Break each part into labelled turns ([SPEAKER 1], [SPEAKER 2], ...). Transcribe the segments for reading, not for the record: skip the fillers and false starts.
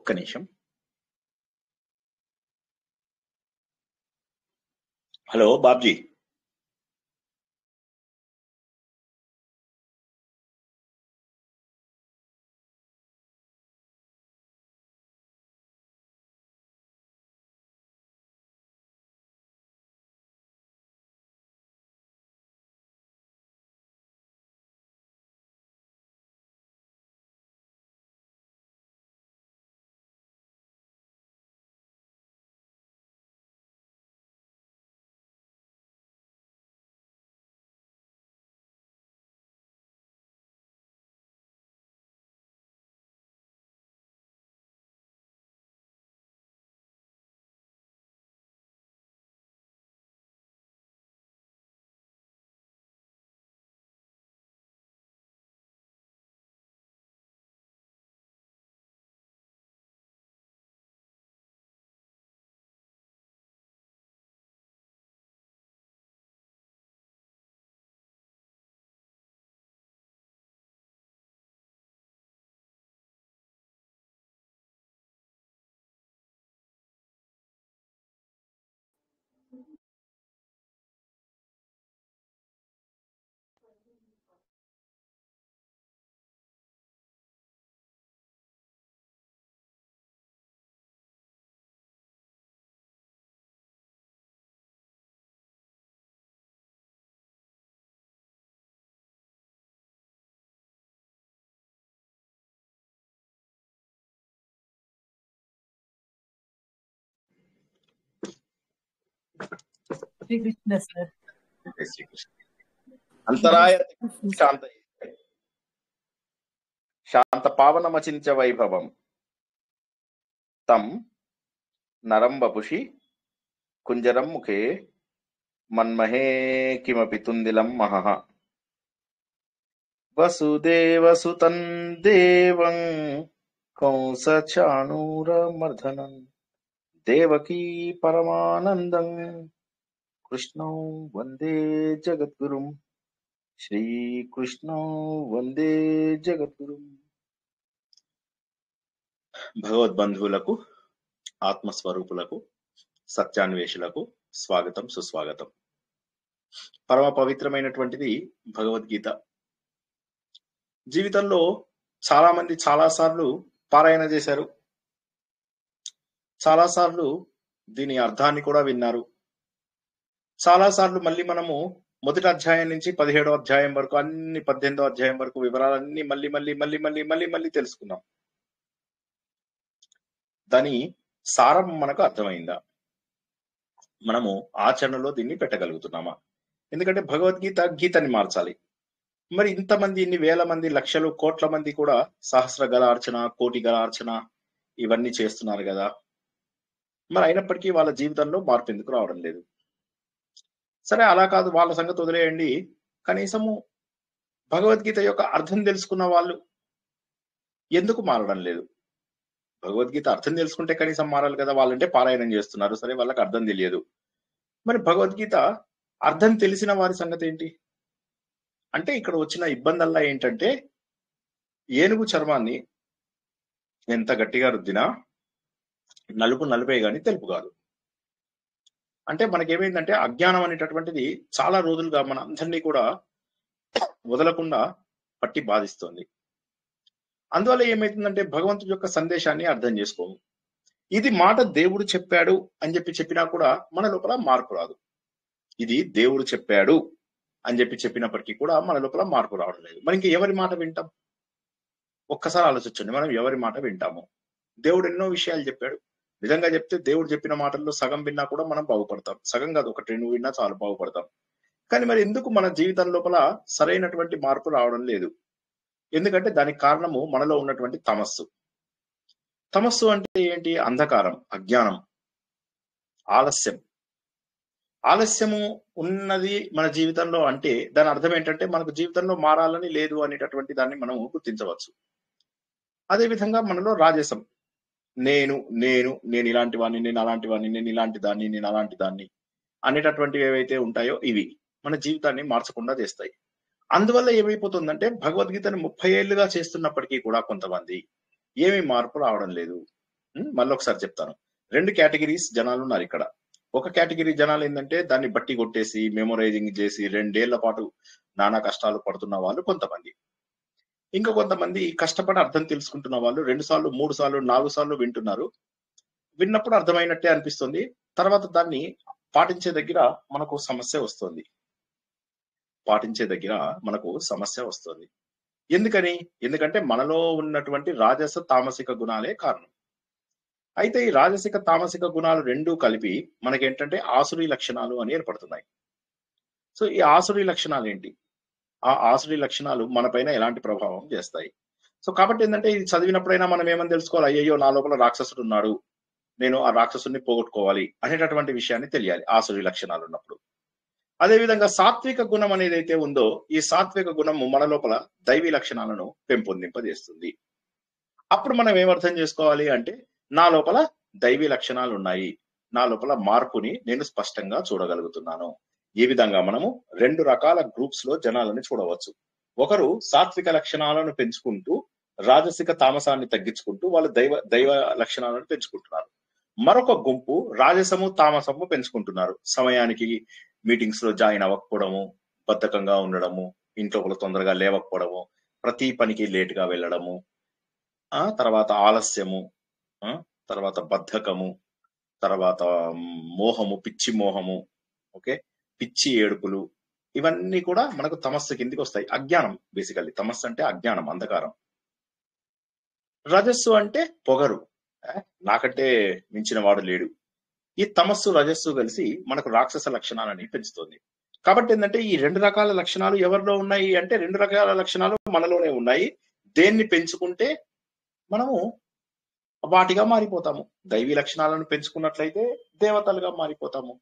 [SPEAKER 1] ఒక్క నిమిషం. హలో బాబ్జీ. అంతరాయ శాంత శాంత పావనమచించ వైభవం తం నరం వపుషి కుంజరం ముఖే మన్మహే కిమపి తుందిలం మహః వసుదేవసుతం దేవం కంసచాణూరమర్దనం దేవకీ పరమానందం కృష్ణం వందే జగద్గురుం శ్రీకృష్ణం వందే జగద్గురుం. భగవద్బంధువులకు, ఆత్మస్వరూపులకు, సత్యాన్వేషులకు స్వాగతం, సుస్వాగతం. పరమ పవిత్రమైనటువంటిది భగవద్గీత. జీవితంలో చాలా మంది చాలాసార్లు పారాయణ చేశారు, చాలాసార్లు దీని అర్థాన్ని కూడా విన్నారు, చాలాసార్లు మళ్ళీ మనము మొదటి అధ్యాయం నుంచి 17వ అధ్యాయం వరకు, అన్ని 18వ అధ్యాయం వరకు వివరాలన్నీ మళ్ళీ మళ్ళీ మళ్ళీ మళ్ళీ మళ్ళీ మళ్ళీ తెలుసుకున్నాం. దాని సారం మనకు అర్థమైందా? మనము ఆచరణలో దీన్ని పెట్టగలుగుతున్నామా? ఎందుకంటే భగవద్గీత గీతని మార్చాలి. మరి ఇంతమంది, ఇన్ని వేల మంది, లక్షలు, కోట్ల మంది కూడా సహస్ర గలార్చన, కోటి గలార్చన ఇవన్నీ చేస్తున్నారు కదా, మరి అయినప్పటికీ వాళ్ళ జీవితంలో మార్పు ఎందుకు రావడం లేదు? సరే, అలా కాదు, వాళ్ళ సంగతి వదిలేయండి. కనీసము భగవద్గీత యొక్క అర్థం తెలుసుకున్న వాళ్ళు ఎందుకు మారడం లేదు? భగవద్గీత అర్థం తెలుసుకుంటే కనీసం మారాలి కదా. వాళ్ళంటే పారాయణం చేస్తున్నారు, సరే, వాళ్ళకి అర్థం తెలియదు. మరి భగవద్గీత అర్థం తెలిసిన వారి సంగతి ఏంటి? అంటే ఇక్కడ వచ్చిన ఇబ్బందల్లా ఏంటంటే, ఏనుగు చర్మాన్ని ఎంత గట్టిగా రుద్దినా నలుపు నలుపే గాని తెలుపు కాదు. అంటే మనకేమైందంటే, అజ్ఞానం అనేటటువంటిది చాలా రోజులుగా మన అందరినీ కూడా వదలకుండా పట్టి బాధిస్తుంది. అందువల్ల ఏమైతుందంటే, భగవంతుడి యొక్క సందేశాన్ని అర్థం చేసుకోము. ఇది మాట దేవుడు చెప్పాడు అని చెప్పినా కూడా మన లోపల మార్పు రాదు. ఇది దేవుడు చెప్పాడు అని చెప్పినప్పటికీ కూడా మన లోపల మార్పు రావడం లేదు. మరి ఇంక ఎవరి మాట వింటాం? ఒక్కసారి ఆలోచించండి, మనం ఎవరి మాట వింటాము? దేవుడు ఎన్నో విషయాలు చెప్పాడు. నిజంగా చెప్తే దేవుడు చెప్పిన మాటల్లో సగం విన్నా కూడా మనం బాగుపడతాం. సగం కాదు, 1-2 విన్నా చాలు బాగుపడతాం. కానీ మరి ఎందుకు మన జీవితం లోపల సరైనటువంటి మార్పు రావడం లేదు? ఎందుకంటే దానికి కారణము మనలో ఉన్నటువంటి తమస్సు. తమస్సు అంటే ఏంటి? అంధకారం, అజ్ఞానం, ఆలస్యం. ఆలస్యము ఉన్నది మన జీవితంలో అంటే దాని అర్థం ఏంటంటే, మనకు జీవితంలో మారాలని లేదు అనేటటువంటి దాన్ని మనం గుర్తించవచ్చు. అదేవిధంగా మనలో రాజసం, నేను నేను నేను ఇలాంటి వాడిని, నేను అలాంటి వాడిని, నేను ఇలాంటి దాన్ని, నేను అలాంటి దాన్ని అనేటటువంటివి ఏవైతే ఉంటాయో ఇవి మన జీవితాన్ని మార్చకుండా చేస్తాయి. అందువల్ల ఏమైపోతుందంటే, భగవద్గీతను 30 ఏళ్లుగా చేస్తున్నప్పటికీ కూడా కొంతమంది ఏమీ మార్పు రావడం లేదు. మళ్ళీ ఒకసారి చెప్తాను. 2 కేటగిరీస్ జనాలు ఉన్నారు ఇక్కడ. ఒక కేటగిరీ జనాలు ఏంటంటే దాన్ని బట్టి కొట్టేసి మెమొరైజింగ్ చేసి 2 ఏళ్ల పాటు నానా కష్టాలు పడుతున్న వాళ్ళు కొంతమంది. ఇంకా కొంతమంది కష్టపడి అర్థం తెలుసుకుంటున్న వాళ్ళు 2 సార్లు 3 సార్లు 4 సార్లు వింటున్నారు. విన్నప్పుడు అర్థమైనట్టే అనిపిస్తుంది. తర్వాత దాన్ని పాటించే దగ్గర మనకు సమస్య వస్తుంది. ఎందుకని? ఎందుకంటే మనలో ఉన్నటువంటి రాజస, తామసిక గుణాలే కారణం. అయితే ఈ రాజసిక, తామసిక గుణాలు 2 కలిపి మనకేంటంటే ఆసురీ లక్షణాలు అని ఏర్పడుతున్నాయి. సో, ఈ ఆసురీ లక్షణాలేంటి? ఆ ఆసురీ లక్షణాలు మన పైన ఎలాంటి ప్రభావం చేస్తాయి? సో, కాబట్టి ఏందంటే ఇది చదివినప్పుడైనా మనం ఏమని తెలుసుకోవాలి? అయ్యయ్యో! నా లోపల రాక్షసుడున్నాడు. నేను ఆ రాక్షసుడిని పోగొట్టుకోవాలి అనేటటువంటి విషయాన్ని తెలియాలి ఆసురీ లక్షణాలున్నప్పుడు. అదే విధంగా సాత్విక గుణం అనేదైతే ఉందో, ఈ సాత్విక గుణము మన లోపల దైవీ లక్షణాలను పెంపొందింపజేస్తుంది. అప్పుడు మనం ఏమర్థం చేసుకోవాలి అంటే, నా లోపల దైవీ లక్షణాలున్నాయి. నా లోపల మార్పుని నేను స్పష్టంగా చూడగలుగుతున్నాను. ఈ విధంగా మనము 2 రకాల గ్రూప్స్ లో జనాలని చూడవచ్చు. ఒకరు సాత్విక లక్షణాలను పెంచుకుంటూ, రాజసిక తామసాన్ని తగ్గించుకుంటూ వాళ్ళు దైవ లక్షణాలను పెంచుకుంటున్నారు. మరొక గుంపు రాజసము, తామసము పెంచుకుంటున్నారు. సమయానికి మీటింగ్స్ లో జాయిన్ అవ్వకపోవడము, బద్ధకంగా ఉండడము, ఇంట్లో తొందరగా లేవకపోవడము, ప్రతి పనికి లేట్ గా వెళ్ళడము, తర్వాత ఆలస్యము, తర్వాత బద్ధకము, తర్వాత మోహము, పిచ్చి మోహము, ఓకే, పిచ్చి ఏడుపులు, ఇవన్నీ కూడా మనకు తమస్సు కిందికి వస్తాయి. అజ్ఞానం బేసికల్లీ. తమస్సు అంటే అజ్ఞానం, అంధకారం. రజస్సు అంటే పొగరు, నాకంటే మించిన వాడు లేడు. ఈ తమస్సు, రజస్సు కలిసి మనకు రాక్షస లక్షణాలని పెంచుతుంది. కాబట్టి ఏంటంటే ఈ 2 రకాల లక్షణాలు ఎవరిలో ఉన్నాయి అంటే 2 రకాల లక్షణాలు మనలోనే ఉన్నాయి. దేన్ని పెంచుకుంటే మనము వాటిగా మారిపోతాము. దైవీ లక్షణాలను పెంచుకున్నట్లయితే దేవతలుగా మారిపోతాము.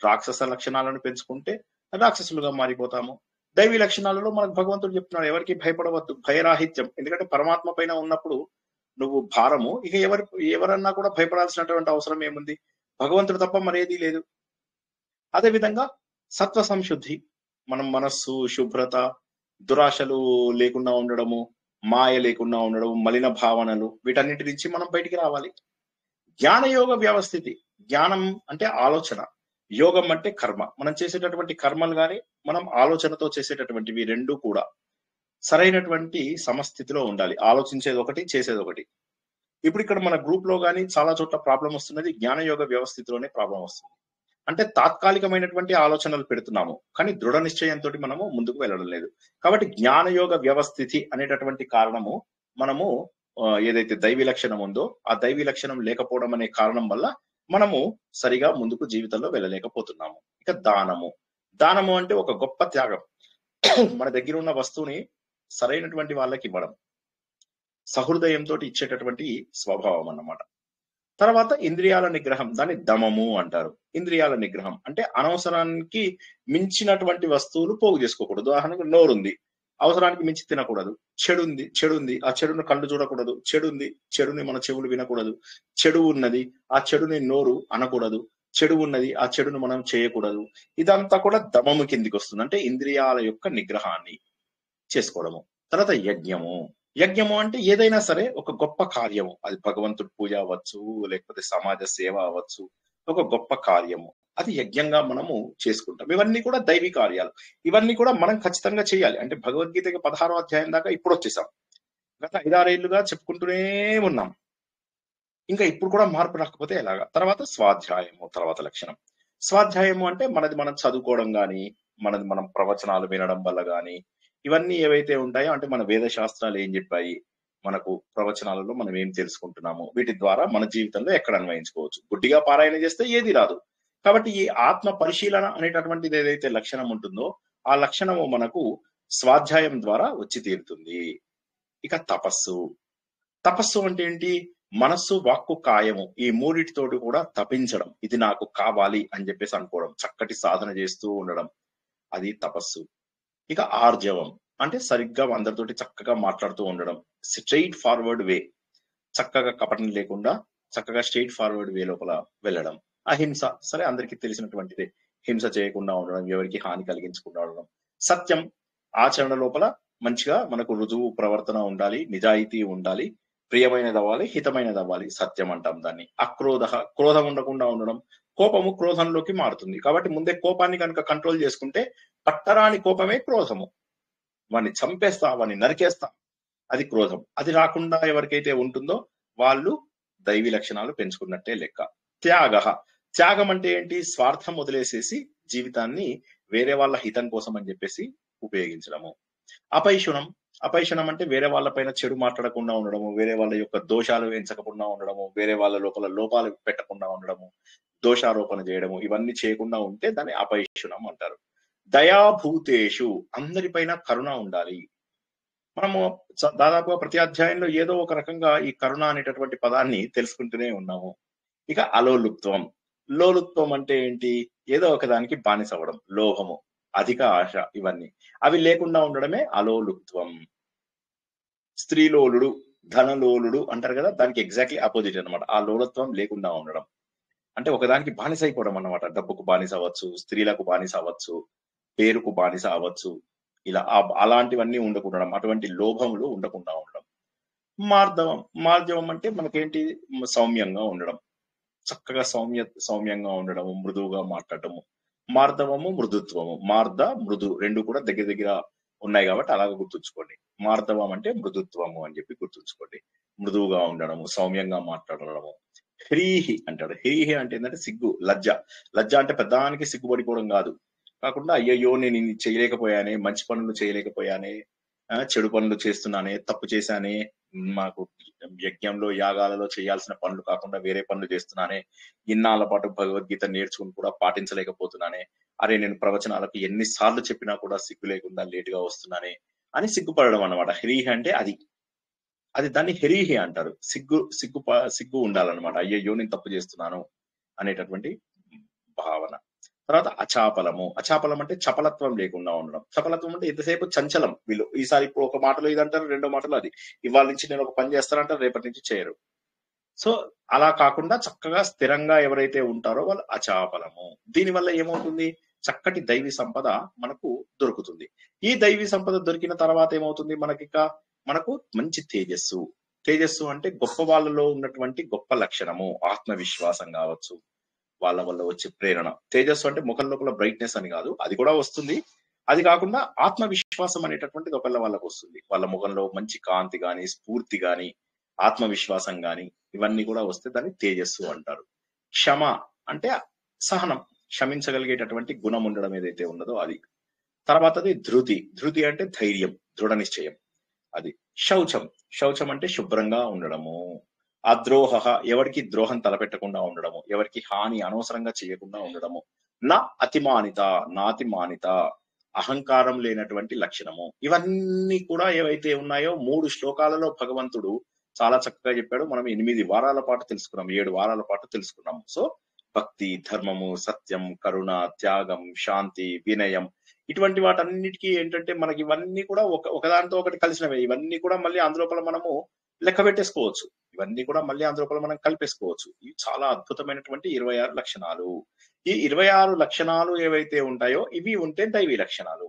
[SPEAKER 1] రాక్షస లక్షణాలను పెంచుకుంటే రాక్షసులుగా మారిపోతాము. దైవీ లక్షణాలలో మనకు భగవంతుడు చెప్తున్నాడు, ఎవరికి భయపడవద్దు, భయరాహిత్యం. ఎందుకంటే పరమాత్మ పైన ఉన్నప్పుడు నువ్వు భారము, ఇక ఎవరన్నా కూడా భయపడాల్సినటువంటి అవసరం ఏముంది? భగవంతుడు తప్ప మరేదీ లేదు. అదే విధంగా సత్వ సంశుద్ధి, మనం మనస్సు శుభ్రత, దురాశలు లేకుండా ఉండడము, మాయ లేకుండా ఉండడం, మలిన భావనలు, వీటన్నిటి నుంచి మనం బయటికి రావాలి. జ్ఞానయోగ వ్యవస్థితి. జ్ఞానం అంటే ఆలోచన, యోగం అంటే కర్మ. మనం చేసేటటువంటి కర్మలు గాని మనం ఆలోచనతో చేసేటటువంటివి 2 కూడా సరైనటువంటి సమస్థితిలో ఉండాలి. ఆలోచించేది ఒకటి, చేసేది ఒకటి. ఇప్పుడు ఇక్కడ మన గ్రూప్ లో గానీ చాలా చోట్ల ప్రాబ్లం వస్తున్నది జ్ఞానయోగ వ్యవస్థితిలోనే ప్రాబ్లం వస్తుంది. అంటే తాత్కాలికమైనటువంటి ఆలోచనలు పెడుతున్నాము, కానీ దృఢ నిశ్చయంతో మనము ముందుకు వెళ్ళడం లేదు. కాబట్టి జ్ఞానయోగ వ్యవస్థితి అనేటటువంటి కారణము మనము ఏదైతే దైవీ లక్షణం ఉందో ఆ దైవీ లక్షణం లేకపోవడం అనే కారణం వల్ల మనము సరిగా ముందుకు జీవితంలో వెళ్ళలేకపోతున్నాము. ఇక దానము అంటే ఒక గొప్ప త్యాగం. మన దగ్గర ఉన్న వస్తువుని సరైనటువంటి వాళ్ళకి ఇవ్వడం, సహృదయంతో ఇచ్చేటటువంటి స్వభావం అన్నమాట. తర్వాత ఇంద్రియాల నిగ్రహం, దాన్ని దమము అంటారు. ఇంద్రియాల నిగ్రహం అంటే అనవసరానికి మించినటువంటి వస్తువులు పోగు చేసుకోకూడదు. ఉదాహరణకు నోరుంది, అవసరానికి మించి తినకూడదు. చెడుంది, ఆ చెడును కళ్ళు చూడకూడదు. చెడుని మన చెవులు వినకూడదు. చెడు ఉన్నది, ఆ చెడుని నోరు అనకూడదు. చెడు ఉన్నది, ఆ చెడును మనం చేయకూడదు. ఇదంతా కూడా దమము కిందికి వస్తుంది. అంటే ఇంద్రియాల యొక్క నిగ్రహాన్ని చేసుకోవడము. తర్వాత యజ్ఞము అంటే ఏదైనా సరే ఒక గొప్ప కార్యము, అది భగవంతుడి పూజ అవ్వచ్చు, లేకపోతే సమాజ సేవ అవ్వచ్చు, ఒక గొప్ప కార్యము, అది యజ్ఞంగా మనము చేసుకుంటాం. ఇవన్నీ కూడా దైవీ కార్యాలు. ఇవన్నీ కూడా మనం ఖచ్చితంగా చేయాలి. అంటే భగవద్గీతకి 16వ అధ్యాయం దాకా ఇప్పుడు వచ్చేసాం. గత 5-6 ఏళ్లుగా చెప్పుకుంటూనే ఉన్నాం. ఇంకా ఇప్పుడు కూడా మార్పు రాకపోతే ఎలాగా? తర్వాత స్వాధ్యాయము, తర్వాత లక్షణం. స్వాధ్యాయము అంటే మనది మనం చదువుకోవడం గాని, మనది మనం ప్రవచనాలు వినడం వల్ల గాని, ఇవన్నీ ఏవైతే ఉంటాయో అంటే మన వేద శాస్త్రాలు ఏం చెప్పాయి, మనకు ప్రవచనాలలో మనం ఏం తెలుసుకుంటున్నాము, వీటి ద్వారా మన జీవితంలో ఎక్కడ అన్వయించుకోవచ్చు. గుడ్డిగా పారాయణ చేస్తే ఏది రాదు. కాబట్టి ఈ ఆత్మ పరిశీలన అనేటటువంటిది ఏదైతే లక్షణం ఉంటుందో ఆ లక్షణము మనకు స్వాధ్యాయం ద్వారా వచ్చి తీరుతుంది. ఇక తపస్సు అంటే ఏంటి? మనస్సు, వాక్కు, కాయము, ఈ మూడిటితోటి కూడా తపించడం, ఇది నాకు కావాలి అని చెప్పేసి అనుకోవడం, చక్కటి సాధన చేస్తూ ఉండడం, అది తపస్సు. ఇక ఆర్జవం అంటే సరిగ్గా అందరితోటి చక్కగా మాట్లాడుతూ ఉండడం, స్ట్రైట్ ఫార్వర్డ్ వే, చక్కగా కపటం లేకుండా చక్కగా స్ట్రైట్ ఫార్వర్డ్ వే లోపల వెళ్ళడం. అహింస, సరే అందరికీ తెలిసినటువంటిదే. హింస చేయకుండా ఉండడం, ఎవరికి హాని కలిగించకుండా ఉండడం. సత్యం, ఆచరణ లోపల మంచిగా మనకు రుజువు ప్రవర్తన ఉండాలి, నిజాయితీ ఉండాలి. ప్రియమైనది అవ్వాలి, హితమైనది అవ్వాలి, సత్యం అంటాం దాన్ని. అక్రోధ, క్రోధం ఉండకుండా ఉండడం. కోపము క్రోధంలోకి మారుతుంది. కాబట్టి ముందే కోపాన్ని కనుక కంట్రోల్ చేసుకుంటే పట్టరాని కోపమే క్రోధము. వాడిని చంపేస్తా, వాడిని నరికేస్తా, అది క్రోధం. అది రాకుండా ఎవరికైతే ఉంటుందో వాళ్ళు దైవీ లక్షణాలు పెంచుకున్నట్టే లెక్క. త్యాగ, త్యాగం అంటే ఏంటి? స్వార్థం వదిలేసేసి జీవితాన్ని వేరే వాళ్ళ హితం కోసం అని చెప్పేసి ఉపయోగించడము. అపైశునం, అపైశునం అంటే వేరే వాళ్ళ పైన చెడు మాట్లాడకుండా ఉండడము, వేరే వాళ్ళ యొక్క దోషాలు ఎంచకుండా ఉండడము, వేరే వాళ్ళ లోపల లోపాలు పెట్టకుండా ఉండడము, దోషారోపణ చేయడము, ఇవన్నీ చేయకుండా ఉంటే దాన్ని అపైశునం అంటారు. దయాభూతేషు, అందరిపైన కరుణ ఉండాలి. మనము దాదాపుగా ప్రతి అధ్యాయంలో ఏదో ఒక రకంగా ఈ కరుణ అనేటటువంటి పదాన్ని తెలుసుకుంటూనే ఉన్నాము. ఇక అలోలుప్త్వం, లోలుత్వం అంటే ఏంటి? ఏదో ఒక దానికి బానిస అవ్వడం, లోభము, అధిక ఆశ, ఇవన్నీ అవి లేకుండా ఉండడమే అలోలుప్త్వం. స్త్రీలోలుడు, ధనలోలుడు అంటారు కదా, దానికి ఎగ్జాక్ట్లీ ఆపోజిట్ అన్నమాట. ఆ లోలత్వం లేకుండా ఉండడం అంటే ఒకదానికి బానిస అయిపోవడం అన్నమాట. డబ్బుకు బానిస అవ్వచ్చు, స్త్రీలకు బానిస అవ్వచ్చు, పేరుకు బానిస అవ్వచ్చు, ఇలా అలాంటివన్నీ ఉండకుండా, అటువంటి లోభములు ఉండకుండా ఉండడం. మార్దవం, మార్దవం అంటే మనకేంటి? సౌమ్యంగా ఉండడం, చక్కగా సౌమ్యంగా ఉండడము, మృదువుగా మాట్లాడటము. మార్దవము, మృదుత్వము. మార్ద, మృదు రెండు కూడా దగ్గర దగ్గర ఉన్నాయి కాబట్టి అలాగే గుర్తుంచుకోండి. మార్దవం అంటే మృదుత్వము అని చెప్పి గుర్తుంచుకోండి. మృదువుగా ఉండడము, సౌమ్యంగా మాట్లాడడము. హ్రీహి అంటాడు. హ్రీహి అంటే ఏంటంటే సిగ్గు, లజ్జ. లజ్జ అంటే పెద్దానికి సిగ్గుపడిపోవడం కాదు, కాకుండా అయ్యయ్యో నేను ఇన్ని చేయలేకపోయానే, మంచి పనులు చేయలేకపోయానే, చెడు పనులు చేస్తున్నానే, తప్పు చేశానే, మాకు యజ్ఞంలో యాగాలలో చేయాల్సిన పనులు కాకుండా వేరే పనులు చేస్తున్నానే, ఇన్నాళ్ళ పాటు భగవద్గీత నేర్చుకుని కూడా పాటించలేకపోతున్నానే, అరే నేను ప్రవచనాలకు ఎన్నిసార్లు చెప్పినా కూడా సిగ్గు లేకుండా లేటుగా వస్తున్నానే అని సిగ్గుపడడం అనమాట. హ్రీహి అంటే అది, అది దాన్ని హెరీహి అంటారు. సిగ్గు ఉండాలన్నమాట. అయ్యయ్యో నేను తప్పు చేస్తున్నాను అనేటటువంటి భావన. తర్వాత అచాపలము, అచాపలం అంటే చపలత్వం లేకుండా ఉండడం. చపలత్వం అంటే ఎంతసేపు చంచలం, వీళ్ళు ఈసారి ఇప్పుడు ఒక మాటలో ఇది అంటారు, రెండో మాటలో అది. ఇవాళ నుంచి నేను ఒక పని చేస్తానంటారు, రేపటి నుంచి చేయరు. సో అలా కాకుండా చక్కగా స్థిరంగా ఎవరైతే ఉంటారో వాళ్ళు అచాపలము. దీనివల్ల ఏమవుతుంది? చక్కటి దైవీ సంపద మనకు దొరుకుతుంది. ఈ దైవీ సంపద దొరికిన తర్వాత ఏమవుతుంది? మనకు మంచి తేజస్సు. తేజస్సు అంటే గొప్ప వాళ్ళలో ఉన్నటువంటి గొప్ప లక్షణము, ఆత్మవిశ్వాసం కావచ్చు, వాళ్ళ వల్ల వచ్చే ప్రేరణ. తేజస్సు అంటే ముఖం లోపల బ్రైట్నెస్ అని కాదు, అది కూడా వస్తుంది. అది కాకుండా ఆత్మవిశ్వాసం అనేటటువంటిది ఒకళ్ళ వాళ్ళకు వస్తుంది. వాళ్ళ ముఖంలో మంచి కాంతి గాని, స్ఫూర్తి గాని, ఆత్మవిశ్వాసం గాని, ఇవన్నీ కూడా వస్తే దాన్ని తేజస్సు అంటారు. క్షమ అంటే సహనం, క్షమించగలిగేటటువంటి గుణం ఉండడం ఏదైతే ఉన్నదో అది. తర్వాతది ధృతి. ధృతి అంటే ధైర్యం, దృఢ నిశ్చయం, అది. శౌచం, శౌచం అంటే శుభ్రంగా ఉండడము. అద్రోహ, ఎవరికి ద్రోహం తలపెట్టకుండా ఉండడము, ఎవరికి హాని అనవసరంగా చేయకుండా ఉండడము. నా అతిమానిత, నాతిమానిత, అహంకారం లేనటువంటి లక్షణము. ఇవన్నీ కూడా ఏవైతే ఉన్నాయో 3 శ్లోకాలలో భగవంతుడు చాలా చక్కగా చెప్పాడు. మనం 8 వారాల పాటు తెలుసుకున్నాం, 7 వారాల పాటు తెలుసుకున్నాము. సో భక్తి, ధర్మము, సత్యం, కరుణ, త్యాగం, శాంతి, వినయం, ఇటువంటి వాటన్నిటికీ ఏంటంటే మనకి ఇవన్నీ కూడా ఒకదానితో ఒకటి కలిసినవే. ఇవన్నీ కూడా మళ్ళీ అందులోపల మనము లెక్క పెట్టేసుకోవచ్చు. ఇవన్నీ కూడా మళ్ళీ అందులోపల మనం కలిపేసుకోవచ్చు. ఇవి చాలా అద్భుతమైనటువంటి 26 లక్షణాలు. ఈ 26 లక్షణాలు ఏవైతే ఉంటాయో ఇవి ఉంటే దైవీ లక్షణాలు.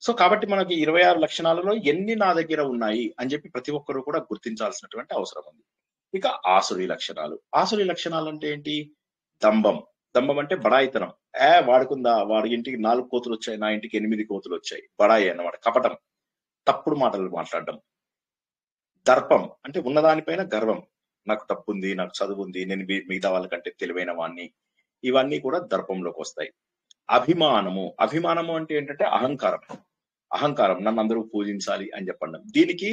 [SPEAKER 1] సో కాబట్టి మనకి 26 లక్షణాలలో ఎన్ని నా దగ్గర ఉన్నాయి అని చెప్పి ప్రతి ఒక్కరూ కూడా గుర్తించాల్సినటువంటి అవసరం ఉంది. ఇక ఆసురి లక్షణాలు. ఆసురి లక్షణాలు అంటే ఏంటి? దంభం. దంభం అంటే బడాయితనం. వాడుకుందా, వాడి ఇంటికి 4 కోతులు వచ్చాయి, నా ఇంటికి 8 కోతులు వచ్చాయి. బడాయి అన్నమాట. కపటం, తప్పుడు మాటలు మాట్లాడడం. దర్పం అంటే ఉన్నదానిపైన గర్వం, నాకు డబ్బు ఉంది, నాకు చదువు ఉంది, నేను మిగతా వాళ్ళకంటే తెలివైన వాణ్ణి, ఇవన్నీ కూడా దర్పంలోకి వస్తాయి. అభిమానము, అభిమానము అంటే ఏంటంటే అహంకారం. అహంకారం, నన్ను అందరూ పూజించాలి అని చెప్పండి. దీనికి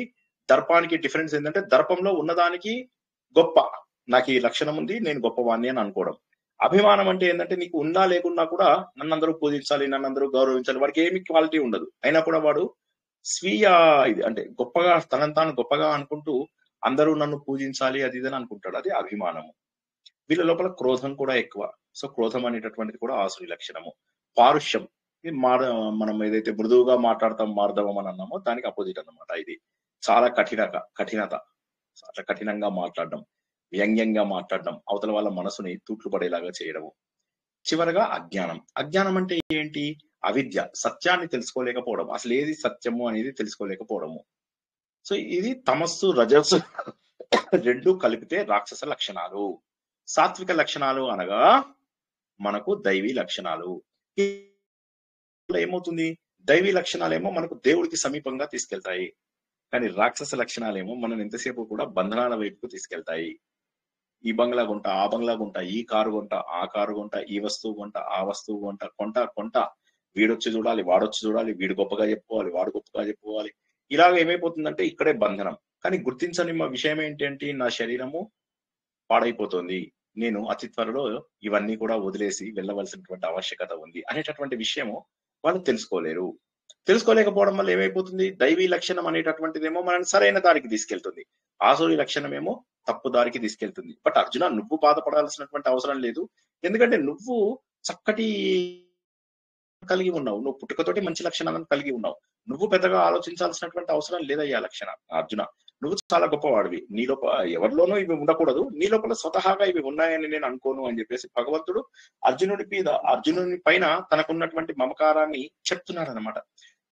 [SPEAKER 1] దర్పానికి డిఫరెన్స్ ఏంటంటే దర్పంలో ఉన్నదానికి గొప్ప, నాకు ఈ లక్షణం ఉంది, నేను గొప్పవాణ్ణి అని అనుకోవడం. అభిమానం అంటే ఏంటంటే నీకు ఉందా లేకున్నా కూడా నన్ను అందరూ పూజించాలి, నన్ను అందరూ గౌరవించాలి, వాడికి ఏమి క్వాలిటీ ఉండదు, అయినా కూడా వాడు స్వీయ ఇది అంటే గొప్పగా, తనను తాను గొప్పగా అనుకుంటూ అందరూ నన్ను పూజించాలి అది ఇదని అనుకుంటాడు, అది అభిమానము. వీళ్ళ లోపల క్రోధం కూడా ఎక్కువ. సో క్రోధం అనేటటువంటిది కూడా ఆసురి లక్షణము. పారుష్యం, మనం ఏదైతే మృదువుగా మాట్లాడతాం, మార్దవం అని అన్నామో దానికి అపోజిట్ అన్నమాట. ఇది చాలా కఠినత, అట్లా కఠినంగా మాట్లాడడం, వ్యంగ్యంగా మాట్లాడడం, అవతల వాళ్ళ మనసుని తూట్లు పడేలాగా చేయడము. చివరగా అజ్ఞానం. అజ్ఞానం అంటే ఏంటి? అవిద్య, సత్యాన్ని తెలుసుకోలేకపోవడం, అసలు ఏది సత్యము అనేది తెలుసుకోలేకపోవడము. సో ఇది తమస్సు, రజస్సు, రెండు కలిపితే రాక్షస లక్షణాలు. సాత్విక లక్షణాలు అనగా మనకు దైవీ లక్షణాలు. ఏమవుతుంది, దైవీ లక్షణాలేమో మనకు దేవుడికి సమీపంగా తీసుకెళ్తాయి, కానీ రాక్షస లక్షణాలేమో మనం ఎంతసేపు కూడా బంధనాల వైపుకు తీసుకెళ్తాయి. ఈ బంగ్లా కొంట, ఆ బంగ్లా కొంట, ఈ కారు కొంట, ఆ కారు కొంట, ఈ వస్తువు కొంట, ఆ వస్తువు కొంట, వీడొచ్చి చూడాలి, వాడొచ్చి చూడాలి, వీడు గొప్పగా చెప్పుకోవాలి, వాడు గొప్పగా చెప్పుకోవాలి. ఇలాగ ఏమైపోతుందంటే ఇక్కడే బంధనం. కానీ గుర్తించని విషయం ఏంటంటే నా శరీరము పాడైపోతుంది, నేను అతి త్వరలో ఇవన్నీ కూడా వదిలేసి వెళ్ళవలసినటువంటి ఆవశ్యకత ఉంది అనేటటువంటి విషయము వాళ్ళు తెలుసుకోలేరు. తెలుసుకోలేకపోవడం వల్ల ఏమైపోతుంది, దైవీ లక్షణం అనేటటువంటిదేమో మనల్ని సరైన దారికి తీసుకెళ్తుంది, ఆసురీ లక్షణమేమో తప్పు దారికి తీసుకెళ్తుంది. బట్ అర్జున, నువ్వు బాధపడాల్సినటువంటి అవసరం లేదు, ఎందుకంటే నువ్వు చక్కటి కలిగి ఉన్నావు, నువ్వు పుట్టుకతోటి మంచి లక్షణాలను కలిగి ఉన్నావు, నువ్వు పెద్దగా ఆలోచించాల్సినటువంటి అవసరం లేదయ్యా లక్షణ అర్జున, నువ్వు చాలా గొప్పవాడివి, నీ లోపల ఎవరిలోనూ ఇవి ఉండకూడదు, నీ లోపల స్వతహాగా ఇవి ఉన్నాయని నేను అనుకోను అని చెప్పేసి భగవంతుడు అర్జునుని పైన తనకున్నటువంటి మమకారాన్ని చెప్తున్నాడు అనమాట.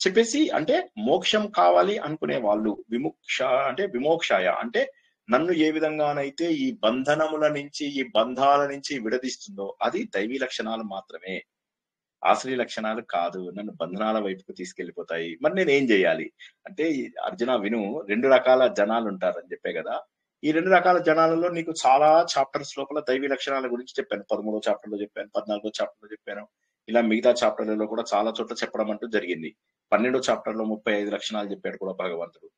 [SPEAKER 1] చెప్పేసి అంటే మోక్షం కావాలి అనుకునే వాళ్ళు విమోక్షాయ అంటే నన్ను ఏ విధంగానైతే ఈ బంధనముల నుంచి, ఈ బంధాల నుంచి విడదీస్తుందో అది దైవీ లక్షణాలు మాత్రమే, ఆశ్రయ లక్షణాలు కాదు, నన్ను బంధనాల వైపుకు తీసుకెళ్లిపోతాయి. మరి నేను ఏం చేయాలి అంటే, అర్జున విను, 2 రకాల జనాలు ఉంటారని చెప్పే కదా. ఈ 2 రకాల జనాలలో నీకు చాలా చాప్టర్స్ లోపల దైవీ లక్షణాల గురించి చెప్పాను. 13వ చాప్టర్ లో చెప్పాను, 14వ చాప్టర్ లో చెప్పాను, ఇలా మిగతా చాప్టర్లలో కూడా చాలా చోట్ల చెప్పడం అంటూ జరిగింది. 12వ చాప్టర్ లో 35 లక్షణాలు చెప్పాడు కూడా భగవంతుడు.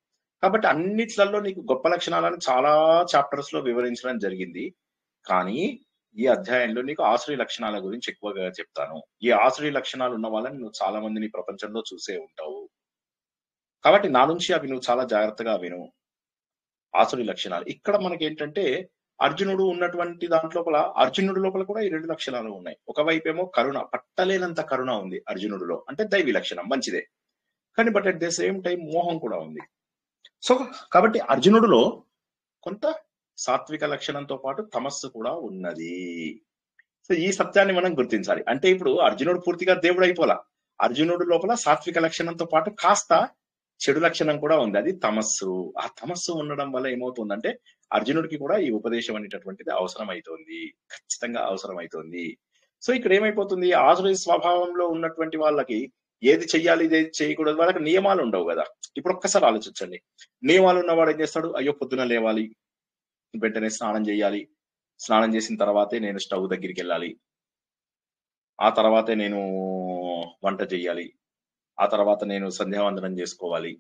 [SPEAKER 1] కాబట్టి అన్నిట్లలో నీకు గొప్ప లక్షణాలను చాలా చాప్టర్స్ లో వివరించడం జరిగింది. కానీ ఈ అధ్యాయంలో నీకు ఆశ్రయ లక్షణాల గురించి ఎక్కువగా చెప్తాను. ఈ ఆశ్రయ లక్షణాలు ఉన్న వాళ్ళని నువ్వు చాలా మందిని ప్రపంచంలో చూసే ఉంటావు, కాబట్టి నా నుంచి అవి నువ్వు చాలా జాగ్రత్తగా విను. ఆశ్రయ లక్షణాలు ఇక్కడ మనకి ఏంటంటే, అర్జునుడు ఉన్నటువంటి అర్జునుడు లోపల కూడా ఈ 2 లక్షణాలు ఉన్నాయి. ఒకవైపు ఏమో కరుణ, పట్టలేనంత కరుణ ఉంది అర్జునుడిలో, అంటే దైవీ లక్షణం మంచిదే, కానీ but at the same time మోహం కూడా ఉంది. సో కాబట్టి అర్జునుడిలో కొంత సాత్విక లక్షణంతో పాటు తమస్సు కూడా ఉన్నది. సో ఈ సత్యాన్ని మనం గుర్తించాలి. అంటే ఇప్పుడు అర్జునుడు పూర్తిగా దేవుడు అయిపోలా, అర్జునుడు లోపల సాత్విక లక్షణంతో పాటు కాస్త చెడు లక్షణం కూడా ఉంది, అది తమస్సు. ఆ తమస్సు ఉండడం వల్ల ఏమవుతుందంటే అర్జునుడికి కూడా ఈ ఉపదేశం అనేటటువంటిది అవసరం అవుతుంది, ఖచ్చితంగా అవసరం అవుతుంది. సో ఇక్కడ ఏమైపోతుంది, ఆసురీ స్వభావంలో ఉన్నటువంటి వాళ్ళకి ఏది చెయ్యాలి, ఏది చేయకూడదు, వాళ్ళకి నియమాలు ఉండవు కదా. ఇప్పుడు ఒక్కసారి ఆలోచించండి, నియమాలు ఉన్నవాడు ఏం చేస్తాడు, అయ్యో పొద్దున లేవాలి, వెంటనే స్నానం చేయాలి, స్నానం చేసిన తర్వాతే నేను స్టవ్ దగ్గరికి వెళ్ళాలి, ఆ తర్వాతే నేను వంట చేయాలి, ఆ తర్వాత నేను సంధ్యావందనం చేసుకోవాలి,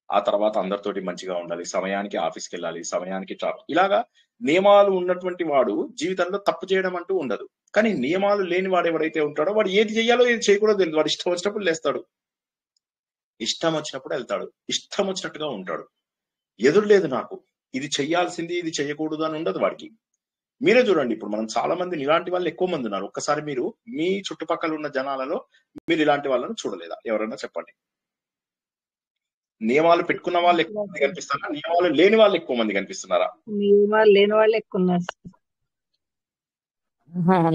[SPEAKER 1] ఆ తర్వాత అందరితోటి మంచిగా ఉండాలి, సమయానికి ఆఫీస్కి వెళ్ళాలి, సమయానికి ఇలాగా నియమాలు ఉన్నటువంటి వాడు జీవితంలో తప్పు చేయడం అంటూ ఉండదు. కానీ నియమాలు లేని వాడు ఎవరైతే ఉంటాడో వాడు ఏది చేయాలో ఏది చేయకూడదు తెలియదు, వాడు ఇష్టం వచ్చినప్పుడు లేస్తాడు, ఇష్టం వచ్చినప్పుడు వెళ్తాడు, ఇష్టం వచ్చినట్టుగా ఉంటాడు, ఎదురు లేదు నాకు ఇది చెయ్యాల్సింది ఇది చెయ్యకూడదు అని ఉండదు వాడికి. మీరే చూడండి, ఇప్పుడు మనం చాలా మంది ఇలాంటి వాళ్ళు ఎక్కువ మంది ఉన్నారు. ఒక్కసారి మీరు మీ చుట్టుపక్కల ఉన్న జనాలలో మీరు ఇలాంటి వాళ్ళని చూడలేదా, ఎవరైనా చెప్పండి. నియమాలు పెట్టుకున్న వాళ్ళు ఎక్కువ మంది కనిపిస్తారా, నియమాలు లేని వాళ్ళు ఎక్కువ మంది కనిపిస్తున్నారా?
[SPEAKER 2] నియమాలు లేని వాళ్ళే ఎక్కువ ఉన్నారు,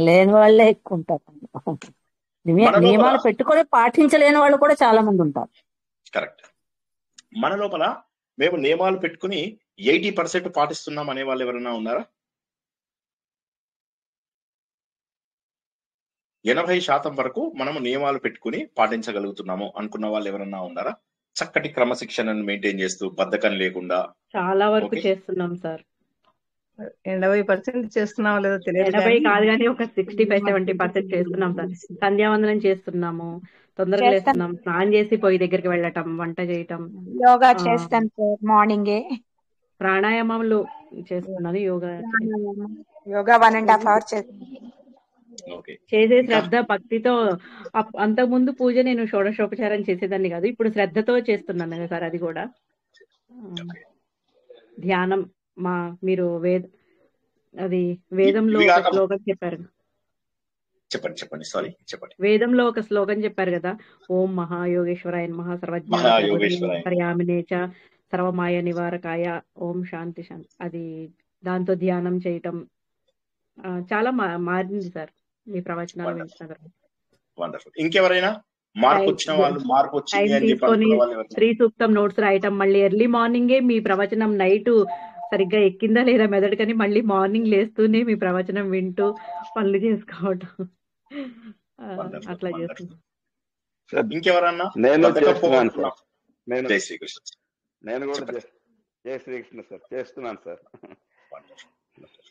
[SPEAKER 3] లేని వాళ్ళే ఎక్కువ ఉంటారు. నియమాలు పెట్టుకొని పాటించలేని వాళ్ళు కూడా చాలా మంది ఉంటారు.
[SPEAKER 1] కరెక్ట్. మన లోపల మేము నియమాలు పెట్టుకుని 80% పాటిస్తున్నాం అనే వాళ్ళు ఎవరైనా ఉన్నారా? 80% వరకు మనము నియమాలు పెట్టుకుని పాటించగలుగుతున్నాము అనుకున్న వాళ్ళు ఎవరన్నా ఉన్నారా? చక్కటి క్రమశిక్షణను మెయింటైన్ చేస్తూ బద్ధకం లేకుండా.
[SPEAKER 4] చాలా వరకు చేస్తున్నాం సార్.
[SPEAKER 2] 80% చేస్తున్నామో లేదో తెలియదు,
[SPEAKER 4] 80 కాదు కానీ ఒక 65-70% చేస్తున్నాం సార్. సంధ్యావందనం చేస్తున్నాము, తొందరగా లేస్తున్నాం, స్నానం చేసి పొయ్యి దగ్గరికి వెళ్ళటం, వంట చేయటం,
[SPEAKER 5] యోగా చేస్తాను సార్, మార్నింగే
[SPEAKER 4] ప్రాణాయామాలు చేస్తున్నాను, యోగా
[SPEAKER 5] 1.5 hours
[SPEAKER 4] చేసే శ్రద్ధ భక్తితో. అంతకు ముందు పూజ నేను షోడశోపచారం చేసేదాన్ని కాదు, ఇప్పుడు శ్రద్ధతో చేస్తున్నాను కదా సార్. అది కూడా ధ్యానం. మీరు వేదంలో ఒక శ్లోకం చెప్పారు,
[SPEAKER 1] చెప్పండి సారీ చెప్పండి.
[SPEAKER 4] వేదంలో ఒక శ్లోకం చెప్పారు కదా, ఓం మహాయోగేశ్వరాయ నమః సర్వజ్ఞానయామినేచ సర్వమాయ నివారకాయ ఓం శాంతి శాంతి. అది దాంతో ధ్యానం చేయటం చాలా మారింది సార్ మీ ప్రవచనాలు వింటున్నారు.
[SPEAKER 1] వండర్ఫుల్. ఇంకెవరైనా మార్పు వచ్చిన వాళ్ళు, మార్పు వచ్చింది అని చెప్పి
[SPEAKER 4] శ్రీ సూక్తం నోట్స్ రాయటం, మళ్ళీ ఎర్లీ మార్నింగే మీ ప్రవచనం నైట్ సరిగ్గా ఎక్కిందా లేదా మెదడు కానీ మళ్ళీ మార్నింగ్ లేస్తూనే మీ ప్రవచనం వింటూ పనులు చేసుకోవటం
[SPEAKER 1] వండర్ఫుల్
[SPEAKER 4] అట్లా
[SPEAKER 1] వండర్ఫుల్.
[SPEAKER 4] చేస్తున్నాం.
[SPEAKER 6] సార్
[SPEAKER 1] ఇంకెవరన్నా
[SPEAKER 6] నేను
[SPEAKER 1] బద్ధకం
[SPEAKER 6] చేస్తున్నాను సార్.
[SPEAKER 1] పోగొట్టుకున్నాం?
[SPEAKER 6] నేను
[SPEAKER 1] జై శ్రీకృష్ణ.
[SPEAKER 6] నేను కూడా
[SPEAKER 1] చెప్పండి.
[SPEAKER 6] జై శ్రీకృష్ణ సార్ చేస్తున్నాను సార్.
[SPEAKER 1] వండర్ఫుల్.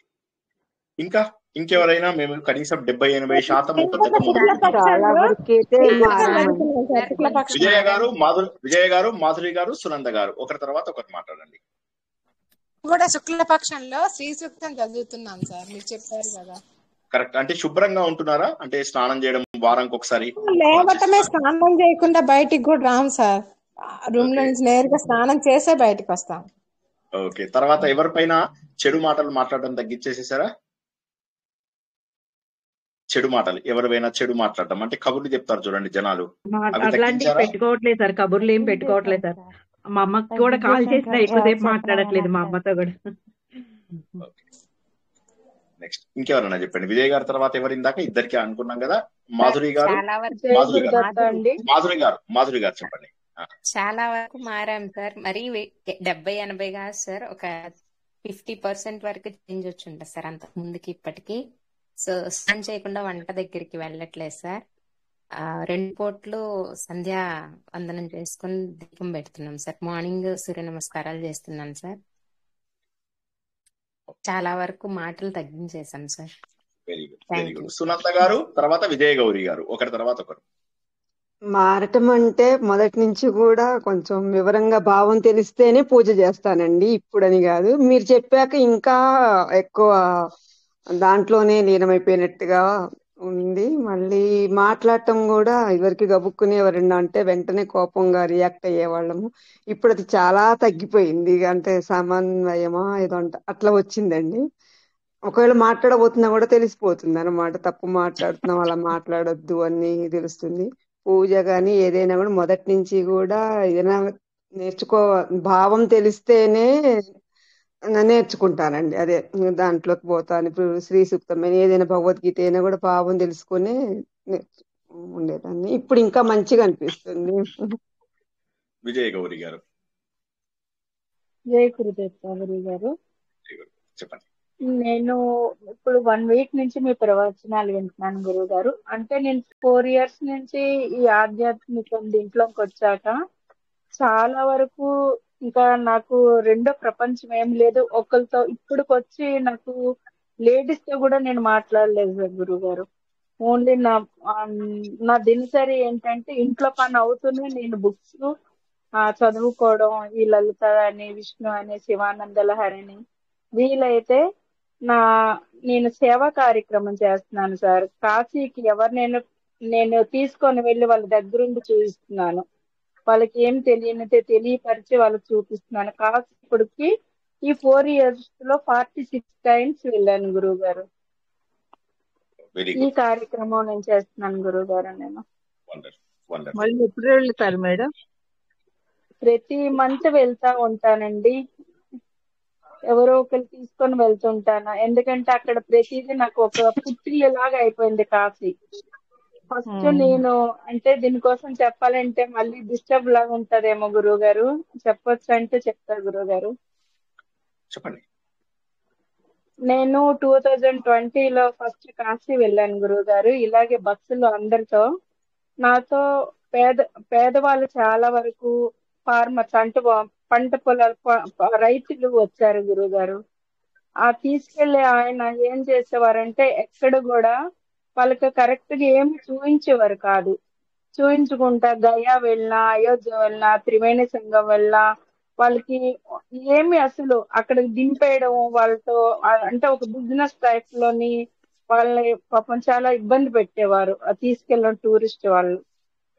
[SPEAKER 1] ఇంకా ఇంకెవరైనా మేము కనీసం 70-80% బద్ధకం వదులుకున్నాం.
[SPEAKER 2] చాలా వరకైతే మారామండి.
[SPEAKER 1] విజయ గారు, మాధురి గారు, సునంద గారు ఒకరి తర్వాత ఒకరు మాట్లాడండి.
[SPEAKER 7] కూడా శుక్లపక్షంలో శ్రీ సూక్తం చదువుతున్నాను సార్, మీరు చెప్పారు కదా.
[SPEAKER 1] కరెక్ట్. అంటే శుభ్రంగా ఉంటున్నారా? అంటే స్నానం చేయడం వారానికి ఒకసారి
[SPEAKER 7] లేవటమే, స్నానం చేయకుండా బయటికి కూడా రాము సార్. రూమ్ లో నుంచి నేరుగా స్నానం చేసే బయటకు వస్తాం.
[SPEAKER 1] ఓకే. తర్వాత ఎవరిపైన చెడు మాటలు మాట్లాడడం తగ్గించేసేసారా? చెడు మాటలు ఎవరిపైనా చెడు మాట్లాడడం అంటే కబుర్లు చెప్తారు చూడండి జనాలు, అవి
[SPEAKER 4] అట్లాంటివి
[SPEAKER 1] తగ్గించారా?
[SPEAKER 4] పెట్టుకోవట్లేదు సార్, కబుర్లు ఏం పెట్టుకోవట్లేదు సార్. మా అమ్మకి కూడా కాల్ చేసినా ఎక్కువసేపు మాట్లాడట్లేదు మా అమ్మతో కూడా.
[SPEAKER 1] నెక్స్ట్ ఇంకెవరన్నా చెప్పండి. విజయ్ గారి తర్వాత ఎవరు? ఇందాక ఇద్దరికి అనుకున్నాం కదా. మాధురి గారు,
[SPEAKER 8] చాలా వరకు
[SPEAKER 1] మాధురి గారు చెప్పండి.
[SPEAKER 8] చాలా వరకు మారాం సార్. మరి 70-80 కాదు సార్, ఒక 50% వరకు చేంజ్ వచ్చి ఉంటుంది సార్ అంతకు ముందుకి ఇప్పటికి. సో స్నానం చేయకుండా వంట దగ్గరికి వెళ్ళట్లేదు సార్. 2 పూట్లు సంధ్యా వందనం చేసుకుని దీపం పెడుతున్నాం సార్. మార్నింగ్ సూర్య నమస్కారాలు చేస్తున్నాను సార్. చాలా వరకు మాటలు తగ్గించేసాం sir.
[SPEAKER 1] Very good, very good. Sunanda గారు తర్వాత విజయ గౌరి గారు ఒకరి తర్వాత ఒకరు.
[SPEAKER 2] మారటం అంటే మొదటి నుంచి కూడా కొంచెం వివరంగా భావం తెలిస్తేనే పూజ చేస్తానండి, ఇప్పుడని కాదు. మీరు చెప్పాక ఇంకా ఎక్కువ దాంట్లోనే లీనమైపోయినట్టుగా ఉంది. మళ్ళీ మాట్లాడటం కూడా ఇవరికి గబుక్కుని ఎవరన్నా అంటే వెంటనే కోపంగా రియాక్ట్ అయ్యేవాళ్ళము. ఇప్పుడు అది చాలా తగ్గిపోయింది. అంటే సమన్వయమా ఏదో అంట అట్లా వచ్చిందండి. ఒకవేళ మాట్లాడబోతున్నా కూడా తెలిసిపోతుంది అన్నమాట. తప్పు మాట్లాడుతున్నాం, అలా మాట్లాడొద్దు అని తెలుస్తుంది. పూజ కానీ ఏదైనా కూడా మొదటి నుంచి కూడా ఏదైనా భావం తెలిస్తేనే నేర్చుకుంటానండి. అదే దాంట్లోకి పోతాను. ఇప్పుడు శ్రీ సూక్తం ఏదైనా భగవద్గీత అయినా కూడా భావం తెలుసుకుని ఉండేదాన్ని. ఇప్పుడు ఇంకా మంచిగా అనిపిస్తుంది.
[SPEAKER 1] విజయ గౌరి గారు
[SPEAKER 9] జై గురుదేవ్ గారు.
[SPEAKER 1] చెప్పండి.
[SPEAKER 9] నేను ఇప్పుడు 1 వీక్ నుంచి మీ ప్రవచనాలు వింటున్నాను గురువు గారు. అంటే నేను 4 years నుంచి ఈ ఆధ్యాత్మిక దీంట్లోకి వచ్చాక చాలా వరకు ఇంకా నాకు రెండో ప్రపంచం ఏం లేదు. ఒకరితో ఇప్పుడుకొచ్చి నాకు లేడీస్ తో కూడా నేను మాట్లాడలేదు సార్ గురువు గారు. ఓన్లీ నా దినసరి ఏంటంటే ఇంట్లో పని అవుతూనే నేను బుక్స్ చదువుకోవడం, ఈ లలిత అని, విష్ణు అని, శివానంద లహరి అని, వీలైతే నేను సేవా కార్యక్రమం చేస్తున్నాను సార్. కాశీకి నేను తీసుకొని వెళ్ళి వాళ్ళ దగ్గరుండి చూపిస్తున్నాను. వాళ్ళకి ఏం తెలియనితే తెలియపరిచి వాళ్ళకి చూపిస్తున్నాను. కాశీ ఇప్పటికి ఈ 4 years లో 46 times వెళ్ళాను గురువు గారు. ఈ కార్యక్రమం నేను చేస్తున్నాను గురువు గారు. నేను
[SPEAKER 2] మళ్ళీ ఎప్పుడు వెళ్తారు మేడం?
[SPEAKER 9] ప్రతి మంత్ వెళ్తా ఉంటానండి. ఎవరో ఒకరు తీసుకొని వెళ్తుంటాను. ఎందుకంటే అక్కడ ప్రతిదీ నాకు ఒక పుట్టిల్లాగా అయిపోయింది కాశీ. ఫస్ట్ నేను అంటే దీనికోసం చెప్పాలంటే మళ్ళీ డిస్టర్బ్ లాగా ఉంటదేమో గురువు గారు, చెప్పొచ్చు అంటే చెప్తారు గురువు గారు.
[SPEAKER 1] చెప్పండి.
[SPEAKER 9] నేను 2020లో ఫస్ట్ కాశీ వెళ్ళాను గురువు గారు. ఇలాగే బస్సులో అందరితో. నాతో పేదవాళ్ళు చాలా వరకు ఫార్మర్స్ అంటే పంట పొలాలు రైతులు వచ్చారు గురువు గారు. తీసుకెళ్లి ఆయన ఏం చేసేవారంటే ఎక్కడ కూడా వాళ్ళకి కరెక్ట్ గా ఏమి చూపించేవారు కాదు. చూపించుకుంటా గయా వెళ్ళినా, అయోధ్య వెళ్ళినా, త్రివేణి సంఘం వెళ్ళినా వాళ్ళకి ఏమి అసలు అక్కడ దింపేయడం, వాళ్ళతో అంటే ఒక బిజినెస్ టైప్ లోని వాళ్ళని పాపం చాలా ఇబ్బంది పెట్టేవారు తీసుకెళ్ళిన టూరిస్ట్ వాళ్ళు.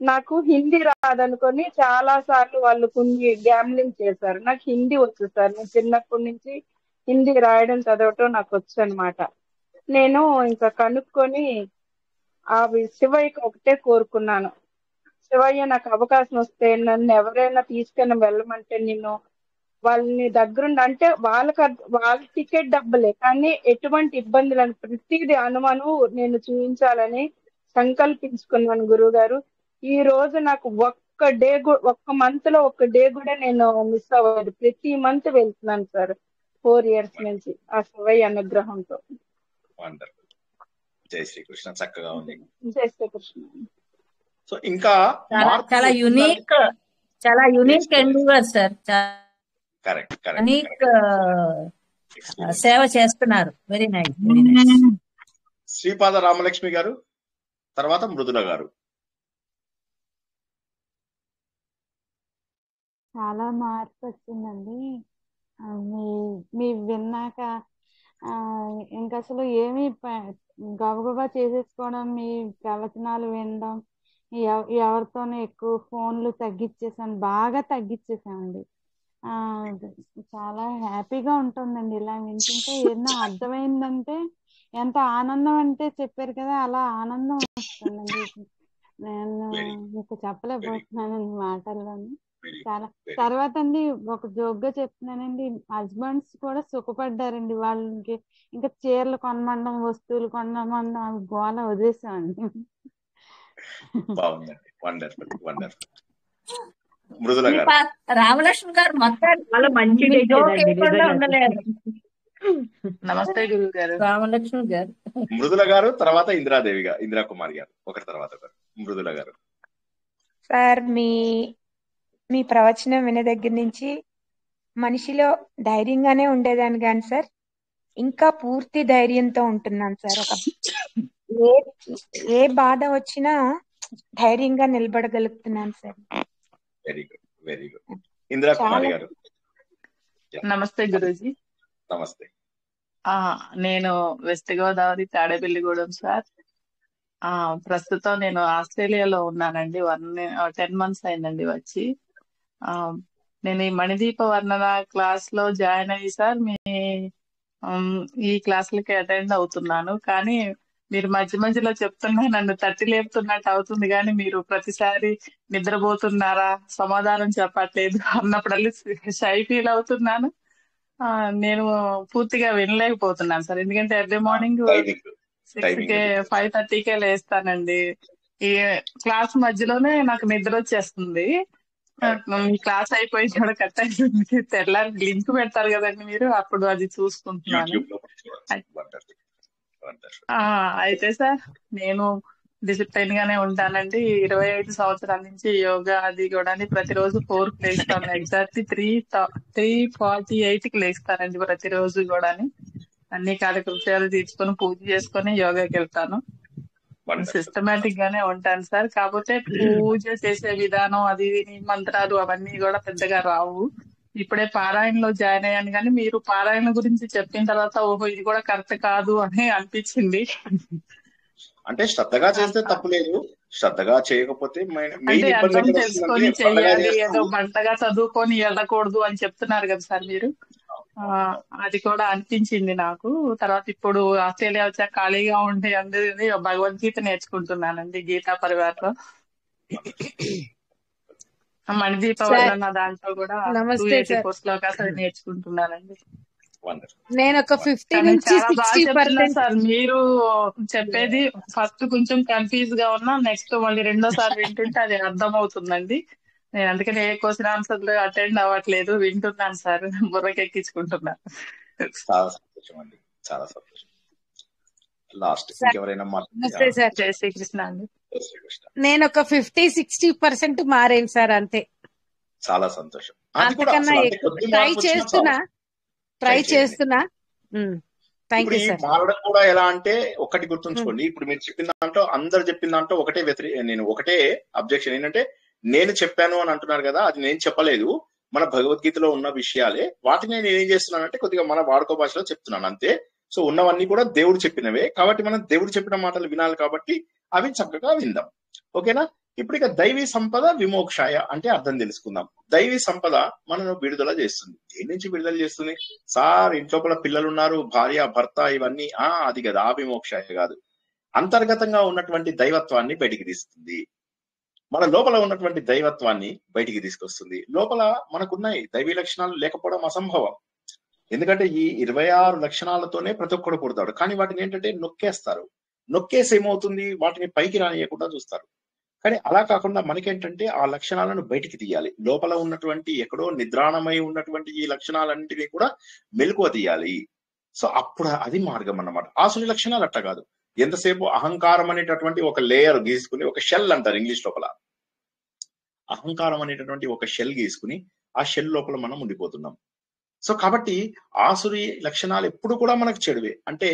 [SPEAKER 9] నాకు హిందీ రాదనుకొని చాలా సార్లు వాళ్ళు కొన్ని గ్యామ్లింగ్ చేశారు. నాకు హిందీ వచ్చు సార్. నేను చిన్నప్పటి నుంచి హిందీ రాయడం చదవటం నాకు వచ్చు అనమాట. నేను ఇంకా కనుక్కొని శివయ్యకి ఒకటే కోరుకున్నాను, శివయ్య నాకు అవకాశం వస్తే నన్ను ఎవరైనా తీసుకొని వెళ్ళమంటే నేను వాళ్ళని దగ్గరుండి అంటే వాళ్ళ టికెట్ డబ్బులే కానీ ఎటువంటి ఇబ్బందులను ప్రతిదీ అనుమానం నేను చూపించాలని సంకల్పించుకున్నాను గురువు గారు. ఈ రోజు నాకు ఒక్క మంత్ లో ఒక్క డే కూడా నేను మిస్ అవ్వలేదు. ప్రతి మంత్ వెళ్తున్నాను సార్. 4 years నుంచి ఆ శివయ్య అనుగ్రహంతో.
[SPEAKER 1] వండర్ఫుల్. జై శ్రీకృష్ణ. చక్కగా ఉంది.
[SPEAKER 9] జై శ్రీకృష్ణ.
[SPEAKER 1] సో ఇంకా
[SPEAKER 3] చాలా unique endeavour sir.
[SPEAKER 1] Correct
[SPEAKER 3] unique సేవ చేస్తున్నారు. Very nice, very nice.
[SPEAKER 1] Sripada Ramalakshmi గారు, తర్వాత మృదుల గారు.
[SPEAKER 10] చాలా మార్పు వచ్చిందండి మీ విన్నాక. ఇంకా అసలు ఏమి గబగబా చేసేసుకోవడం, మీ ప్రవచనాలు వినడం, ఎవరితోనూ ఎక్కువ ఫోన్లు తగ్గించేసాను, బాగా తగ్గించేసానండి. చాలా హ్యాపీగా ఉంటుందండి ఇలా వింటుంటే. ఏదైనా అర్థమైందంటే ఎంత ఆనందం అంటే చెప్పారు కదా, అలా ఆనందం వస్తుందండి. నేను మీకు చెప్పలేకపోతున్నానండి మాటల్లోని. చాలా తర్వాత అండి ఒక జోక్గా చెప్తున్నానండి, హస్బెండ్స్ కూడా సుఖపడ్డారండి. వాళ్ళకి ఇంకా చీరలు కొనమండం, వస్తువులు కొనమండం, అవి గోల వదిలేసామండి.
[SPEAKER 1] బాగుందండి. Wonderful wonderful. మృదుల గారు.
[SPEAKER 3] రామలక్ష్మి గారు మొత్తం
[SPEAKER 4] చాలా మంచి
[SPEAKER 3] ఉండలేదు.
[SPEAKER 11] నమస్తే గురువు గారు.
[SPEAKER 3] రామలక్ష్మి గారు.
[SPEAKER 1] మృదుల గారు, తర్వాత ఇందిరా కుమారి గారు, ఒకరి తర్వాత ఒకరు. మృదుల గారు.
[SPEAKER 5] సార్ మీ ప్రవచనం వినే దగ్గర నుంచి మనిషిలో ధైర్యంగానే ఉండేదాన్ని కానీ సార్ ఇంకా పూర్తి ధైర్యంతో ఉంటున్నాను సార్. ఏ బాధ వచ్చినా ధైర్యంగా నిలబడగలుగుతున్నాను sir.
[SPEAKER 1] Very good, very good. Indira Kumari గారు.
[SPEAKER 11] నమస్తే గురూజీ.
[SPEAKER 1] నమస్తే.
[SPEAKER 11] నేను వెస్ట్ గోదావరి తాడేపల్లిగూడెం సార్. ప్రస్తుతం నేను ఆస్ట్రేలియాలో ఉన్నానండి. 10 months అయిందండి వచ్చి. నేను ఈ మణిదీప వర్ణన క్లాస్ లో జాయిన్ అయ్యి సార్ ఈ క్లాసులకి అటెండ్ అవుతున్నాను. కానీ మీరు మధ్య మధ్యలో చెప్తున్నా నన్ను తట్టి లేపుతున్నట్టు అవుతుంది, కానీ మీరు ప్రతిసారి నిద్రపోతున్నారా, సమాధానం చెప్పట్లేదు అన్నప్పుడల్లా షై ఫీల్ అవుతున్నాను. నేను పూర్తిగా వినలేకపోతున్నాను సార్. ఎందుకంటే ఎర్లీ మార్నింగ్ 6కే 5:30కే లేస్తానండి. ఈ క్లాస్ మధ్యలోనే నాకు నిద్ర వచ్చేస్తుంది. క్లాస్ అయిపోయి కూడా కట్ అయిపోయింది. తెల్లారి లింక్ పెడతారు కదండి మీరు, అప్పుడు అది చూసుకుంటున్నాను. అయితే సార్ నేను డిసిప్లైన్ గానే ఉంటానండి. 25 సంవత్సరాల నుంచి యోగా అది కూడా ప్రతిరోజు 4కి లేస్తాను. ఎగ్జాక్ట్లీ 3:48కి లేస్తానండి ప్రతిరోజు కూడా. అన్ని కార్యకృత్యాలు తీర్చుకొని పూజ చేసుకొని యోగాకి వెళ్తాను. సిస్టమేటిక్ గానే ఉంటాను సార్. కాకపోతే పూజ చేసే విధానం అది మంత్రాలు అవన్నీ కూడా పెద్దగా రావు. ఇప్పుడే పారాయణలో జాయిన్ అయ్యాను, కానీ మీరు పారాయణ గురించి చెప్పిన తర్వాత ఓహో ఇది కూడా కరెక్ట్ కాదు అని అనిపించింది.
[SPEAKER 1] అంటే శ్రద్ధగా చేస్తే తప్పు లేదు, శ్రద్ధగా చేయకపోతే
[SPEAKER 11] అంటే అర్థం తెలుసుకొని చెయ్యాలి, ఏదో బంటగా చదువుకొని వెళ్ళకూడదు అని చెప్తున్నారు కదా సార్ మీరు. అది కూడా అనిపించింది నాకు. తర్వాత ఇప్పుడు ఆస్ట్రేలియా వచ్చాక ఖాళీగా ఉండే అందరినీ భగవద్గీత నేర్చుకుంటున్నానండి గీతా పరివార్లో. మణిదీప వర్ణన దాంట్లో కూడా 284 శ్లోకాలు నేర్చుకుంటున్నానండి.
[SPEAKER 12] నేను ఒక 50 నుంచి 60%
[SPEAKER 11] సార్ మీరు చెప్పేది ఫస్ట్ కొంచెం కన్ఫ్యూజ్ గా ఉన్నా, నెక్స్ట్ మళ్ళీ రెండోసారి వింటుంటే అది అర్థం అవుతుందండి. నేను అందుకని ఏ క్వశ్చన్ ఆన్సర్లు అటెండ్ అవ్వట్లేదు, వింటున్నాను సార్, బుర్రకెక్కించుకుంటున్నాను.
[SPEAKER 1] చాలా సంతోషం అండి, చాలా సంతోషం. లాస్ట్ ఎవరైనా
[SPEAKER 11] జై శ్రీకృష్ణ అండి.
[SPEAKER 12] నేను ఒక 50-60% మారేను సార్, అంతే.
[SPEAKER 1] చాలా సంతోషం.
[SPEAKER 12] అంతకన్నా ట్రై చేస్తున్నా.
[SPEAKER 1] మారడం కూడా ఎలా అంటే ఒకటి గుర్తుంచుకోండి, ఇప్పుడు మీరు చెప్పిన దాంట్లో అందరు చెప్పిన దాంట్లో నేను ఒకటే అబ్జెక్షన్ ఏంటంటే, నేను చెప్పాను అని అంటున్నారు కదా, అది నేను చెప్పలేదు, మన భగవద్గీతలో ఉన్న విషయాలే. వాటిని నేను ఏం చేస్తున్నానంటే కొద్దిగా మన వాడుక భాషలో చెప్తున్నాను అంతే. సో ఉన్నవన్నీ కూడా దేవుడు చెప్పినవే, కాబట్టి మనం దేవుడు చెప్పిన మాటలు వినాలి, కాబట్టి అవి చక్కగా విందాం. ఓకేనా? ఇప్పుడు ఇక దైవీ సంపద విమోక్షాయ అంటే అర్థం తెలుసుకుందాం. దైవీ సంపద మనను విడుదల చేస్తుంది. దేని నుంచి విడుదల చేస్తుంది సార్? ఇంట్లో పిల్లలు ఉన్నారు, భార్య భర్త ఇవన్నీ, అది కదా ఆ విమోక్షాయ కాదు. అంతర్గతంగా ఉన్నటువంటి దైవత్వాన్ని బయటికి తీస్తుంది. మన లోపల ఉన్నటువంటి దైవత్వాన్ని బయటికి తీసుకొస్తుంది. లోపల మనకున్నాయి దైవీ లక్షణాలు లేకపోవడం అసంభవం. ఎందుకంటే ఈ 26 లక్షణాలతోనే ప్రతి ఒక్కడు పుడతాడు. కానీ వాటిని ఏంటంటే నొక్కేస్తారు. నొక్కేసి ఏమవుతుంది, వాటిని పైకి రానియకుండా చూస్తారు. కానీ అలా కాకుండా మనకేంటంటే ఆ లక్షణాలను బయటికి తీయాలి. లోపల ఉన్నటువంటి ఎక్కడో నిద్రాణమై ఉన్నటువంటి ఈ లక్షణాలన్నింటినీ కూడా మెలకువ తీయాలి. సో అప్పుడు అది మార్గం అన్నమాట. ఆసురి లక్షణాలు అట్లా కాదు. ఎంతసేపు అహంకారం అనేటటువంటి ఒక లేయర్ గీసుకుని, ఒక షెల్ అంటారు ఇంగ్లీష్ లోపల, అహంకారం అనేటటువంటి ఒక షెల్ గీసుకుని ఆ షెల్ లోపల మనం ఉండిపోతున్నాం. సో కాబట్టి ఆసురి లక్షణాలు ఎప్పుడు కూడా మనకు చెడువే. అంటే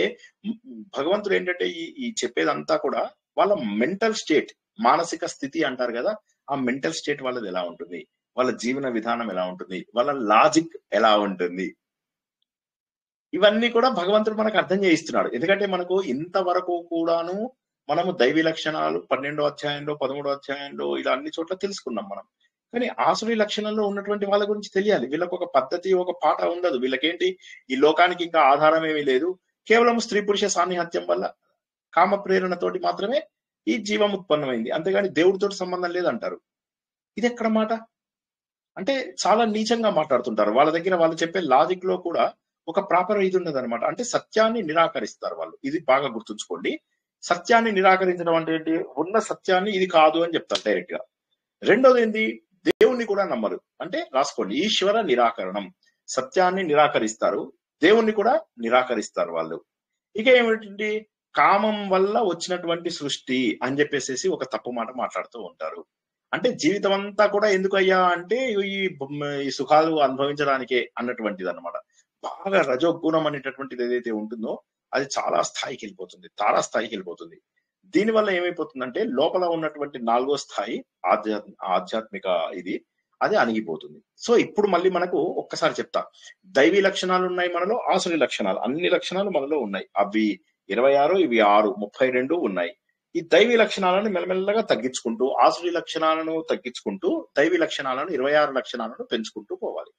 [SPEAKER 1] భగవంతుడు ఏంటంటే ఈ చెప్పేదంతా కూడా వాళ్ళ మెంటల్ స్టేట్, మానసిక స్థితి అంటారు కదా, ఆ మెంటల్ స్టేట్ వాళ్ళది ఎలా ఉంటుంది, వాళ్ళ జీవన విధానం ఎలా ఉంటుంది, వాళ్ళ లాజిక్ ఎలా ఉంటుంది, ఇవన్నీ కూడా భగవంతుడు మనకు అర్థం చేయిస్తున్నాడు. ఎందుకంటే మనకు ఇంతవరకు కూడాను మనము దైవీ లక్షణాలు 12వ అధ్యాయంలో 13వ అధ్యాయంలో ఇలా అన్ని చోట్ల తెలుసుకున్నాం మనం. కానీ ఆసురి లక్షణంలో ఉన్నటువంటి వాళ్ళ గురించి తెలియాలి. వీళ్ళకు ఒక పద్ధతి, ఒక పాట ఉండదు. వీళ్ళకేంటి, ఈ లోకానికి ఇంకా ఆధారం ఏమీ లేదు, కేవలం స్త్రీ పురుష సాన్నిహిత్యం వల్ల కామ ప్రేరణతోటి మాత్రమే ఈ జీవం ఉత్పన్నమైంది, అంతేగాని దేవుడితో సంబంధం లేదంటారు. ఇది ఎక్కడ మాట అంటే చాలా నీచంగా మాట్లాడుతుంటారు. వాళ్ళ దగ్గర వాళ్ళు చెప్పే లాజిక్ లో కూడా ఒక ప్రాపర్ ఇది ఉండదు అనమాట. అంటే సత్యాన్ని నిరాకరిస్తారు వాళ్ళు. ఇది బాగా గుర్తుంచుకోండి. సత్యాన్ని నిరాకరించడం అంటే ఏంటి, ఉన్న సత్యాన్ని ఇది కాదు అని చెప్తారు డైరెక్ట్ గా. రెండోది ఏంటి, దేవుణ్ణి కూడా నమ్మరు. అంటే రాసుకోండి, ఈశ్వర నిరాకరణం. సత్యాన్ని నిరాకరిస్తారు, దేవుణ్ణి కూడా నిరాకరిస్తారు వాళ్ళు. ఇక ఏమిటి, కామం వల్ల వచ్చినటువంటి సృష్టి అని చెప్పేసి ఒక తప్పు మాట మాట్లాడుతూ ఉంటారు. అంటే జీవితం అంతా కూడా ఎందుకు అయ్యా అంటే ఈ సుఖాలు అనుభవించడానికే అన్నటువంటిది అనమాట. బాగా రజోగుణం అనేటటువంటిది ఏదైతే ఉంటుందో అది చాలా స్థాయికి వెళ్ళిపోతుంది, తారా స్థాయికి వెళ్ళిపోతుంది. దీనివల్ల ఏమైపోతుందంటే లోపల ఉన్నటువంటి 4వ స్థాయి ఆధ్యాత్మిక ఇది, అది అణిగిపోతుంది. సో ఇప్పుడు మళ్ళీ మనకు ఒక్కసారి చెప్తా, దైవీ లక్షణాలు ఉన్నాయి మనలో, ఆసురి లక్షణాలు, అన్ని లక్షణాలు మనలో ఉన్నాయి. అవి 26, ఇవి 6, 32 ఉన్నాయి. ఈ దైవీ లక్షణాలను మెల్లమెల్లగా తగ్గించుకుంటూ, ఆసురి లక్షణాలను తగ్గించుకుంటూ, దైవీ లక్షణాలను 26 లక్షణాలను పెంచుకుంటూ పోవాలి.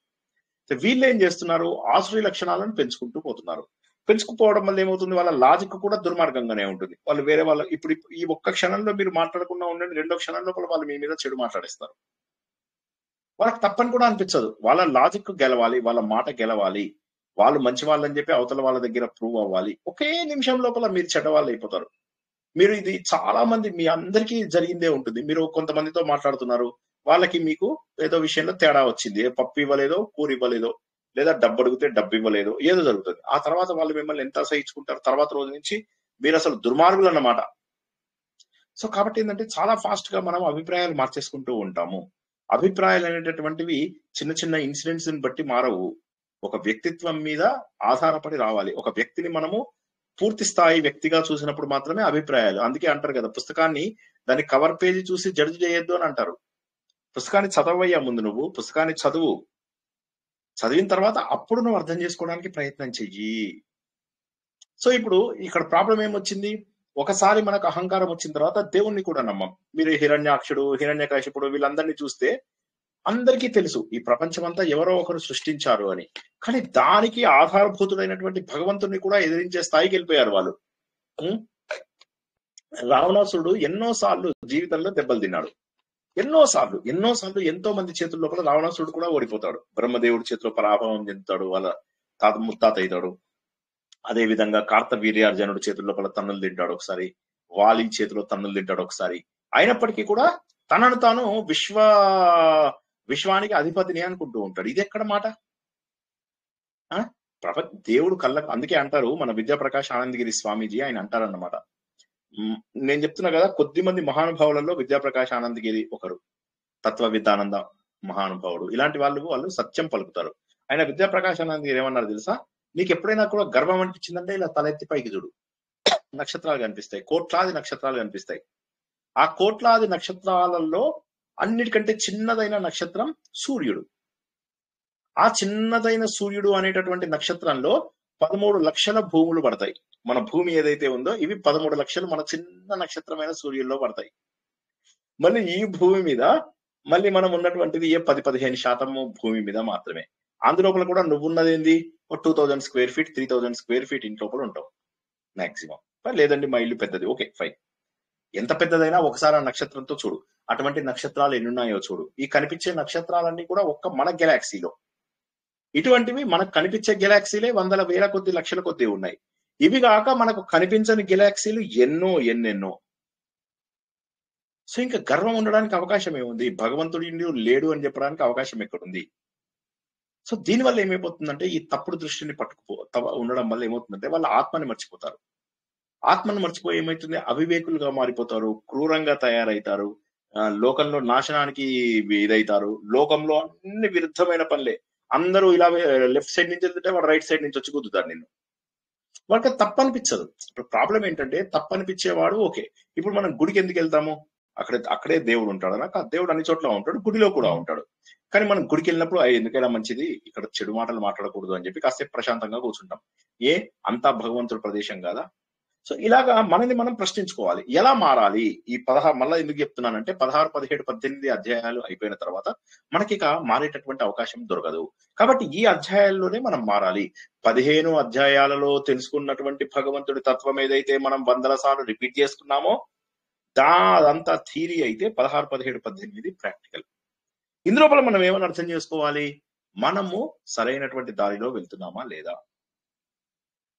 [SPEAKER 1] వీళ్ళు ఏం చేస్తున్నారు, ఆసురి లక్షణాలను పెంచుకుంటూ పోతున్నారు. పెంచుకుపోవడం వల్ల ఏమవుతుంది, వాళ్ళ లాజిక్ కూడా దుర్మార్గంగానే ఉంటుంది. వాళ్ళు వేరే వాళ్ళ ఇప్పుడు ఈ ఒక్క క్షణంలో మీరు మాట్లాడకుండా ఉండండి, 2వ క్షణం లోపల వాళ్ళు మీ మీద చెడు మాట్లాడేస్తారు. వాళ్ళకి తప్పని కూడా అనిపించదు. వాళ్ళ లాజిక్ గెలవాలి, వాళ్ళ మాట గెలవాలి, వాళ్ళు మంచి వాళ్ళని చెప్పి అవతల వాళ్ళ దగ్గర ప్రూవ్ అవ్వాలి. ఒకే నిమిషం లోపల మీరు చెడ్డ వాళ్ళు అయిపోతారు. మీరు ఇది చాలా మంది మీ అందరికీ జరిగిందే ఉంటుంది. మీరు కొంతమందితో మాట్లాడుతున్నారు, వాళ్ళకి మీకు ఏదో విషయంలో తేడా వచ్చింది, పప్పు ఇవ్వలేదో, కూర ఇవ్వలేదో, లేదా డబ్బు అడిగితే డబ్బు ఇవ్వలేదో, ఏదో జరుగుతుంది. ఆ తర్వాత వాళ్ళు మిమ్మల్ని ఎంత సహించుకుంటారు, తర్వాత రోజు నుంచి మీరు అసలు దుర్మార్గులు అన్నమాట. సో కాబట్టి ఏంటంటే చాలా ఫాస్ట్ గా మనం అభిప్రాయాలు మార్చేసుకుంటూ ఉంటాము. అభిప్రాయాలు అనేటటువంటివి చిన్న చిన్న ఇన్సిడెంట్స్ ని బట్టి మారవు, ఒక వ్యక్తిత్వం మీద ఆధారపడి రావాలి. ఒక వ్యక్తిని మనము పూర్తి స్థాయి వ్యక్తిగా చూసినప్పుడు మాత్రమే అభిప్రాయాలు. అందుకే అంటారు కదా, పుస్తకాన్ని దాని కవర్ పేజీ చూసి జడ్జి చేయొద్దు అని అంటారు. పుస్తకాన్ని చదవయ్యా ముందు, నువ్వు పుస్తకాన్ని చదువు, చదివిన తర్వాత అప్పుడు నువ్వు అర్థం చేసుకోవడానికి ప్రయత్నం చెయ్యి. సో ఇప్పుడు ఇక్కడ ప్రాబ్లం ఏమొచ్చింది, ఒకసారి మనకు అహంకారం వచ్చిన తర్వాత దేవుణ్ణి కూడా నమ్మం. మీరు హిరణ్యాక్షుడు, హిరణ్యకశిపుడు వీళ్ళందరినీ చూస్తే అందరికీ తెలుసు ఈ ప్రపంచం అంతా ఎవరో ఒకరు సృష్టించారు అని. కానీ దానికి ఆధారభూతుడైనటువంటి భగవంతుని కూడా ఎదిరించే స్థాయికి వెళ్ళిపోయారు వాళ్ళు. రావణాసురుడు ఎన్నోసార్లు జీవితంలో దెబ్బలు తిన్నాడు, ఎన్నోసార్లు ఎంతో మంది చేతుల లోపల రావణాసురుడు కూడా ఓడిపోతాడు. బ్రహ్మదేవుడి చేతిలో పరాభవం చెందుతాడు, వాళ్ళ తాత ముత్తాత అవుతాడు. అదే విధంగా కార్తవీర్యార్జునుడు చేతుల లోపల తన్నులు తింటాడు ఒకసారి, వాలి చేతిలో తన్నులు తింటాడు ఒకసారి. అయినప్పటికీ కూడా తనను తాను విశ్వానికి అధిపతిని అనుకుంటూ ఉంటాడు. ఇది ఎక్కడ మాట, దేవుడు కళ్ళకు. అందుకే అంటారు మన విద్యాప్రకాష్ ఆనందగిరి స్వామీజీ, ఆయన అంటారన్నమాట, నేను చెప్తున్నా కదా, కొద్ది మంది మహానుభావులలో విద్యాప్రకాష్ ఆనందగిరి ఒకరు, తత్వవిద్యానంద మహానుభావుడు. ఇలాంటి వాళ్ళు సత్యం పలుకుతారు. ఆయన విద్యాప్రకాష్ ఆనందగిరి ఏమన్నారు తెలుసా, నీకు ఎప్పుడైనా కూడా గర్వం అనిపించిందంటే ఇలా తలెత్తి పైకి చూడు, నక్షత్రాలు కనిపిస్తాయి, కోట్లాది నక్షత్రాలు కనిపిస్తాయి. ఆ కోట్లాది నక్షత్రాలలో అన్నిటికంటే చిన్నదైన నక్షత్రం సూర్యుడు. ఆ చిన్నదైన సూర్యుడు అనేటటువంటి నక్షత్రంలో 13 లక్షల భూములు పడతాయి. మన భూమి ఏదైతే ఉందో ఇవి 13 లక్షలు మన చిన్న నక్షత్రమైన సూర్యుల్లో పడతాయి. మళ్ళీ ఈ భూమి మీద మళ్ళీ మనం ఉన్నటువంటిది 10-15% భూమి మీద మాత్రమే. అందులోపల కూడా నువ్వున్నది ఏంది, 2000 స్క్వేర్ ఫీట్ 3000 స్క్వేర్ ఫీట్ ఇంట్లోపల ఉంటావు మాక్సిమం. లేదండి మా ఇల్లు పెద్దది, ఓకే ఫైన్. ఎంత పెద్దదైనా ఒకసారి ఆ నక్షత్రంతో చూడు, అటువంటి నక్షత్రాలు ఎన్ని ఉన్నాయో చూడు. ఈ కనిపించే నక్షత్రాలన్నీ కూడా ఒక్క మన గెలాక్సీలో, ఇటువంటివి మనకు కనిపించే గెలాక్సీలే వందల వేల కొద్ది లక్షల కొద్ది ఉన్నాయి. ఇవి కాక మనకు కనిపించని గెలాక్సీలు ఎన్నెన్నో. సో ఇంకా గర్వం ఉండడానికి అవకాశం ఏముంది? భగవంతుడు లేడు అని చెప్పడానికి అవకాశం ఎక్కడుంది? సో దీనివల్ల ఏమైపోతుందంటే ఈ తప్పుడు దృష్టిని ఉండడం వల్ల ఏమవుతుందంటే వాళ్ళ ఆత్మని మర్చిపోతారు. ఆత్మను మర్చిపోయి ఏమైతుంది? అవివేకులుగా మారిపోతారు, క్రూరంగా తయారవుతారు, లోకంలో నాశనానికి ఇదైతారు. లోకంలో అన్ని విరుద్ధమైన పనులే. అందరూ ఇలా లెఫ్ట్ సైడ్ నుంచి వెళ్తుంటే వాడు రైట్ సైడ్ నుంచి వచ్చి కుదుతారు నిన్ను. వాళ్ళకి తప్పు అనిపించదు. ఇప్పుడు ప్రాబ్లం ఏంటంటే తప్పు అనిపించేవాడు ఓకే. ఇప్పుడు మనం గుడికి ఎందుకు వెళ్తాము? అక్కడే దేవుడు ఉంటాడు. నాకు ఆ దేవుడు అన్ని చోట్ల ఉంటాడు, గుడిలో కూడా ఉంటాడు. కానీ మనం గుడికి వెళ్ళినప్పుడు ఎందుకైనా మంచిది, ఇక్కడ చెడు మాటలు మాట్లాడకూడదు అని చెప్పి కాసేపు ప్రశాంతంగా కూర్చుంటాం. అంతా భగవంతుడి ప్రదేశం కాదా? సో ఇలాగా మనని మనం ప్రశ్నించుకోవాలి. ఎలా మారాలి? ఈ 16 మళ్ళా ఎందుకు చెప్తున్నానంటే 16, 17, 18 అధ్యాయాలు అయిపోయిన తర్వాత మనకి ఇక మారేటటువంటి అవకాశం దొరకదు. కాబట్టి ఈ అధ్యాయాల్లోనే మనం మారాలి. 15 అధ్యాయాలలో తెలుసుకున్నటువంటి భగవంతుడి తత్వం ఏదైతే మనం 100 సార్లు రిపీట్ చేసుకున్నామో అదంతా థియరీ అయితే 16, 17, 18 ప్రాక్టికల్. ఇందులోపల మనం ఏమని అర్థం చేసుకోవాలి? మనము సరైనటువంటి దారిలో వెళ్తున్నామా లేదా?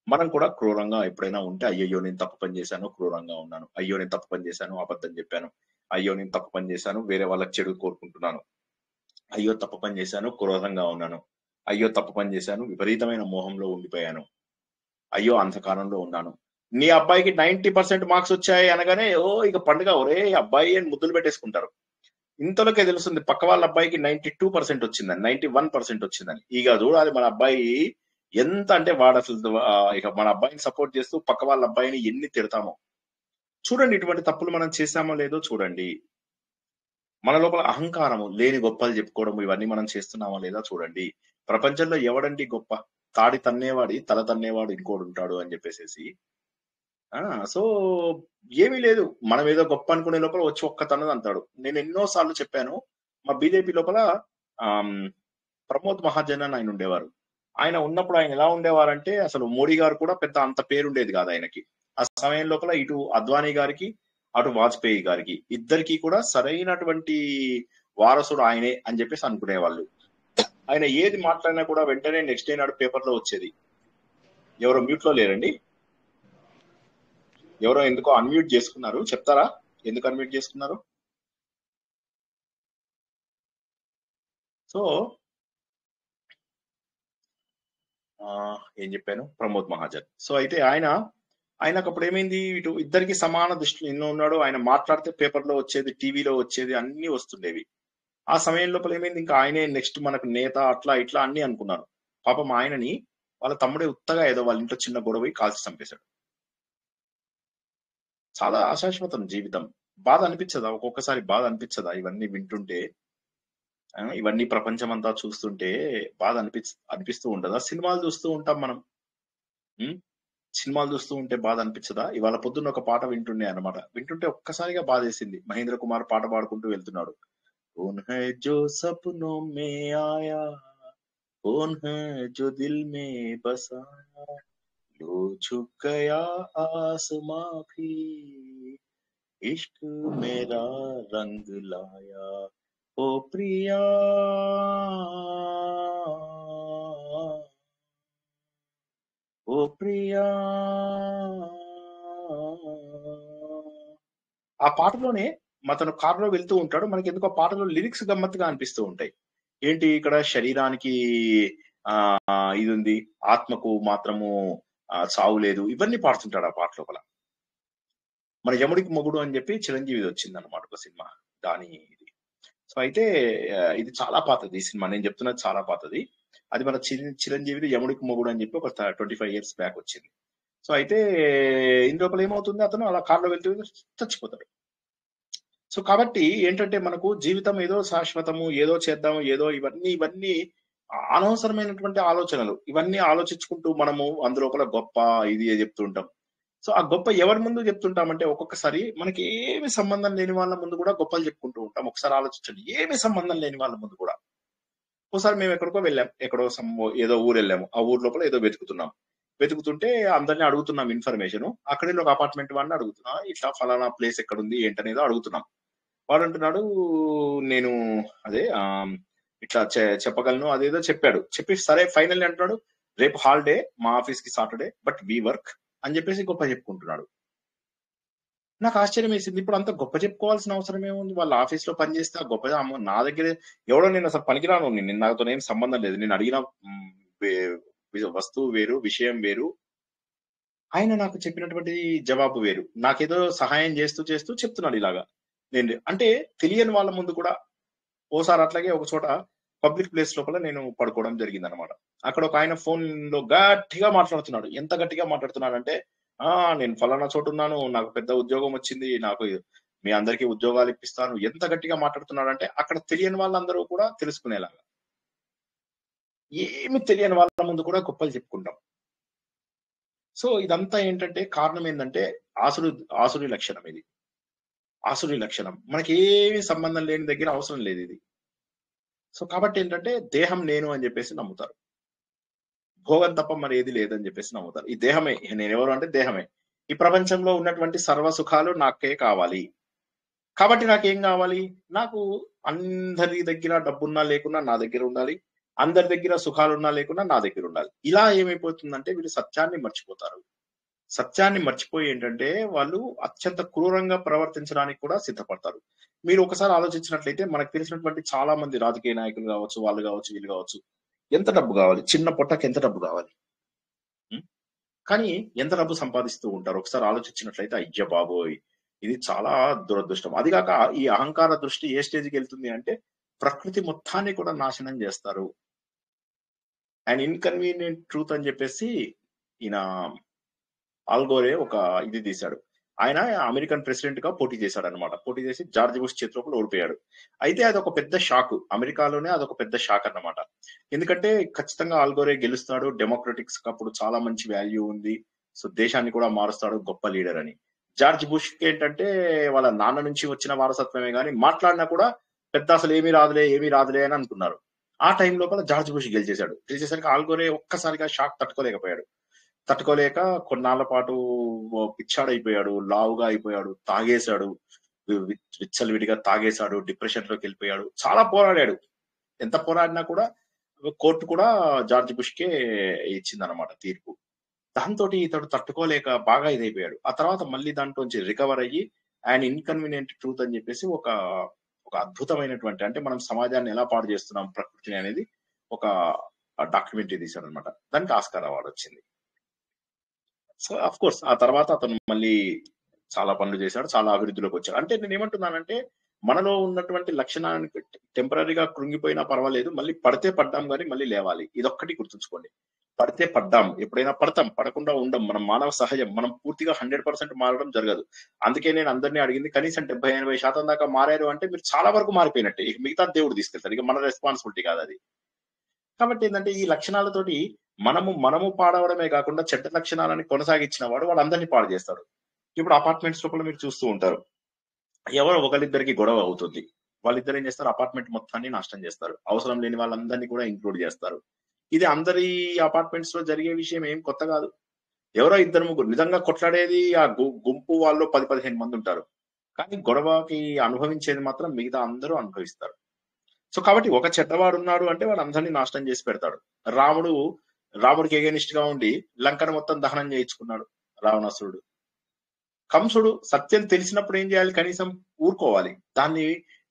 [SPEAKER 1] మనం కూడా క్రూరంగా ఎప్పుడైనా ఉంటే అయ్యో నేను తప్పు పని చేశాను, క్రూరంగా ఉన్నాను, అయ్యో నేను తప్పు పని చేశాను, అబద్ధం చెప్పాను, అయ్యో నేను తప్పు పని చేశాను, వేరే వాళ్ళకి చెడు కోరుకుంటున్నాను, అయ్యో తప్పు పని చేశాను, క్రోధంగా ఉన్నాను, అయ్యో తప్పు పని చేశాను, విపరీతమైన మోహంలో ఉండిపోయాను, అయ్యో అంధకారంలో ఉన్నాను. నీ అబ్బాయికి 90% మార్క్స్ వచ్చాయి అనగానే ఇక పండుగ, ఒరే అబ్బాయి అని ముద్దులు పెట్టేసుకుంటారు. ఇంతలోకే తెలుస్తుంది పక్క వాళ్ళ అబ్బాయికి 92% వచ్చిందని, 91% వచ్చిందని. ఇక చూడాలి మన అబ్బాయి ఎంత అంటే వాడు అసలు ఇక మన అబ్బాయిని సపోర్ట్ చేస్తూ పక్క వాళ్ళ అబ్బాయిని ఎన్ని తిడతామో. చూడండి, ఇటువంటి తప్పులు మనం చేసామో లేదో చూడండి. మన లోపల అహంకారము, లేని గొప్పలు చెప్పుకోవడం, ఇవన్నీ మనం చేస్తున్నామా లేదా చూడండి. ప్రపంచంలో ఎవడండి గొప్ప? తాడి తన్నేవాడి తల తన్నేవాడు ఇంకోడు ఉంటాడు అని చెప్పేసి. సో ఏమీ లేదు, మనం ఏదో గొప్ప అనుకునే లోపల వచ్చి ఒక్క తన్నది అంటాడు. నేను ఎన్నో సార్లు చెప్పాను, మా బీజేపీ లోపల ప్రమోద్ మహాజన్ అని ఆయన ఉండేవారు. ఆయన ఉన్నప్పుడు ఆయన ఎలా ఉండేవారంటే అసలు మోడీ గారు కూడా పెద్ద అంత పేరుండేది కాదు ఆయనకి. ఆ సమయం లోపల ఇటు అద్వానీ గారికి అటు వాజ్పేయి గారికి ఇద్దరికి కూడా సరైనటువంటి వారసుడు ఆయనే అని చెప్పేసి అనుకునేవాళ్ళు. ఆయన ఏది మాట్లాడినా కూడా వెంటనే నెక్స్ట్ డే నాడు పేపర్ లో వచ్చేది. ఎవరో మ్యూట్ లో లేరండి? ఎవరో ఎందుకో అన్మ్యూట్ చేసుకున్నారు, చెప్తారా ఎందుకు అన్మ్యూట్ చేసుకున్నారు? సో ఏం చెప్పాను? ప్రమోద్ మహాజన్. సో అయితే ఆయనకు అప్పుడు ఏమైంది, ఇటు ఇద్దరికి సమాన దృష్టిలో ఎన్నో ఉన్నాడు. ఆయన మాట్లాడితే పేపర్లో వచ్చేది, టీవీలో వచ్చేది, అన్ని వస్తుండేవి. ఆ సమయం లోపల ఏమైంది, ఇంకా ఆయనే నెక్స్ట్ మనకు నేత, అట్లా ఇట్లా అన్ని అనుకున్నారు. పాపం ఆయనని వాళ్ళ తమ్ముడే ఉత్తగా ఏదో వాళ్ళ ఇంట్లో చిన్న గొడవ కాల్చి చంపేశాడు. చాలా అశాశ్వతం జీవితం. బాధ అనిపించదా? ఒక్కొక్కసారి బాధ అనిపించదా ఇవన్నీ వింటుంటే? ఇవన్నీ ప్రపంచం అంతా చూస్తుంటే బాధ అనిపిస్తూ ఉంటదా? సినిమాలు చూస్తూ ఉంటాం మనం, సినిమాలు చూస్తూ ఉంటే బాధ అనిపించదా? ఇవాళ పొద్దున్న ఒక పాట వింటుండే అనమాట. వింటుంటే ఒక్కసారిగా బాధ వేసింది. మహేంద్ర కుమార్ పాట పాడుకుంటూ వెళ్తున్నాడు. कौन है जो सपनों में आया, कौन है जो दिल में बसाया, लो झुक गया आसमां भी, इश्क मेरा रंग लाया, ओ प्रिया ओ प्रिया. ఆ పాటలోనే అతను కారులో వెళ్తూ ఉంటాడు. మనకి ఎందుకు ఆ పాటలో లిరిక్స్ గమ్మత్తుగా అనిపిస్తూ ఉంటాయి. ఏంటి, ఇక్కడ శరీరానికి ఇది ఉంది, ఆత్మకు మాత్రము చావు లేదు, ఇవన్నీ పాడుతుంటాడు ఆ పాట లోపల. మన యముడికి మొగుడు అని చెప్పి చిరంజీవి వచ్చింది అనమాట ఒక సినిమా, దాని ఇది. సో అయితే ఇది చాలా పాతది ఈ సినిమా, నేను చెప్తున్నది చాలా పాతది. అది మన చిరంజీవిది యముడికి మొగుడు అని చెప్పి ఒక 25 years బ్యాక్ వచ్చింది. సో అయితే ఇందులోపల ఏమవుతుంది, అతను అలా కార్లో వెళ్తూ చచ్చిపోతాడు. సో కాబట్టి ఏంటంటే మనకు జీవితం ఏదో శాశ్వతము, ఏదో చేద్దాము, ఏదో ఇవన్నీ అనవసరమైనటువంటి ఆలోచనలు. ఇవన్నీ ఆలోచించుకుంటూ మనము అందులోపల గొప్ప ఇది చెప్తూ ఉంటాం. సో ఆ గొప్ప ఎవరి ముందు చెప్తుంటామంటే ఒక్కొక్కసారి మనకి ఏమి సంబంధం లేని వాళ్ళ ముందు కూడా గొప్పలు చెప్పుకుంటూ ఉంటాం. ఒకసారి ఆలోచించండి, ఏమి సంబంధం లేని వాళ్ళ ముందు కూడా. ఒకసారి మేము ఎక్కడికో వెళ్ళాం, ఎక్కడో ఏదో ఊరు వెళ్ళాము. ఆ ఊరు లోపల ఏదో వెతుకుతుంటే అందరినీ అడుగుతున్నాం ఇన్ఫర్మేషన్. అక్కడే ఒక అపార్ట్మెంట్ వాడిని అడుగుతున్నా, ఇట్లా ఫలానా ప్లేస్ ఎక్కడుంది ఏంటనేదో అడుగుతున్నాం. వాడు అంటున్నాడు, నేను అదే ఇట్లా చెప్పగలను, అదేదో చెప్పి సరే ఫైనల్ అంటున్నాడు, రేపు హాలిడే మా ఆఫీస్ కి, సాటర్డే, బట్ వీ వర్క్ అని చెప్పేసి గొప్ప చెప్పుకుంటున్నాడు. నాకు ఆశ్చర్యం వేసింది. ఇప్పుడు అంత గొప్ప చెప్పుకోవాల్సిన అవసరం ఏముంది? వాళ్ళ ఆఫీస్ లో పనిచేస్తే ఆ గొప్ప అమ్మో నా దగ్గర ఎవడో, నేను అసలు పనికిరాను, నేను నాతో ఏం సంబంధం లేదు, నేను అడిగిన వస్తువు వేరు, విషయం వేరు, ఆయన నాకు చెప్పినటువంటి జవాబు వేరు. నాకేదో సహాయం చేస్తూ చేస్తూ చెప్తున్నాడు ఇలాగా. నేను అంటే తెలియని వాళ్ళ ముందు కూడా ఓసారి అట్లాగే ఒక చోట పబ్లిక్ ప్లేస్ లోపల నేను పడుకోవడం జరిగింది అనమాట. అక్కడ ఒక ఆయన ఫోన్ లో గట్టిగా మాట్లాడుతున్నాడు. ఎంత గట్టిగా మాట్లాడుతున్నాడు అంటే, నేను ఫలానా చోటు ఉన్నాను, నాకు పెద్ద ఉద్యోగం వచ్చింది, నాకు మీ అందరికీ ఉద్యోగాలు ఇప్పిస్తాను, ఎంత గట్టిగా మాట్లాడుతున్నాడు అంటే అక్కడ తెలియని వాళ్ళందరూ కూడా తెలుసుకునేలాగా. ఏమి తెలియని వాళ్ళ ముందు కూడా గొప్పలు చెప్పుకుంటాం. సో ఇదంతా ఏంటంటే కారణం ఏంటంటే ఆసురి లక్షణం. ఇది ఆసురి లక్షణం. మనకి ఏమి సంబంధం లేని దగ్గర అవసరం లేదు ఇది. సో కాబట్టి ఏంటంటే దేహం నేను అని చెప్పేసి నమ్ముతారు. భోగం తప్ప మరి ఏది లేదని చెప్పేసి నమ్ముతారు. ఈ దేహమే, నేనెవరు అంటే దేహమే. ఈ ప్రపంచంలో ఉన్నటువంటి సర్వ సుఖాలు నాకే కావాలి. కాబట్టి నాకేం కావాలి? నాకు అందరి దగ్గర డబ్బున్నా లేకున్నా నా దగ్గర ఉండాలి, అందరి దగ్గర సుఖాలున్నా లేకున్నా నా దగ్గర ఉండాలి. ఇలా ఏమైపోతుందంటే వీళ్ళు సత్యాన్ని మర్చిపోతారు. సత్యాన్ని మర్చిపోయి ఏంటంటే వాళ్ళు అత్యంత క్రూరంగా ప్రవర్తించడానికి కూడా సిద్ధపడతారు. మీరు ఒకసారి ఆలోచించినట్లయితే మనకు తెలిసినటువంటి చాలా మంది రాజకీయ నాయకులు కావచ్చు, వాళ్ళు కావచ్చు, వీళ్ళు కావచ్చు, ఎంత డబ్బు కావాలి? చిన్న పొట్టకి ఎంత డబ్బు కావాలి? కానీ ఎంత డబ్బు సంపాదిస్తూ ఉంటారు ఒకసారి ఆలోచించినట్లయితే, అయ్య బాబోయ్, ఇది చాలా దురదృష్టం. అది కాక ఈ అహంకార దృష్టి ఏ స్టేజ్కి వెళ్తుంది అంటే ప్రకృతి మొత్తాన్ని కూడా నాశనం చేస్తారు. అండ్ ఇన్కన్వీనియంట్ ట్రూత్ అని చెప్పేసి ఈయన ఆల్గోరే ఒక ఇది తీశాడు. ఆయన అమెరికన్ ప్రెసిడెంట్ గా పోటీ చేశాడు అనమాట. పోటీ చేసి జార్జ్ బుష్ చేతిలోపల ఓడిపోయాడు. అయితే అదొక పెద్ద షాక్, అమెరికాలోనే అదొక పెద్ద షాక్ అన్నమాట. ఎందుకంటే ఖచ్చితంగా ఆల్గోరే గెలుస్తాడు, డెమోక్రటిక్స్ అప్పుడు చాలా మంచి వాల్యూ ఉంది, సో దేశాన్ని కూడా మారుస్తాడు, గొప్ప లీడర్ అని. జార్జ్ బుష్ కి ఏంటంటే వాళ్ళ నాన్న నుంచి వచ్చిన వారసత్వమే కానీ మాట్లాడినా కూడా పెద్ద అసలు ఏమీ రాదులే అని అనుకున్నారు. ఆ టైం లోపల జార్జ్ బుష్ గెలిచేశాడు. గెలిచేసరికి ఆల్గోరే ఒక్కసారిగా షాక్ తట్టుకోలేక కొన్నాళ్ల పాటు పిచ్చాడైపోయాడు, లావుగా అయిపోయాడు, తాగేశాడు, విచ్చలవిడిగా తాగేశాడు, డిప్రెషన్ లోకి వెళ్ళిపోయాడు, చాలా పోరాడాడు. ఎంత పోరాడినా కూడా కోర్టు కూడా జార్జ్ బుష్ కే ఇచ్చిందనమాట తీర్పు. దాంతో ఇతడు తట్టుకోలేక బాగా ఇదైపోయాడు. ఆ తర్వాత మళ్ళీ దాంట్లోంచి రికవర్ అయ్యి ఆయన ఇన్కన్వీనియంట్ ట్రూత్ అని చెప్పేసి ఒక అద్భుతమైనటువంటి, అంటే మనం సమాజాన్ని ఎలా పాడు చేస్తున్నాం ప్రకృతిని అనేది ఒక డాక్యుమెంటరీ తీశాడు అనమాట. దానికి ఆస్కార్ అవార్డు వచ్చింది. సో అఫ్ కోర్స్ ఆ తర్వాత అతను మళ్ళీ చాలా పనులు చేశాడు, చాలా అభివృద్ధిలోకి వచ్చాడు. అంటే నేను ఏమంటున్నానంటే మనలో ఉన్నటువంటి లక్షణానికి టెంపరీగా కృంగిపోయినా పర్వాలేదు, మళ్ళీ పడితే పడ్డాం కానీ మళ్ళీ లేవాలి. ఇదొక్కటి గుర్తుంచుకోండి. పడితే పడ్డాం, ఎప్పుడైనా పడతాం, పడకుండా ఉండం. మనం మానవ సహజం. మనం పూర్తిగా 100% మారడం జరగదు. అందుకే నేను అందరినీ అడిగింది, కనీసం 70-80% దాకా మారారు అంటే మీరు చాలా వరకు మారిపోయినట్టే. ఇక మిగతా దేవుడు తీసుకెళ్తారు, ఇక మన రెస్పాన్సిబిలిటీ కాదు అది. కాబట్టి ఏంటంటే ఈ లక్షణాలతోటి మనము పాడవడమే కాకుండా చెడ్డ లక్షణాలని కొనసాగించిన వాడు వాళ్ళందరినీ పాడు చేస్తాడు. ఇప్పుడు అపార్ట్మెంట్స్ లోపల మీరు చూస్తూ ఉంటారు, ఎవరో ఒకరిద్దరికి గొడవ అవుతుంది, వాళ్ళిద్దరు ఏం చేస్తారు, అపార్ట్మెంట్ మొత్తాన్ని నాశనం చేస్తారు, అవసరం లేని వాళ్ళందరినీ కూడా ఇంక్లూడ్ చేస్తారు. ఇది అందరి అపార్ట్మెంట్స్ లో జరిగే విషయం, ఏం కొత్త కాదు. ఎవరో ఇద్దరు ముగ్గురు నిజంగా కొట్లాడేది ఆ గుంపు వాళ్ళు 10-15 మంది ఉంటారు, కానీ గొడవకి అనుభవించేది మాత్రం మిగతా అందరూ అనుభవిస్తారు. సో కాబట్టి ఒక చెడ్డవాడు ఉన్నాడు అంటే వాడు అందరినీ నాశనం చేసి పెడతాడు. రాముడికి ఎగనిస్ట్ గా ఉండి లంకను మొత్తం దహనం చేయించుకున్నాడు రావణాసురుడు. కంసుడు సత్యం తెలిసినప్పుడు ఏం చేయాలి, కనీసం ఊరుకోవాలి. దాన్ని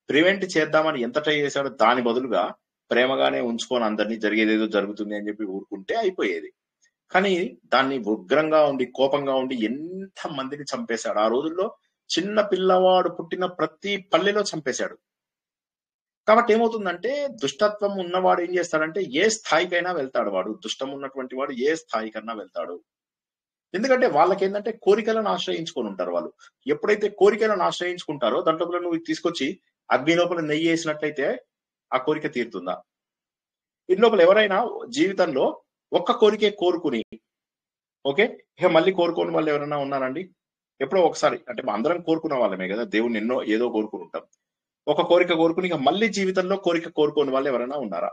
[SPEAKER 1] ప్రివెంట్ చేద్దామని ఎంత ట్రై చేశాడో దాని బదులుగా ప్రేమగానే ఉంచుకొని అందరినీ జరిగేదేదో జరుగుతుంది అని చెప్పి ఊరుకుంటే అయిపోయేది. కానీ దాన్ని ఉగ్రంగా ఉండి కోపంగా ఉండి ఎంత మందిని చంపేశాడు. ఆ రోజుల్లో చిన్న పిల్లవాడు పుట్టిన ప్రతి పల్లెలో చంపేశాడు. కాబట్టి ఏమవుతుందంటే దుష్టత్వం ఉన్నవాడు ఏం చేస్తాడంటే ఏ స్థాయికైనా వెళ్తాడు. వాడు దుష్టం ఉన్నటువంటి వాడు ఏ స్థాయికన్నా వెళ్తాడు. ఎందుకంటే వాళ్ళకి ఏంటంటే కోరికలను ఆశ్రయించుకొని ఉంటారు. వాళ్ళు ఎప్పుడైతే కోరికలను ఆశ్రయించుకుంటారో దాంట్లో నువ్వు తీసుకొచ్చి అగ్ని లోపల నెయ్యి వేసినట్లయితే ఆ కోరిక తీరుతుందా? ఈ లోపల ఎవరైనా జీవితంలో ఒక్క కోరికే కోరుకుని ఓకే ఇక మళ్ళీ కోరుకోని వాళ్ళు ఎవరైనా ఉన్నారండి? ఎప్పుడో ఒకసారి, అంటే అందరం కోరుకున్న వాళ్ళమే కదా, దేవుని ఏదో కోరుకుని ఉంటాం. ఒక కోరిక కోరుకుని ఇక మళ్ళీ జీవితంలో కోరిక కోరుకోని వాళ్ళు ఎవరైనా ఉన్నారా?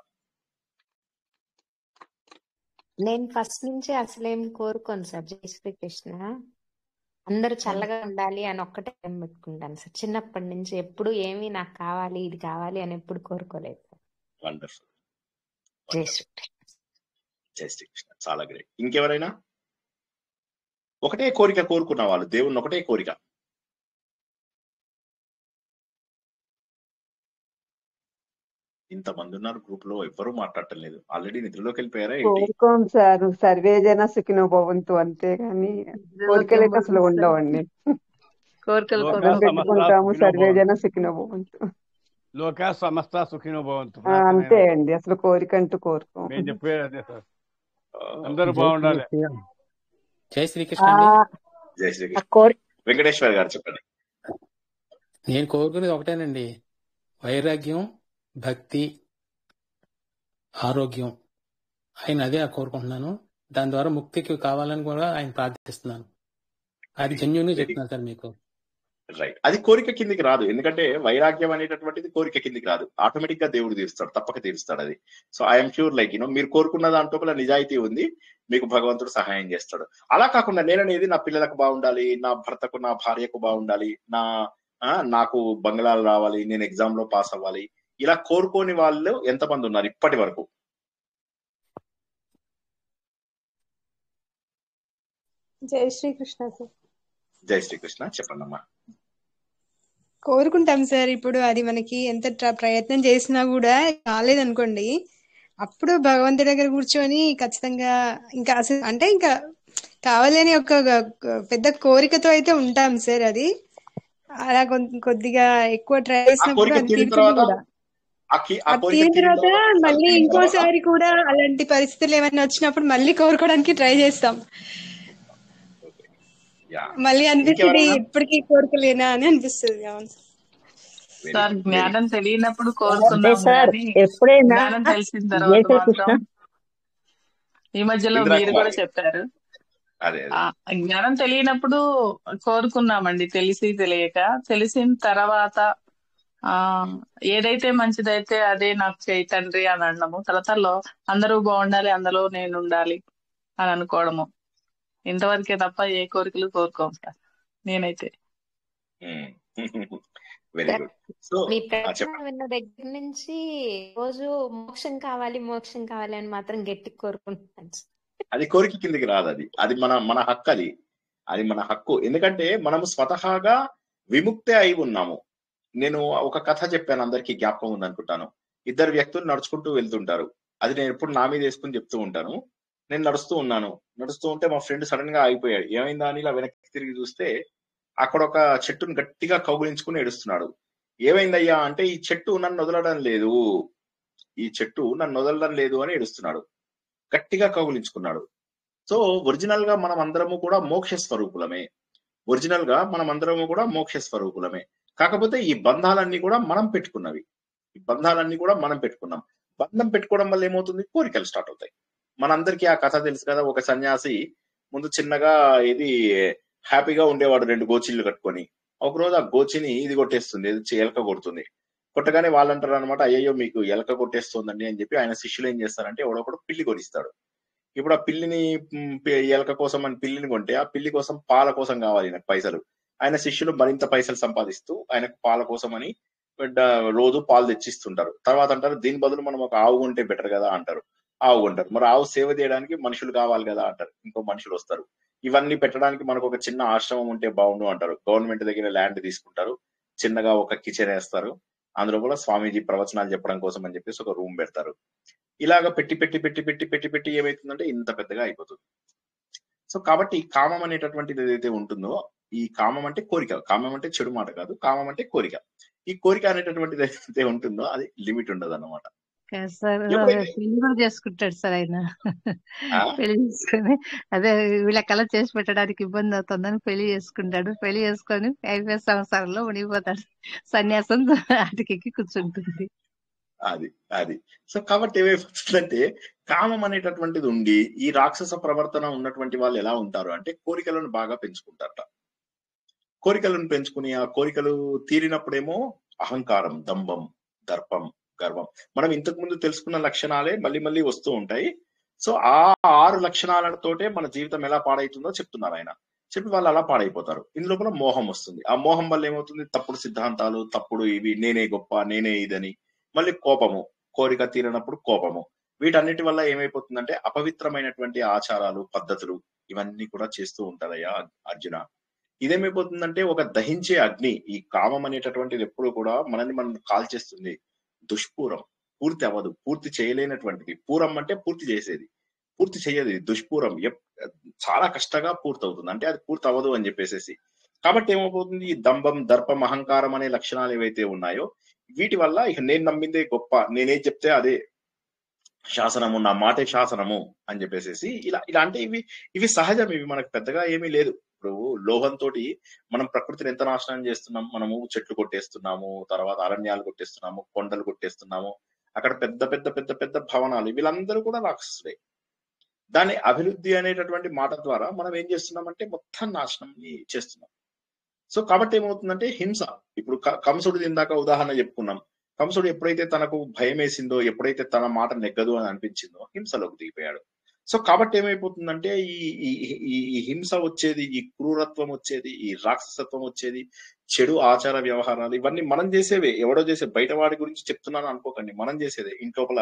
[SPEAKER 8] నేను ఫస్ట్ నుంచి అసలేం కోరుకోను సార్. జై శ్రీకృష్ణ. అందరూ చల్లగా ఉండాలి అని ఒక్కటే పెట్టుకుంటాను సార్. చిన్నప్పటి నుంచి ఎప్పుడు ఏమి నాకు కావాలి ఇది కావాలి అని ఎప్పుడు కోరుకోలేదు సార్.
[SPEAKER 1] వండర్ఫుల్.
[SPEAKER 8] జై శ్రీకృష్ణ.
[SPEAKER 1] జై శ్రీకృష్ణ. చాలా గ్రేట్. ఇంకెవరైనా? ఒకటే కోరిక కోరుకున్న వాళ్ళు, దేవుణ్ణి ఒకటే కోరిక, ఇంతమంది ఉన్నారు గ్రూప్ లో, ఎవ్వరూ మాట్లాడటం లేదు. ఆల్రెడీ నిద్రలోకి వెళ్ళిపోయారా ఏంటి?
[SPEAKER 2] కోరుకోం సార్, సర్వే జన సుఖినో భవంతు, అంతేగాని కోరికలైతే అసలు ఉండవండి.
[SPEAKER 12] కోరికలు
[SPEAKER 13] లోకా
[SPEAKER 2] దండం
[SPEAKER 13] సమస్త
[SPEAKER 2] పెట్టుకుంటాము,
[SPEAKER 13] సుఖినో
[SPEAKER 2] సర్వే జన
[SPEAKER 13] భవంతు.
[SPEAKER 2] సుఖినో భవంతు.
[SPEAKER 13] లోకా సమస్త సుఖినో భవంతు.
[SPEAKER 2] అంతే అండి, అసలు కోరిక అంటూ కోరుకోం.
[SPEAKER 13] నేను చెప్పేది అదే సార్, అందరూ
[SPEAKER 14] జై
[SPEAKER 13] బాగుండాలి.
[SPEAKER 14] శ్రీకృష్ణ. జై శ్రీకృష్ణ అండి.
[SPEAKER 1] జై శ్రీకృష్ణ.
[SPEAKER 3] కోరి
[SPEAKER 1] వెంకటేశ్వర్ గారు చెప్పండి.
[SPEAKER 14] నేను కోరుకునేది ఒకటేనండి, వైరాగ్యం, భక్తి, ఆరోగ్యం. ఆయన అదే కోరుకుంటున్నాను. దాని ద్వారా ముక్తికి కావాలని కూడా ఆయన ప్రార్థిస్తున్నాను. అది జెన్యూన్ గా చెప్తున్నాను సార్ మీకు.
[SPEAKER 1] రైట్, అది కోరిక కిందికి రాదు. ఎందుకంటే వైరాగ్యం అనేటటువంటిది కోరిక కిందికి రాదు. ఆటోమేటిక్ గా దేవుడు తీరుస్తాడు, తప్పక తీరుస్తాడు అది. సో ఐఎమ్ ష్యూర్ లైక్ మీరు కోరుకున్న దాంట్లో నిజాయితీ ఉంది, మీకు భగవంతుడు సహాయం చేస్తాడు. అలా కాకుండా నేననేది నా పిల్లలకు బాగుండాలి, నా భర్తకు, నా భార్యకు బాగుండాలి, నాకు బంగ్లాలు రావాలి, నేను ఎగ్జామ్ లో పాస్ అవ్వాలి, ఇలా కోరుకోని వాళ్ళు ఎంతమంది ఉన్నారు ఇప్పటి వరకు?
[SPEAKER 7] జై శ్రీకృష్ణ సార్.
[SPEAKER 1] జై శ్రీకృష్ణ. చెప్పండి అమ్మా.
[SPEAKER 7] కోరుకుంటాం సార్. ఇప్పుడు అది మనకి ఎంత ప్రయత్నం చేసినా కూడా కాలేదనుకోండి, అప్పుడు భగవంతుడి దగ్గర కూర్చొని ఖచ్చితంగా ఇంకా అసలు అంటే ఇంకా కావాలి అని ఒక పెద్ద కోరికతో అయితే ఉంటాం సార్. అది అలా కొద్దిగా ఎక్కువ ట్రై చేసినప్పుడు అది తీరుతుంది కూడా. తీరిన తర్వాత మళ్ళీ ఇంకోసారి కూడా అలాంటి పరిస్థితులు ఏమైనా వచ్చినప్పుడు మళ్ళీ కోరుకోవడానికి ట్రై చేస్తాం. మళ్ళీ అనిపిస్తుంది ఇప్పటికీ కోరుకోలేనా అని అనిపిస్తుంది.
[SPEAKER 11] సార్ జ్ఞానం తెలియనప్పుడు కోరుకున్నాం కానీ
[SPEAKER 3] ఎప్పుడైనా
[SPEAKER 11] జ్ఞానం తెలిసిన తర్వాత మాత్రం ఈ మధ్యలో మీరు కూడా చెప్పారు, జ్ఞానం తెలియనప్పుడు కోరుకున్నామండి, తెలిసి తెలియక. తెలిసిన తర్వాత ఏదైతే మంచిదైతే అదే నాకు చేయి తండ్రి అని అనడము, తర్వాతలో అందరూ బాగుండాలి, అందులో నేను ఉండాలి అని అనుకోవడము. ఇంతవరకే తప్ప ఏ కోరికలు కోరుకోం సార్ నేనైతే.
[SPEAKER 1] Very good. సో
[SPEAKER 8] మీ ప్రశ్న విన్న దగ్గర నుంచి రోజు మోక్షం కావాలి మోక్షం కావాలి అని మాత్రం గట్టి కోరుకుంటున్నాను.
[SPEAKER 1] అది కోరిక కిందకి రాదు. అది మన హక్కు. అది మన హక్కు. ఎందుకంటే మనము స్వతహాగా విముక్తే అయి ఉన్నాము. నేను ఒక కథ చెప్పాను, అందరికీ జ్ఞాపకం ఉందనుకుంటాను. ఇద్దరు వ్యక్తులు నడుచుకుంటూ వెళ్తుంటారు. అది నేను ఎప్పుడు నా మీద వేసుకుని చెప్తూ ఉంటాను. నేను నడుస్తూ ఉంటే మా ఫ్రెండ్ సడన్ గా ఆగిపోయాడు. ఏమైందా అని ఇలా వెనక్కి తిరిగి చూస్తే అక్కడ ఒక చెట్టును గట్టిగా కౌగిలించుకుని ఏడుస్తున్నాడు. ఏమైందయ్యా అంటే, ఈ చెట్టు నన్ను వదలడం లేదు అని ఏడుస్తున్నాడు. గట్టిగా కౌగిలించుకున్నాడు. సో ఒరిజినల్ గా మనం అందరము కూడా మోక్ష స్వరూపులమే. కాకపోతే ఈ బంధాలన్నీ కూడా మనం పెట్టుకున్నవి. బంధం పెట్టుకోవడం వల్ల ఏమవుతుంది? కోరికలు స్టార్ట్ అవుతాయి. మనందరికీ ఆ కథ తెలుసు కదా. ఒక సన్యాసి ముందు చిన్నగా హ్యాపీగా ఉండేవాడు, 2 గోచిళ్ళు కట్టుకొని. ఒకరోజు ఆ గోచిని ఇది కొట్టేస్తుంది, ఎలక కొడుతుంది. కొట్టగానే వాళ్ళంటారు అనమాట, అయ్యో మీకు ఎలక కొట్టేస్తుందండి అని చెప్పి ఆయన శిష్యులు ఏం చేస్తారంటే ఎవడొకడు పిల్లి కొనిస్తాడు. ఇప్పుడు ఆ పిల్లిని, ఎలక కోసం అని పిల్లిని కొంటే ఆ పిల్లి కోసం పాల కోసం కావాలి నాకు పైసలు. ఆయన శిష్యులు మరింత పైసలు సంపాదిస్తూ ఆయనకు పాల కోసం అని రోజు పాలు తెచ్చిస్తుంటారు. తర్వాత అంటారు, దీని బదులు మనం ఒక ఆవు కొంటే బెటర్ కదా అంటారు. ఆవు కొంటారు. మరి ఆవు సేవ చేయడానికి మనుషులు కావాలి కదా అంటారు. ఇంకో మనుషులు వస్తారు. ఇవన్నీ పెట్టడానికి మనకు ఒక చిన్న ఆశ్రమం ఉంటే బాగుండు అంటారు. గవర్నమెంట్ దగ్గర ల్యాండ్ తీసుకుంటారు, చిన్నగా ఒక కిచెన్ వేస్తారు, అందులో కూడా స్వామీజీ ప్రవచనాలు చెప్పడం కోసం అని చెప్పేసి ఒక రూమ్ పెడతారు. ఇలాగ పెట్టి ఏమైతుందంటే ఇంత పెద్దగా అయిపోతుంది. సో కాబట్టి కామం అనేటటువంటిది ఏదైతే ఉంటుందో, ఈ కామం అంటే కోరిక. కామం అంటే చెడు మాట కాదు, కామం అంటే కోరిక. ఈ కోరిక అనేటటువంటిది ఏదైతే ఉంటుందో అది లిమిట్ ఉండదు అన్నమాట.
[SPEAKER 12] సార్ పెళ్లి కూడా చేసుకుంటాడు సార్ ఆయన. పెళ్లి చేసుకుని అదే వీళ్ళ కళ చేసి పెట్టడానికి ఇబ్బంది అవుతుందని పెళ్లి చేసుకుంటాడు. పెళ్లి చేసుకొని 5 సంవత్సరాల్లో మునిగిపోతాడు. సన్యాసం అటుకెక్కి కూర్చుంటుంది.
[SPEAKER 1] అది సో కాబట్టి ఏమైపోతుందంటే, కామం అనేటటువంటిది ఉండి ఈ రాక్షస ప్రవర్తన ఉన్నటువంటి వాళ్ళు ఎలా ఉంటారు అంటే, కోరికలను బాగా పెంచుకుంటారట. కోరికలను పెంచుకుని ఆ కోరికలు తీరినప్పుడేమో అహంకారం, దంభం, దర్పం, గర్వం, మనం ఇంతకు ముందు తెలుసుకున్న లక్షణాలే మళ్ళీ మళ్ళీ వస్తూ ఉంటాయి. సో ఆ 6 లక్షణాలతోటే మన జీవితం ఎలా పాడైతుందో చెప్తున్నారు ఆయన. చెప్పి వాళ్ళు అలా పాడైపోతారు. ఇందులోపల మోహం వస్తుంది. ఆ మోహం వల్ల ఏమవుతుంది? తప్పుడు సిద్ధాంతాలు, తప్పుడు ఇవి, నేనే గొప్ప, నేనే ఇదని. మళ్ళీ కోపము, కోరిక తీరినప్పుడు కోపము. వీటన్నిటి వల్ల ఏమైపోతుందంటే అపవిత్రమైనటువంటి ఆచారాలు, పద్ధతులు ఇవన్నీ కూడా చేస్తూ ఉంటారయ్యా అర్జున. ఇదేమైపోతుందంటే ఒక దహించే అగ్ని. ఈ కామం అనేటటువంటిది ఎప్పుడు కూడా మనల్ని మనం కాల్చేస్తుంది. దుష్పూరం, పూర్తి అవ్వదు, పూర్తి చేయలేనటువంటిది. పూరం అంటే పూర్తి చేసేది, పూర్తి చేయదు. దుష్పూరం చాలా కష్టంగా పూర్తి అవుతుంది, అంటే అది పూర్తి అవ్వదు అని చెప్పేసి. కాబట్టి ఏమైపోతుంది, ఈ దంభం, దర్పం, అహంకారం అనే లక్షణాలు ఏవైతే ఉన్నాయో వీటి వల్ల ఇక నేను నమ్మిందే గొప్ప, నేనేం చెప్తే అదే శాసనము, నా మాటే శాసనము అని చెప్పేసి ఇలా అంటే ఇవి సహజం, ఇవి మనకు పెద్దగా ఏమీ లేదు. ఇప్పుడు లోహంతో మనం ప్రకృతిని ఎంత నాశనం చేస్తున్నాం, మనము చెట్లు కొట్టేస్తున్నాము, తర్వాత అరణ్యాలు కొట్టేస్తున్నాము, కొండలు కొట్టేస్తున్నాము, అక్కడ పెద్ద పెద్ద పెద్ద పెద్ద భవనాలు, వీళ్ళందరూ కూడా రాక్షసులే. దాని అభివృద్ధి అనేటటువంటి మాట ద్వారా మనం ఏం చేస్తున్నామంటే మొత్తం నాశనం చేస్తున్నాం. సో కాబట్టి ఏమవుతుందంటే హింస. ఇప్పుడు కంసుడు ఇందాక ఉదాహరణ చెప్పుకున్నాం. కంసుడు ఎప్పుడైతే తనకు భయం వేసిందో, ఎప్పుడైతే తన మాట నెగ్గదు అని అనిపించిందో హింసలోకి దిగిపోయాడు. సో కాబట్టి ఏమైపోతుందంటే ఈ హింస వచ్చేది, ఈ క్రూరత్వం వచ్చేది, ఈ రాక్షసత్వం వచ్చేది, చెడు ఆచార వ్యవహారాలు, ఇవన్నీ మనం చేసేవే. ఎవడో చేసే, బయట వాడి గురించి చెప్తున్నాను అనుకోకండి, మనం చేసేదే. ఇంట్లోపల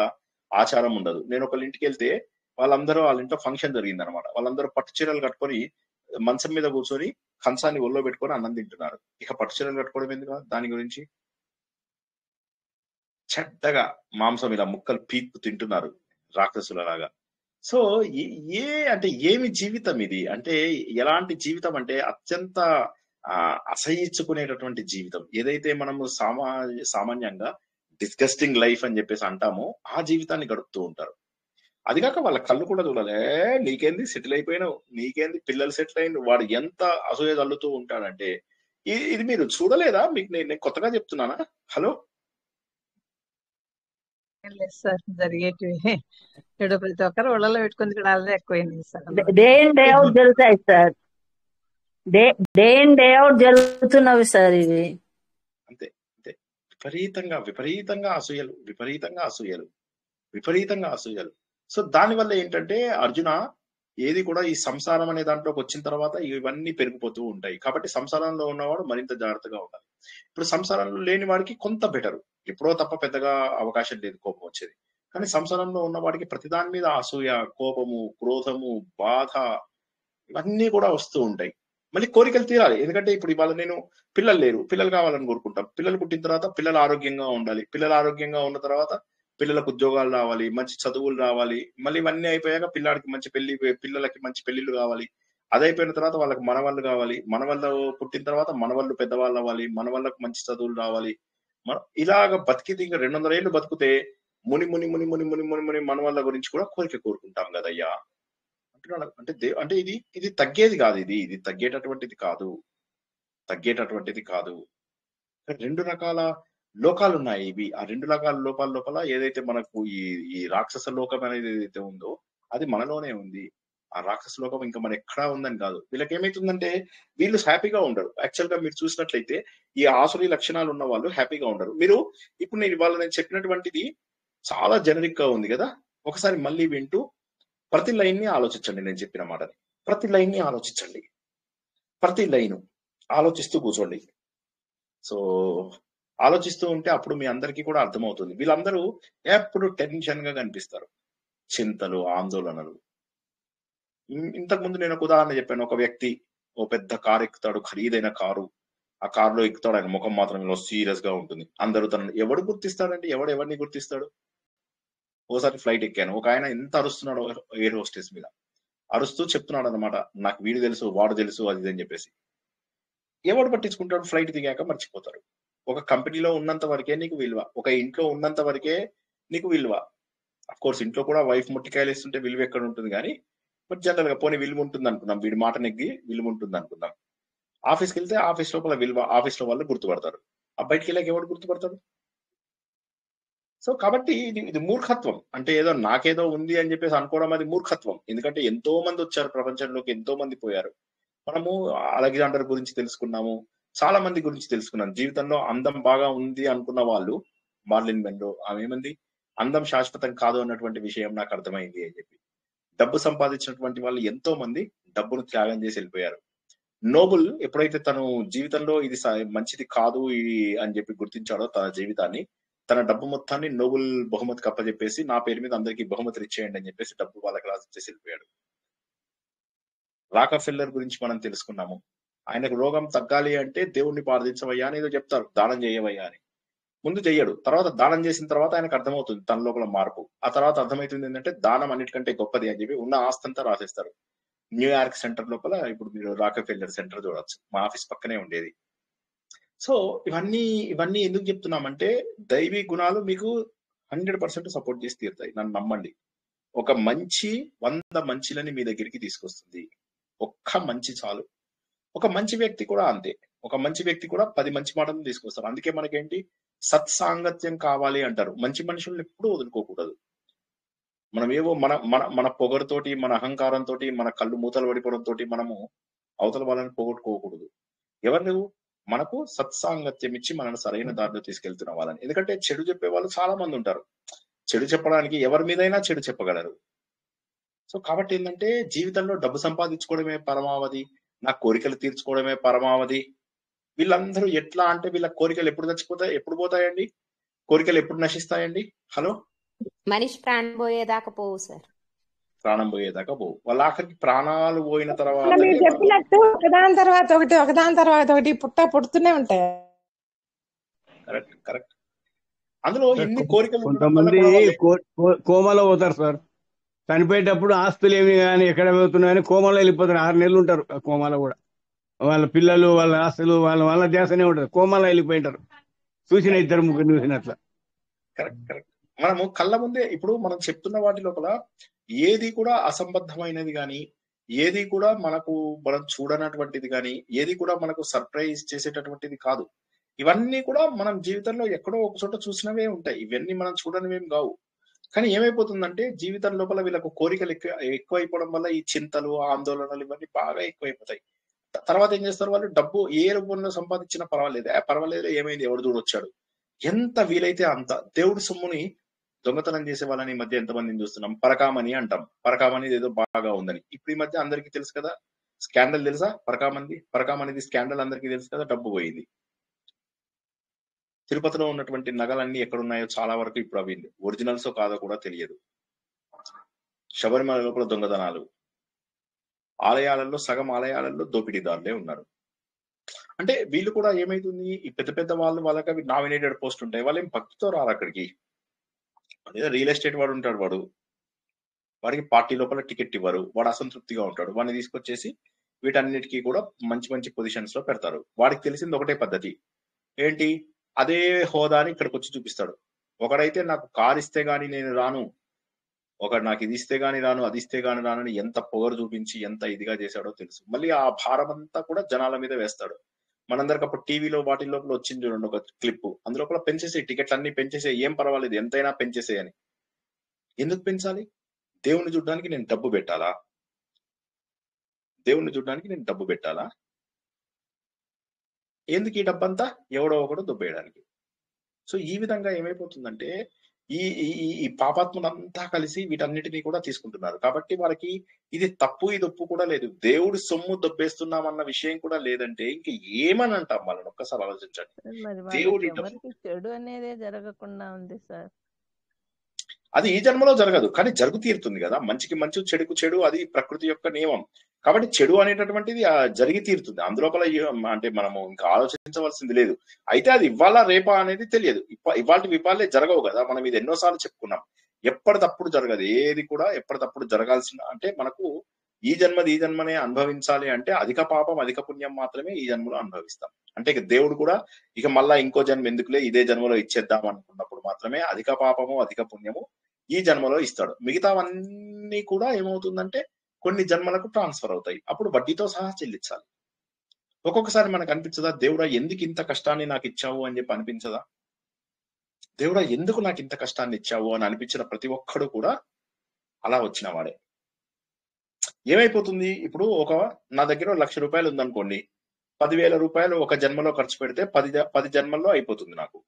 [SPEAKER 1] ఆచారం ఉండదు. నేను ఒకళ్ళ ఇంటికి వెళ్తే వాళ్ళ ఇంట్లో ఫంక్షన్ జరిగింది అనమాట. వాళ్ళందరూ పట్టు చీరలు కట్టుకొని మంచం మీద కూర్చొని కంచాన్ని ఒళ్ళో పెట్టుకొని అన్నం తింటున్నారు. ఇక పట్టు చీరలు కట్టుకోవడం ఎందుకు, దాని గురించి చెడ్డగా మాంసం ఇలా ముక్కలు పీక్కు తింటున్నారు రాక్షసులలాగా. సో అంటే ఏమి జీవితం ఇది, అంటే ఎలాంటి జీవితం అంటే అత్యంత అసహించుకునేటటువంటి జీవితం. ఏదైతే మనము సామాన్యంగా డిస్గస్టింగ్ లైఫ్ అని చెప్పేసి అంటామో ఆ జీవితాన్ని గడుపుతూ ఉంటారు. అది కాక వాళ్ళ కళ్ళు కూడా చూడాలి, నీకేంది సెటిల్ అయిపోయినావు, నీకేంది పిల్లలు సెటిల్ అయిన, వాడు ఎంత అసూయ తల్లుతూ ఉంటాడంటే ఇది మీరు చూడలేదా? మీకు నేను కొత్తగా చెప్తున్నానా? హలో
[SPEAKER 12] లేదు సార్, జరిగేటివి ఇప్పుడు ప్రతి ఒక్కరు ఒళ్ళలో పెట్టుకుని తినాలనే ఎక్కువైంది sir.
[SPEAKER 3] Day in day out జరుగుతాయి sir, day in day out జరుగుతున్నవి సార్ ఇవి.
[SPEAKER 1] అంతే అంతే, విపరీతంగా అసూయలు. సో దానివల్ల ఏంటంటే అర్జున, ఏది కూడా ఈ సంసారం అనే దాంట్లోకి వచ్చిన తర్వాత ఇవన్నీ పెరిగిపోతూ ఉంటాయి. కాబట్టి సంసారంలో ఉన్నవాడు మరింత జాగ్రత్తగా ఉండాలి. ఇప్పుడు సంసారంలో లేని వాడికి కొంత బెటరు, ఎప్పుడో తప్ప పెద్దగా అవకాశం లేదు కోపం వచ్చేది. కానీ సంసారంలో ఉన్న వాడికి ప్రతిదాని మీద అసూయ, కోపము, క్రోధము, బాధ, ఇవన్నీ కూడా వస్తూ ఉంటాయి. మళ్ళీ కోరికలు తీరాలి. ఎందుకంటే ఇప్పుడు ఇవాళ నేను పిల్లలు లేరు, పిల్లలు కావాలని కోరుకుంటాం. పిల్లలు పుట్టిన తర్వాత పిల్లలు ఆరోగ్యంగా ఉండాలి. పిల్లలు ఆరోగ్యంగా ఉన్న తర్వాత పిల్లలకు ఉద్యోగాలు రావాలి, మంచి చదువులు రావాలి. మళ్ళీ ఇవన్నీ అయిపోయాక పిల్లలకి మంచి పెళ్లిళ్ళు కావాలి. అది అయిపోయిన తర్వాత వాళ్ళకి మనవాళ్ళు కావాలి. మనవాళ్ళు పుట్టిన తర్వాత మనవాళ్ళు పెద్దవాళ్ళు అవ్వాలి. మనవాళ్ళకు మంచి చదువులు రావాలి. ఇలాగ బతికిది ఇంకా 200 ఏళ్ళు బతికితే ముని ముని ముని ముని ముని ముని ముని మనవాళ్ళ గురించి కూడా కోరిక కోరుకుంటాం కదయ్యా అంటున్నాడు. అంటే ఇది తగ్గేది కాదు, ఇది తగ్గేటటువంటిది కాదు. 2 రకాల లోకాలు ఉన్నాయి ఇవి. ఆ 2 రకాల లోపాల లోపల ఏదైతే మనకు ఈ రాక్షస లోకం అనేది ఏదైతే ఉందో అది మనలోనే ఉంది. ఆ రాక్షస లోకం ఇంకా మన ఎక్కడా ఉందని కాదు. వీళ్ళకి ఏమైతుందంటే వీళ్ళు హ్యాపీగా ఉండరు. యాక్చువల్ గా మీరు చూసినట్లయితే ఈ ఆసురీ లక్షణాలు ఉన్న వాళ్ళు హ్యాపీగా ఉండరు. మీరు ఇప్పుడు నేను చెప్పినటువంటిది చాలా జనరిక్ గా ఉంది కదా, ఒకసారి మళ్ళీ వింటూ ప్రతి లైన్ ని ఆలోచించండి. నేను చెప్పిన మాటని ప్రతి లైన్ ని ఆలోచించండి, ప్రతి లైన్ ఆలోచిస్తూ కూర్చోండి. సో ఆలోచిస్తూ ఉంటే అప్పుడు మీ అందరికీ కూడా అర్థమవుతుంది. వీళ్ళందరూ ఎప్పుడు టెన్షన్ గా కనిపిస్తారు, చింతలు, ఆందోళనలు. ఇంతకుముందు నేను ఒక ఉదాహరణ చెప్పాను. ఒక వ్యక్తి ఓ పెద్ద కారు ఎక్కుతాడు, ఖరీదైన కారు. ఆ కారులో ఎక్కుతాడు, ఆయన ముఖం మాత్రం ఇలా సీరియస్ గా ఉంటుంది. అందరూ ఎవడు గుర్తిస్తాడండి, ఎవరిని గుర్తిస్తాడు? ఓసారి ఫ్లైట్ ఎక్కాను, ఒక ఆయన ఎంత అరుస్తున్నాడు ఎయిర్ హోస్టెస్ మీద, అరుస్తూ చెప్తున్నాడు అనమాట, నాకు వీడు తెలుసు, వాడు తెలుసు, అది అని చెప్పేసి. ఎవడు పట్టించుకుంటాడు? ఫ్లైట్ దిగాక మర్చిపోతారు. ఒక కంపెనీలో ఉన్నంత వరకే నీకు విలువ, ఒక ఇంట్లో ఉన్నంత వరకే నీకు విలువ. అఫ్ కోర్స్ ఇంట్లో కూడా వైఫ్ ముట్టికాయలు ఇస్తుంటే విలువ ఎక్కడ ఉంటుంది కానీ, బట్ జనరల్ గా పోనీ విలువ ఉంటుంది అనుకుందాం, వీడి మాట నెగ్గి విలువ ఉంటుంది అనుకుందాం. ఆఫీస్కి వెళ్తే ఆఫీస్ లోపల విలువ, ఆఫీస్ లో వాళ్ళు గుర్తుపడతారు. ఆ బయటికి వెళ్ళాక ఎవరు గుర్తుపడతారు? సో కాబట్టి ఇది మూర్ఖత్వం. అంటే ఏదో నాకేదో ఉంది అని చెప్పేసి అనుకోవడం అది మూర్ఖత్వం. ఎందుకంటే ఎంతో మంది వచ్చారు ప్రపంచంలోకి, ఎంతో మంది పోయారు. మనము అలెగ్జాండర్ గురించి తెలుసుకున్నాము, చాలా మంది గురించి తెలుసుకున్నాం. జీవితంలో అందం బాగా ఉంది అనుకున్న వాళ్ళు, మార్లిన్ మెన్రో, ఆమె ఏమంది, అందం శాశ్వతం కాదు అన్నటువంటి విషయం నాకు అర్థమైంది అని చెప్పి. డబ్బు సంపాదించినటువంటి వాళ్ళు ఎంతో మంది డబ్బును త్యాగం చేసి వెళ్ళిపోయారు. నోబుల్ ఎప్పుడైతే తను జీవితంలో ఇది మంచిది కాదు ఇది అని చెప్పి గుర్తించాడో తన జీవితాన్ని, తన డబ్బు మొత్తాన్ని నోబుల్ బహుమతికి అప్పచెప్పేసి నా పేరు మీద అందరికీ బహుమతులు ఇచ్చేయండి అని చెప్పేసి డబ్బు వాళ్ళకి రాసిచ్చేసి వెళ్ళిపోయాడు. రాకఫెల్లర్ గురించి మనం తెలుసుకున్నాము. ఆయనకు రోగం తగ్గాలి అంటే దేవుణ్ణి ప్రార్థించవయ్యా అని ఏదో చెప్తారు, దానం చేయవయ్యా అని. ముందు చెయ్యడు, తర్వాత దానం చేసిన తర్వాత ఆయనకు అర్థమవుతుంది తన లోపల మార్పు. ఆ తర్వాత అర్థమవుతుంది ఏంటంటే దానం అన్నిటికంటే గొప్పది అని చెప్పి ఉన్న ఆస్తంతా రాసేస్తారు. న్యూయార్క్ సెంటర్ లోపల ఇప్పుడు మీరు రాకెఫెల్లర్ సెంటర్ చూడొచ్చు, మా ఆఫీస్ పక్కనే ఉండేది. సో ఇవన్నీ ఎందుకు చెప్తున్నామంటే దైవీ గుణాలు మీకు 100% సపోర్ట్ చేసి తీరుతాయి, నన్ను నమ్మండి. ఒక మంచి 100 మంచిలని మీ దగ్గరికి తీసుకొస్తుంది. ఒక్క మంచి చాలు. ఒక మంచి వ్యక్తి కూడా అంతే, ఒక మంచి వ్యక్తి కూడా 10 మంచి మాటలు తీసుకొస్తారు. అందుకే మనకేంటి సత్సాంగత్యం కావాలి అంటారు. మంచి మనుషుల్ని ఎప్పుడూ వదులుకోకూడదు. మనం ఏవో మన మన మన పొగరుతోటి, మన అహంకారంతో, మన కళ్ళు మూతలు పడిపోవడంతో మనము అవతల వాళ్ళని పోగొట్టుకోకూడదు. ఎవరు మనకు సత్సాంగత్యం ఇచ్చి మనల్ని సరైన దారిలో తీసుకెళ్తున్న వాళ్ళని. ఎందుకంటే చెడు చెప్పే వాళ్ళు చాలా మంది ఉంటారు. చెడు చెప్పడానికి ఎవరి మీదైనా చెడు చెప్పగలరు. సో కాబట్టి ఏంటంటే జీవితంలో డబ్బు సంపాదించుకోవడమే పరమావధి, నా కోరికలు తీర్చుకోవడమే పరమావధి. వీళ్ళందరూ ఎట్లా అంటే వీళ్ళ కోరికలు ఎప్పుడు చచ్చిపోతాయి, ఎప్పుడు పోతాయండి? కోరికలు ఎప్పుడు నశిస్తాయండి? హలో,
[SPEAKER 8] మనిషి ప్రాణం పోయేదాకా పోవు సార్.
[SPEAKER 1] ప్రాణం పోయేదాకా పోవు. వాళ్ళ ఆఖరికి ప్రాణాలు పోయిన తర్వాత
[SPEAKER 5] మీరు చెప్పినట్టు ఒకదాని తర్వాత ఒకటి పుడుతూనే ఉంటాయి.
[SPEAKER 1] Correct correct. అందులో ఎన్ని కోరికలు
[SPEAKER 13] కొంతమంది కోమాలో పోతారు సార్. చనిపోయేటప్పుడు ఆస్తులు ఏమి కానీ ఎక్కడ పోతున్నాయి కానీ కోమాలో వెళ్ళిపోతారు. 6 నెలలు ఉంటారు ఆ కోమాలో కూడా. వాళ్ళ పిల్లలు, వాళ్ళ ఆస్తులు, వాళ్ళ ధ్యాసనే ఉంటుంది. కోమాలో వెళ్ళిపోయింటారు. చూసిన 2-3 చూసినట్ల.
[SPEAKER 1] Correct correct. మనము కళ్ళ ముందే ఇప్పుడు మనం చెప్తున్న వాటి లోపల ఏది కూడా అసంబద్ధమైనది కానీ, ఏది కూడా మనం చూడనటువంటిది కానీ, ఏది కూడా మనకు సర్ప్రైజ్ చేసేటటువంటిది కాదు. ఇవన్నీ కూడా మనం జీవితంలో ఎక్కడో ఒక చోట చూసినవే ఉంటాయి. ఇవన్నీ మనం చూడనివేం కావు. కానీ ఏమైపోతుందంటే జీవితం లోపల వీళ్ళకు కోరికలు ఎక్కువైపోవడం వల్ల ఈ చింతలు, ఆందోళనలు ఇవన్నీ బాగా ఎక్కువైపోతాయి. తర్వాత ఏం చేస్తారు వాళ్ళు? డబ్బు ఏ రూపంలో సంపాదించినా పర్వాలేదు, ఏమైంది, ఎవడు చూడొచ్చాడు. ఎంత వీలైతే అంత దేవుడి సొమ్ముని దొంగతనం చేసే వాళ్ళని ఈ మధ్య ఎంతమందిని చూస్తున్నాం. పరకామణి అంటాం. పరకామణి ఏదో బాగా ఉందని. ఇప్పుడు ఈ మధ్య అందరికీ తెలుసు కదా, స్కాండల్ తెలుసా? పరకామణిది స్కాండల్ అందరికీ తెలుసు కదా, డబ్బు పోయింది. తిరుపతిలో ఉన్నటువంటి నగలన్నీ ఎక్కడున్నాయో చాలా వరకు ఇప్పుడు అవి ఒరిజినల్సో కాదో కూడా తెలియదు. శబరిమల లోపల దొంగతనాలు, సగం ఆలయాలలో దోపిడీదారులే ఉన్నారు. అంటే వీళ్ళు కూడా ఏమైతుంది, ఈ పెద్ద పెద్ద వాళ్ళకి అవి నామినేటెడ్ పోస్ట్ ఉంటాయి. వాళ్ళు ఏం భక్తితో రారు అక్కడికి. అదే రియల్ ఎస్టేట్ వాడు ఉంటాడు, వాడికి పార్టీ లోపల టికెట్ ఇవ్వరు, వాడు అసంతృప్తిగా ఉంటాడు, వాడిని తీసుకొచ్చేసి వీటన్నిటికీ కూడా మంచి మంచి పొజిషన్స్ లో పెడతారు. వాడికి తెలిసింది ఒకటే పద్ధతి ఏంటి, అదే హోదాని ఇక్కడికి వచ్చి చూపిస్తాడు. ఒకడైతే నాకు కారు ఇస్తే గానీ నేను రాను, ఒకడు నాకు ఇది ఇస్తే గానీ రాను, అది ఇస్తే గానీ రాను అని ఎంత పొగరు చూపించి ఎంత ఇదిగా చేశాడో తెలుసు. మళ్ళీ ఆ భారం అంతా కూడా జనాల మీద వేస్తాడు. మనందరికి అప్పుడు టీవీలో వాటి లోపల వచ్చింది చూడండి ఒక క్లిప్, అందులోపల పెంచేసే టికెట్లు అన్ని పెంచేసే, ఏం పర్వాలేదు ఎంతైనా పెంచేసే అని. ఎందుకు పెంచాలి? దేవుణ్ణి చూడడానికి నేను డబ్బు పెట్టాలా? ఎందుకు ఈ డబ్బంతా? ఎవడో ఒకడు దుబ్బేయడానికి. సో ఈ విధంగా ఏమైపోతుందంటే ఈ పాపాత్ములంతా కలిసి వీటన్నిటినీ కూడా తీసుకుంటున్నారు. కాబట్టి వాళ్ళకి ఇది తప్పు ఇది ఒప్పు కూడా లేదు. దేవుడి సొమ్ము దొబ్బేస్తున్నామన్న విషయం కూడా లేదంటే ఇంక ఏమని అంటాం వాళ్ళని? ఒక్కసారి ఆలోచించండి. దేవుడి
[SPEAKER 15] చెడు అనేదే జరగకుండా ఉంది సార్.
[SPEAKER 1] అది ఈ జన్మలో జరగదు, కానీ జరుగు తీరుతుంది కదా. మంచికి మంచి, చెడుకు చెడు, అది ప్రకృతి యొక్క నియమం. కాబట్టి చెడు అనేటటువంటిది జరిగి తీరుతుంది. అందులోపల అంటే మనము ఇంకా ఆలోచించవలసింది లేదు. అయితే అది ఇవ్వాలా రేపా అనేది తెలియదు. ఇవాళే జరగవు కదా. మనం ఇది ఎన్నోసార్లు చెప్పుకున్నాం. ఎప్పటికప్పుడు జరగదు ఏది కూడా. ఎప్పటికప్పుడు జరగాల్సిన అంటే మనకు ఈ జన్మనే అనుభవించాలి అంటే అధిక పాపం అధిక పుణ్యం మాత్రమే ఈ జన్మలో అనుభవిస్తాం. అంటే ఇక దేవుడు కూడా ఇక మళ్ళా ఇంకో జన్మ ఎందుకులే, ఇదే జన్మలో ఇచ్చేద్దాం అనుకున్నప్పుడు మాత్రమే అధిక పాపము అధిక పుణ్యము ఈ జన్మలో ఇస్తాడు. మిగతావన్నీ కూడా ఏమవుతుందంటే కొన్ని జన్మలకు ట్రాన్స్ఫర్ అవుతాయి. అప్పుడు వడ్డీతో సహా చెల్లించాలి. ఒక్కొక్కసారి మనకు అనిపించదా, దేవుడా ఎందుకు ఇంత కష్టాన్ని నాకు ఇచ్చావు అని చెప్పి అనిపించదా? దేవుడా ఎందుకు నాకు ఇంత కష్టాన్ని ఇచ్చావు అని అనిపించిన ప్రతి ఒక్కడు కూడా అలా వచ్చిన వాడే. ఏమైపోతుంది, ఇప్పుడు నా దగ్గర 1,00,000 రూపాయలు ఉందనుకోండి, 10,000 రూపాయలు ఒక జన్మలో ఖర్చు పెడితే 10 జన్మల్లో అయిపోతుంది నాకు.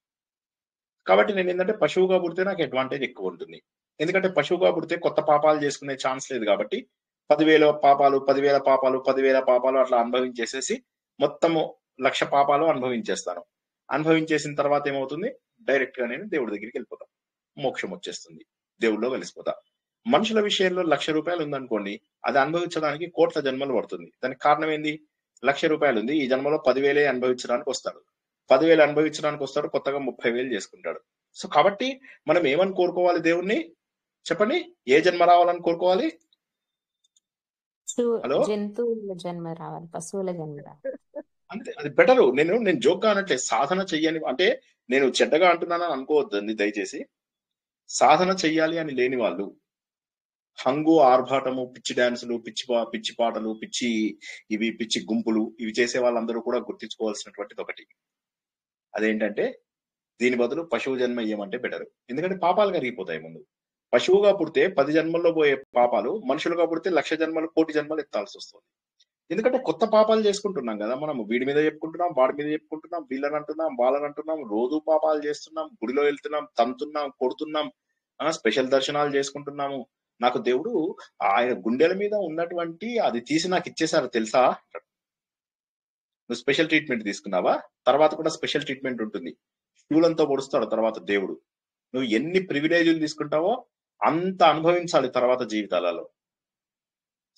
[SPEAKER 1] కాబట్టి నేను ఏంటంటే పశువుగా పుడితే నాకు అడ్వాంటేజ్ ఎక్కువ ఉంటుంది. ఎందుకంటే పశువుగా పుడితే కొత్త పాపాలు చేసుకునే ఛాన్స్ లేదు. కాబట్టి 10,000 పాపాలు 10,000 పాపాలు 10,000 పాపాలు అట్లా అనుభవించేసేసి మొత్తము 1,00,000 పాపాలు అనుభవించేస్తాను. అనుభవించేసిన తర్వాత ఏమవుతుంది, డైరెక్ట్ గా నేను దేవుడి దగ్గరికి వెళ్ళిపోతాను, మోక్షం వచ్చేస్తుంది, దేవుడిలో కలిసిపోతా. మనుషుల విషయంలో 1,00,000 రూపాయలు ఉందనుకోండి, అది అనుభవించడానికి కోట్ల జన్మలు పడుతుంది. దానికి కారణం ఏంది? 1,00,000 రూపాయలు ఉంది, ఈ జన్మలో 10,000 అనుభవించడానికి వస్తాడు. 10,000 అనుభవించడానికి వస్తాడు, కొత్తగా 30,000 చేసుకుంటాడు. సో కాబట్టి మనం ఏమని కోరుకోవాలి దేవుణ్ణి చెప్పండి? ఏ జన్మ రావాలని కోరుకోవాలి? హలో,
[SPEAKER 8] జంతువుల జన్మ రావాలి, పశువుల జన్మ రావాలి.
[SPEAKER 1] అంతే, అది బెటరు. నేను జోక్గా అనట్లేదు. సాధన చెయ్యని అంటే నేను చెడ్డగా అంటున్నానని అనుకోవద్దండి దయచేసి. సాధన చెయ్యాలి అని లేని వాళ్ళు, హంగు ఆర్భాటము, పిచ్చి డాన్సులు, పిచ్చి పాటలు, పిచ్చి గుంపులు ఇవి చేసే వాళ్ళందరూ కూడా గుర్తించుకోవాల్సినటువంటిది ఒకటి. అదేంటంటే దీని బదులు పశువు జన్మ ఇయ్యమంటే బెటర్. ఎందుకంటే పాపాలు కరిగిపోతాయి. ముందు పశువుగా పుడితే 10 జన్మల్లో పోయే పాపాలు మనుషులుగా పుడితే 1,00,000 జన్మలు, 1,00,000 జన్మలు ఎత్తాల్సి వస్తుంది. ఎందుకంటే కొత్త పాపాలు చేసుకుంటున్నాం కదా మనము. వీడి మీద చెప్పుకుంటున్నాం, వాడి మీద చెప్పుకుంటున్నాం, వీళ్ళని అంటున్నాం, వాళ్ళని అంటున్నాం, రోజు పాపాలు చేస్తున్నాం, గుడిలో వెళ్తున్నాం, తంతున్నాం, కొడుతున్నాం, స్పెషల్ దర్శనాలు చేసుకుంటున్నాము. నాకు దేవుడు ఆయన గుండెల మీద ఉన్నటువంటి అది తీసి నాకు ఇచ్చేసారు తెలుసా. నువ్వు స్పెషల్ ట్రీట్మెంట్ తీసుకున్నావా, తర్వాత కూడా స్పెషల్ ట్రీట్మెంట్ ఉంటుంది. శూలంతో పొడుస్తాడు తర్వాత దేవుడు. నువ్వు ఎన్ని ప్రివిలేజీలు తీసుకుంటావో అంత అనుభవించాలి తర్వాత జీవితాలలో.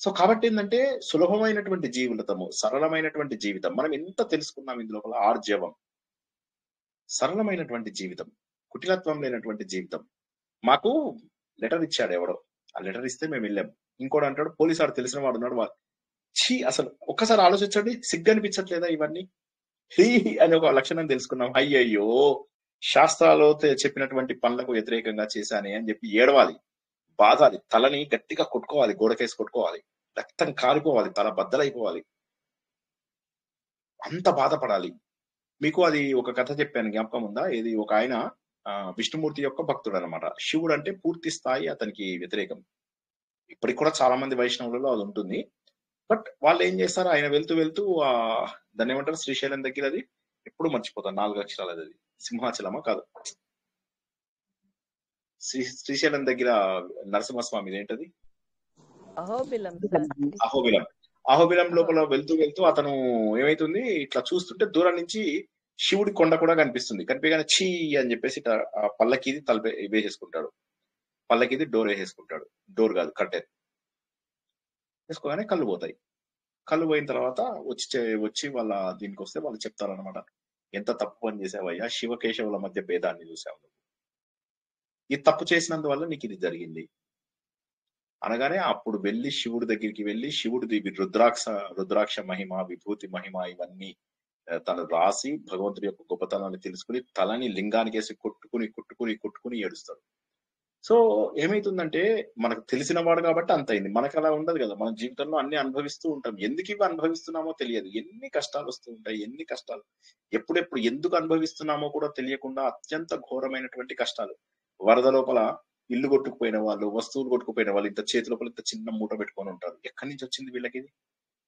[SPEAKER 1] సో కాబట్టి ఏంటంటే సులభమైనటువంటి జీవితము, సరళమైనటువంటి జీవితం. మనం ఎంత తెలుసుకున్నాం ఇందులో ఆర్జవం, సరళమైనటువంటి జీవితం, కుటిలత్వం లేనటువంటి జీవితం. మాకు లెటర్ ఇచ్చాడు ఎవడో, ఆ లెటర్ ఇస్తే మేము వెళ్ళాం. ఇంకోటి అంటాడు పోలీసు వాడు తెలిసిన వాడు ఉన్నాడు. ఛీ, అసలు ఒక్కసారి ఆలోచించండి, సిగ్గు అనిపించట్లేదా ఇవన్నీ? హీ అని ఒక లక్షణం తెలుసుకున్నాం. అయ్యయ్యో, శాస్త్రాలు చెప్పినటువంటి పనులకు వ్యతిరేకంగా చేశానే అని చెప్పి ఏడవాలి, బాధాలి, తలని గట్టిగా కొట్టుకోవాలి, గోడకేసి కొట్టుకోవాలి, రక్తం కారిపోవాలి, తల బద్దలైపోవాలి, అంత బాధపడాలి. మీకు అది ఒక కథ చెప్పాను, జ్ఞాపకం ఉందా? ఇది ఒక ఆయన విష్ణుమూర్తి యొక్క భక్తుడు అనమాట. శివుడు అంటే పూర్తి స్థాయి అతనికి వ్యతిరేకం. ఇప్పటికి కూడా చాలా మంది వైష్ణవులలో అది ఉంటుంది. బట్ వాళ్ళు ఏం చేస్తారు, ఆయన వెళ్తూ వెళ్తూ దాన్ని ఏమంటారు, శ్రీశైలం దగ్గర, అది ఎప్పుడు మర్చిపోతాను, 4 అక్షరాలు అది సింహాచలమా కాదు, శ్రీశైలం దగ్గర నరసింహస్వామి ఏంటది,
[SPEAKER 15] అహోబిలం.
[SPEAKER 1] అహోబిలం లోపల వెళ్తూ వెళ్తూ అతను ఏమైతుంది, ఇట్లా చూస్తుంటే దూరం నుంచి శివుడి కొండ కూడా కనిపిస్తుంది. కనిపించగానే ఛీ అని చెప్పేసి ఆ పల్లకిది వేసేసుకుంటాడు, పల్లకిది డోర్ వేసేసుకుంటాడు. డోర్ కాదు, కట్టెన్ వేసుకోగానే కళ్ళు పోతాయి. కళ్ళు పోయిన తర్వాత వచ్చి వాళ్ళ దీనికి వస్తే వాళ్ళు చెప్తారనమాట, ఎంత తప్పు పని చేసావయ్యా, శివకేశవుల మధ్య భేదాన్ని చూసావు, ఈ తప్పు చేసినందువల్ల నీకు ఇది జరిగింది అనగానే అప్పుడు వెళ్ళి శివుడి దగ్గరికి వెళ్ళి శివుడిది రుద్రాక్ష మహిమ, విభూతి మహిమ ఇవన్నీ తను రాసి భగవంతుడి యొక్క గొప్పతనాన్ని తెలుసుకుని తలని లింగానికేసి కొట్టుకుని ఏడుస్తాడు. సో ఏమైతుందంటే మనకు తెలిసిన వాడు కాబట్టి అంత అయింది. మనకు అలా ఉండదు కదా. మన జీవితంలో అన్ని అనుభవిస్తూ ఉంటాం. ఎందుకు ఇవి అనుభవిస్తున్నామో తెలియదు. ఎన్ని కష్టాలు వస్తూ ఉంటాయి, ఎన్ని కష్టాలు, ఎప్పుడెప్పుడు ఎందుకు అనుభవిస్తున్నామో కూడా తెలియకుండా అత్యంత ఘోరమైనటువంటి కష్టాలు. వరద లోపల ఇల్లు కొట్టుకుపోయిన వాళ్ళు, వస్తువులు కొట్టుకుపోయిన వాళ్ళు ఇంత చేతి లోపల ఇంత చిన్న మూట పెట్టుకొని ఉంటారు. ఎక్కడి నుంచి వచ్చింది వీళ్ళకి ఇది?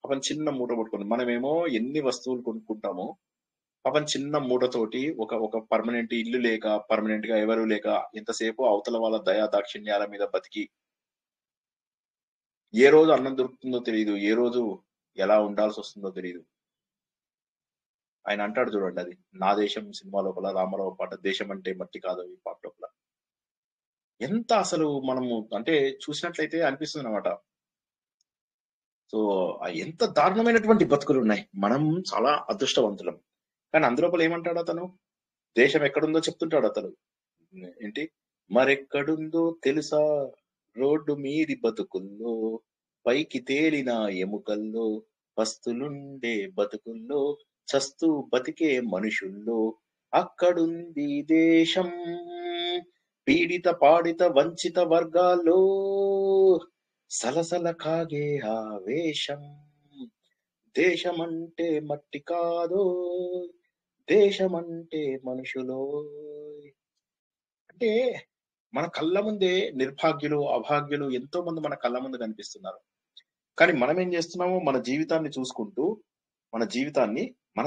[SPEAKER 1] పాపం చిన్న మూట పట్టుకొని, మనమేమో ఎన్ని వస్తువులు కొనుక్కుంటామో పాపం చిన్న మూటతోటి ఒక పర్మనెంట్ ఇల్లు లేక, పర్మనెంట్ గా ఎవరు లేక, ఎంతసేపు అవతల వాళ్ళ దయా దాక్షిణ్యాల మీద బతికి ఏ రోజు అన్నం దొరుకుతుందో తెలియదు, ఏ రోజు ఎలా ఉండాల్సి వస్తుందో తెలియదు. ఆయన అంటాడు చూడండి, అది నా దేశం సినిమా లోపల రామారావు పాట, దేశం అంటే మట్టి కాదు ఈ పాట లోపల. ఎంత అసలు మనము అంటే చూసినట్లయితే అనిపిస్తుంది అనమాట. సో ఎంత దారుణమైనటువంటి బతుకులు ఉన్నాయి. మనం చాలా అదృష్టవంతులం. కానీ అందులోపల ఏమంటాడు అతను, దేశం ఎక్కడుందో చెప్తుంటాడు అతను. ఏంటి, మరెక్కడుందో తెలుసా రోడ్డు మీది బతుకుల్లో, పైకి తేలిన ఎముకల్లో, పస్తులుండే బతుకుల్లో, చస్తూ బతికే మనుషుల్లో, అక్కడుంది దేశం పీడిత పాడిత వంచిత వర్గాల్లో, సలసల కాగే ఆవేశం. దేశమంటే మట్టి కాదో, దేశమంటే మనుషులో. అంటే మన కళ్ళ ముందే నిర్భాగ్యులు, అభాగ్యులు ఎంతో మంది మన కళ్ళ ముందు కనిపిస్తున్నారు. కానీ మనం ఏం చేస్తున్నాము, మన జీవితాన్ని చూసుకుంటూ మన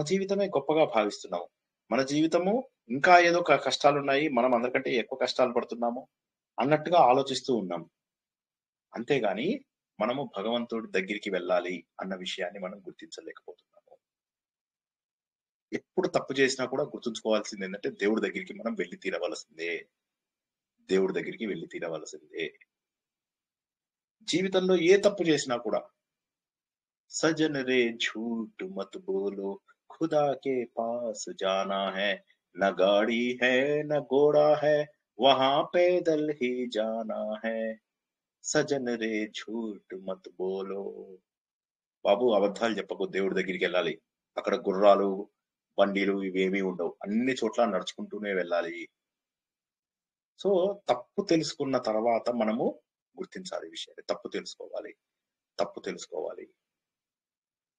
[SPEAKER 1] జీవితమే గొప్పగా భావిస్తున్నాము. మన జీవితము ఇంకా ఏదో కష్టాలు ఉన్నాయి, మనం అందరికంటే ఎక్కువ కష్టాలు పడుతున్నాము అన్నట్టుగా ఆలోచిస్తూ ఉన్నాం. అంతేగాని మనము భగవంతుడి దగ్గరికి వెళ్ళాలి అన్న విషయాన్ని మనం గుర్తించలేకపోతున్నాము. ఎప్పుడు తప్పు చేసినా కూడా గుర్తుంచుకోవాల్సింది ఏంటంటే దేవుడి దగ్గరికి మనం వెళ్ళి తీరవలసిందే, దేవుడి దగ్గరికి వెళ్ళి తీరవలసిందే. జీవితంలో ఏ తప్పు చేసినా కూడా సజన్ రే ఝూట్ మత్ బోలో, खुदा के पास जाना है, न गाड़ी है न घोड़ा है, वहां पैदल ही जाना है, సజన్ రే ఝూట్ మత్ బోలో. బాబు అబద్ధాలు చెప్పకు, దేవుడి దగ్గరికి వెళ్ళాలి. అక్కడ గుర్రాలు బండిలు ఇవేమీ ఉండవు, అన్ని చోట్ల నడుచుకుంటూనే వెళ్ళాలి. సో తప్పు తెలుసుకున్న తర్వాత మనము గుర్తించాలి విషయాన్ని. తప్పు తెలుసుకోవాలి,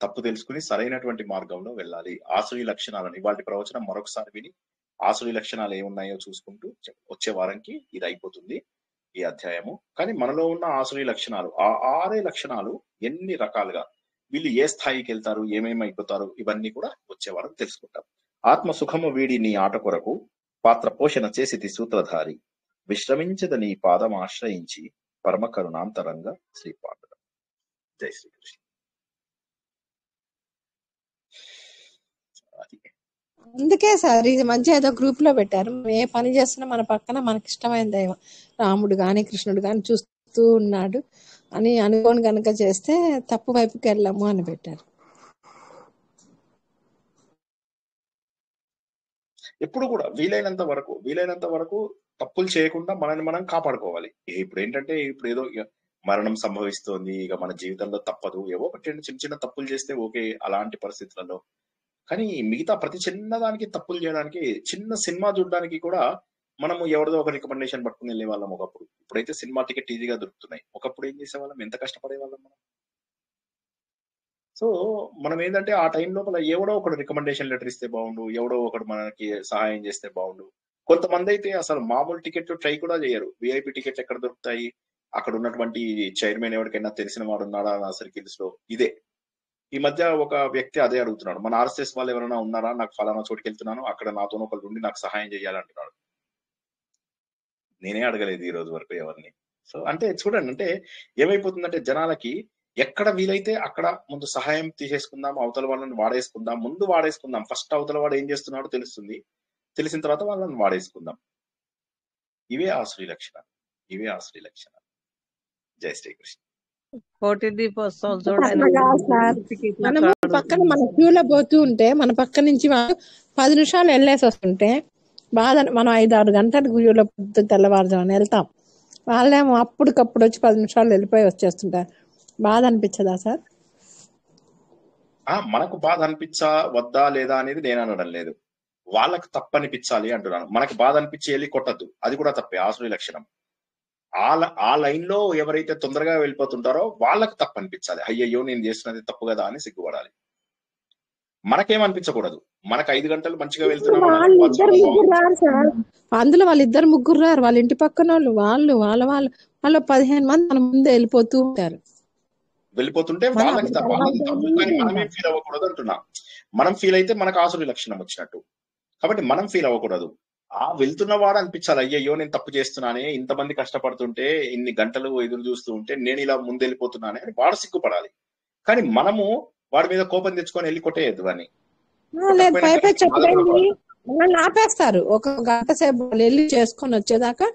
[SPEAKER 1] తప్పు తెలుసుకుని సరైనటువంటి మార్గంలో వెళ్ళాలి. ఆసురీ లక్షణాలని వాటి ప్రవచనం మరొకసారి విని ఆసురీ లక్షణాలు ఏమున్నాయో చూసుకుంటూ వచ్చే వారంకి ఇది అయిపోతుంది ఈ అధ్యాయము. కానీ మనలో ఉన్న ఆసురీ లక్షణాలు, ఆ 6 లక్షణాలు ఎన్ని రకాలుగా, వీళ్ళు ఏ స్థాయికి వెళ్తారు, ఏమేమి అయిపోతారు, ఇవన్నీ కూడా వచ్చే వారం తెలుసుకుంటాం. ఆత్మ సుఖము వీడి నీ ఆట కొరకు, పాత్ర పోషణ చేసిది సూత్రధారి, విశ్రమించద నీ పాదం ఆశ్రయించి, పరమ కరుణాంతరంగా శ్రీపాద. జై శ్రీకృష్ణ.
[SPEAKER 5] అందుకే సార్ ఇది మంచి ఏదో గ్రూప్ లో పెట్టారు. మనం ఏ పని చేస్తున్నా మన పక్కన మనకి ఇష్టమైన దైవం రాముడు గాని కృష్ణుడు గాని చూస్తూ ఉన్నాడు అని అనుకోని కనుక చేస్తే తప్పు వైపుకి వెళ్ళము అని పెట్టారు.
[SPEAKER 1] ఎప్పుడు కూడా వీలైనంత వరకు తప్పులు చేయకుండా మనల్ని మనం కాపాడుకోవాలి. ఇప్పుడు ఏంటంటే ఇప్పుడు ఏదో మరణం సంభవిస్తోంది, ఇక మన జీవితంలో తప్పదు, ఏవో ఒకటి చిన్న చిన్న తప్పులు చేస్తే ఓకే అలాంటి పరిస్థితులలో. కానీ మిగతా ప్రతి చిన్నదానికి తప్పులు చేయడానికి, చిన్న సినిమా చూడడానికి కూడా మనము ఎవరిదో ఒక రికమెండేషన్ పట్టుకుని వెళ్ళే వాళ్ళం ఒకప్పుడు. ఇప్పుడైతే సినిమా టికెట్ ఈజీగా దొరుకుతున్నాయి. ఒకప్పుడు ఏం చేసేవాళ్ళం, ఎంత కష్టపడే వాళ్ళం మనం. సో మనం ఏంటంటే ఆ టైం లోపల ఎవడో ఒకడు రికమెండేషన్ లెటర్ ఇస్తే బాగుండు, ఎవడో ఒకడు మనకి సహాయం చేస్తే బాగుండు. కొంతమంది అయితే అసలు మామూలు టికెట్ ట్రై కూడా చేయరు. విఐపి టికెట్లు ఎక్కడ దొరుకుతాయి, అక్కడ ఉన్నటువంటి చైర్మన్ ఎవరికైనా తెలిసిన వాడు ఉన్నాడా నా సర్కిల్స్ లో. ఇదే ఈ మధ్య ఒక వ్యక్తి అదే అడుగుతున్నాడు, మన ఆర్ఎస్ఎస్ వాళ్ళు ఎవరైనా ఉన్నారా, నాకు ఫలానా చోటుకి వెళ్తున్నాను, అక్కడ నాతో ఒకరు ఉండి నాకు సహాయం చేయాలంటున్నాడు. నేనే అడగలేదు ఈ రోజు వరకు ఎవరిని. సో అంటే చూడండి, అంటే ఏమైపోతుందంటే జనాలకి ఎక్కడ వీలైతే అక్కడ ముందు సహాయం తీసేసుకుందాం, అవతల వాళ్ళని ముందు వాడేసుకుందాం. ఫస్ట్ అవతల వాడు ఏం చేస్తున్నాడో తెలుస్తుంది, తెలిసిన తర్వాత వాళ్ళని వాడేసుకుందాం. ఇవే ఆసురీ లక్షణాలు. జై శ్రీకృష్ణ.
[SPEAKER 5] మనము పక్కన మన క్యూలో పోతూ ఉంటే మన పక్క నుంచి 10 నిమిషాలు వెళ్ళేసి వస్తుంటే బాధ. మనం 5-6 గంటలు క్యూలో తెల్లవారుజామున వెళ్తాం, వాళ్ళేమో అప్పటికప్పుడు వచ్చి 10 నిమిషాలు వెళ్ళిపోయి వచ్చేస్తుంటారు. బాధ అనిపించదా సార్?
[SPEAKER 1] మనకు బాధ అనిపించా వద్దా లేదా అనేది నేను అనడం లేదు, వాళ్ళకు తప్పనిపించాలి అంటున్నాను. మనకు బాధ అనిపించి వెళ్ళి కొట్టద్దు, అది కూడా తప్పే, ఆసురీ లక్షణం. ఆ లైన్ లో ఎవరైతే తొందరగా వెళ్ళిపోతుంటారో వాళ్ళకు తప్పు అనిపించాలి. అయ్యయ్యో నేను చేస్తున్నది తప్పు కదా అని సిగ్గుపడాలి. మనకేమనిపించకూడదు. మనకు 5 గంటలు మంచిగా వెళ్తున్నాం,
[SPEAKER 5] అందులో వాళ్ళిద్దరు ముగ్గురు రారు, వాళ్ళ ఇంటి పక్కన వాళ్ళు 15 మంది మన ముందే
[SPEAKER 1] వెళ్ళిపోతుంటే వాళ్ళకి తప్పు. కానీ మనమేం ఫీల్ అవ్వకూడదు అంటున్నా. మనం ఫీల్ అయితే మనకు ఆసురీ లక్షణం వచ్చినట్టు. కాబట్టి మనం ఫీల్ అవ్వకూడదు. వెళ్తున్న వాడు అనిపించాలి, అయ్యయ్యో నేను తప్పు చేస్తున్నానే, ఇంతమంది కష్టపడుతుంటే ఇన్ని గంటలు ఎదురు చూస్తూ ఉంటే నేను ఇలా ముందెళ్ళిపోతున్నానే అని వాడు సిగ్గుపడాలి. కానీ మనము వాడి మీద కోపం తెచ్చుకొని వెళ్ళి కొట్టేయద్దు అని.
[SPEAKER 5] ఆపేస్తారు. ఒక గంట సేపు వెళ్ళి చేసుకొని వచ్చేదాకా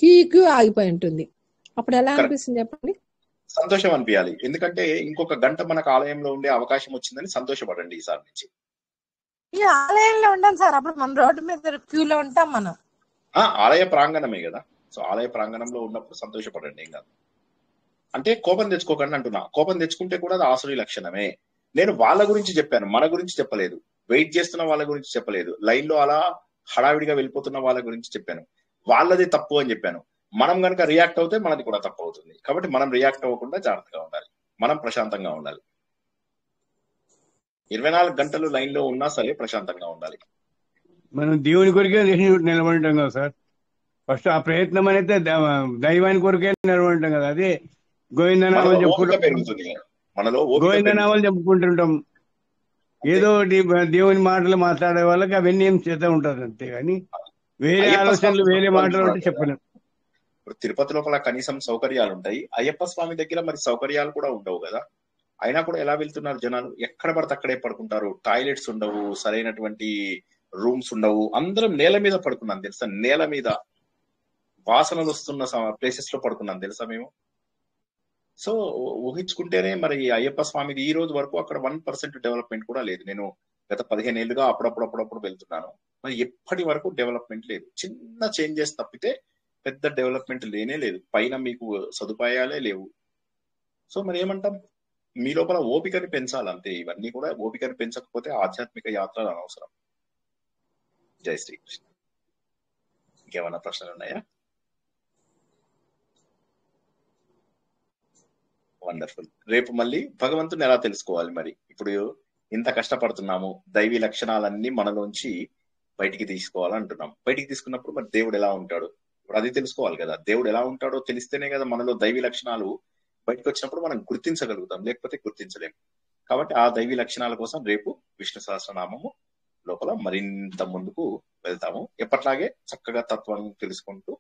[SPEAKER 5] క్యూ ఆగిపోయి ఉంటుంది. అప్పుడు ఎలా అనిపిస్తుంది చెప్పండి?
[SPEAKER 1] సంతోషం అనిపించాలి. ఎందుకంటే ఇంకొక గంట మనకు ఆలయంలో ఉండే అవకాశం వచ్చిందని సంతోషపడండి ఈసారి నుంచి.
[SPEAKER 5] ఈ ఆలయంలో ఉంటాం సార్, అప్పుడు మన రోడ్డు మీద క్యూలో ఉంటాం మనం.
[SPEAKER 1] ఆలయ ప్రాంగణమే కదా. సో ఆలయ ప్రాంగణంలో ఉన్నప్పుడు సంతోషపడండి, ఏం కాదు. అంటే కోపం తెచ్చుకోకండి అంటున్నా. కోపం తెచ్చుకుంటే కూడా అది ఆసురీ లక్షణమే. నేను వాళ్ళ గురించి చెప్పాను, మన గురించి చెప్పలేదు. వెయిట్ చేస్తున్న వాళ్ళ గురించి చెప్పలేదు. లైన్ లో అలా హడావిడిగా వెళ్ళిపోతున్న వాళ్ళ గురించి చెప్పాను. వాళ్ళది తప్పు అని చెప్పాను. మనం కనుక రియాక్ట్ అవుతే మనది కూడా తప్పు అవుతుంది. కాబట్టి మనం రియాక్ట్ అవ్వకుండా జాగ్రత్తగా ఉండాలి, మనం ప్రశాంతంగా ఉండాలి. 24 గంటలు లైన్ లో ఉన్నా సరే ప్రశాంతంగా ఉండాలి.
[SPEAKER 13] మనం దేవుని కొరికే నిలబడటం కదా సార్. ఫస్ట్ ఆ ప్రయత్నం అనేది దైవాని కొరికే నిలబడటం కదా. అదే గోవిందనామాలు చెప్పుకుంటుంటాం. ఏదో దేవుని మాటలు మాట్లాడే వాళ్ళకి అవన్నీ ఏం చేత ఉంటారు అంతేగాని వేరే ఆలోచనలు వేరే మాటలు అంటే చెప్పలేము.
[SPEAKER 1] ఇప్పుడు తిరుపతి లోపల కనీసం సౌకర్యాలు ఉంటాయి, అయ్యప్ప స్వామి దగ్గర మరి సౌకర్యాలు కూడా ఉండవు కదా. అయినా కూడా ఎలా వెళ్తున్నారు జనాలు, ఎక్కడ పడితే అక్కడే పడుకుంటారు. టాయిలెట్స్ ఉండవు, సరైనటువంటి రూమ్స్ ఉండవు, అందరం నేల మీద పడుకున్నాం తెలుసా. నేల మీద వాసనలు వస్తున్న ప్లేసెస్ లో పడుకున్నాం తెలుసా మేము. సో ఊహించుకుంటేనే మరి అయ్యప్ప స్వామిది ఈ రోజు వరకు అక్కడ 1% డెవలప్మెంట్ కూడా లేదు. నేను గత 15 ఏళ్ళుగా అప్పుడప్పుడు వెళ్తున్నాను. మరి ఎప్పటి వరకు డెవలప్మెంట్ లేదు. చిన్న చేంజెస్ తప్పితే పెద్ద డెవలప్మెంట్ లేనే లేదు. పైన మీకు సదుపాయాలే లేవు. సో మరి ఏమంటాం, మీ లోపల ఓపికని పెంచాలంతే. ఇవన్నీ కూడా ఓపికని పెంచకపోతే ఆధ్యాత్మిక యాత్రలు అనవసరం. జై శ్రీకృష్ణ. ఇంకేమన్నా ప్రశ్నలు ఉన్నాయా? వండర్ఫుల్. రేపు మళ్ళీ భగవంతుని ఎలా తెలుసుకోవాలి? మరి ఇప్పుడు ఇంత కష్టపడుతున్నాము, దైవీ లక్షణాలన్నీ మనలోంచి బయటికి తీసుకోవాలంటున్నాం. బయటికి తీసుకున్నప్పుడు మరి దేవుడు ఎలా ఉంటాడు? ఇప్పుడు అది తెలుసుకోవాలి కదా. దేవుడు ఎలా ఉంటాడో తెలిస్తేనే కదా మనలో దైవీ లక్షణాలు బయటకు వచ్చినప్పుడు మనం గుర్తించగలుగుతాం, లేకపోతే గుర్తించలేము. కాబట్టి ఆ దైవీ లక్షణాల కోసం రేపు విష్ణు సహస్రనామము లోపల మరింత ముందుకు వెళ్తాము. ఎప్పట్లాగే చక్కగా తత్వాన్ని తెలుసుకుంటూ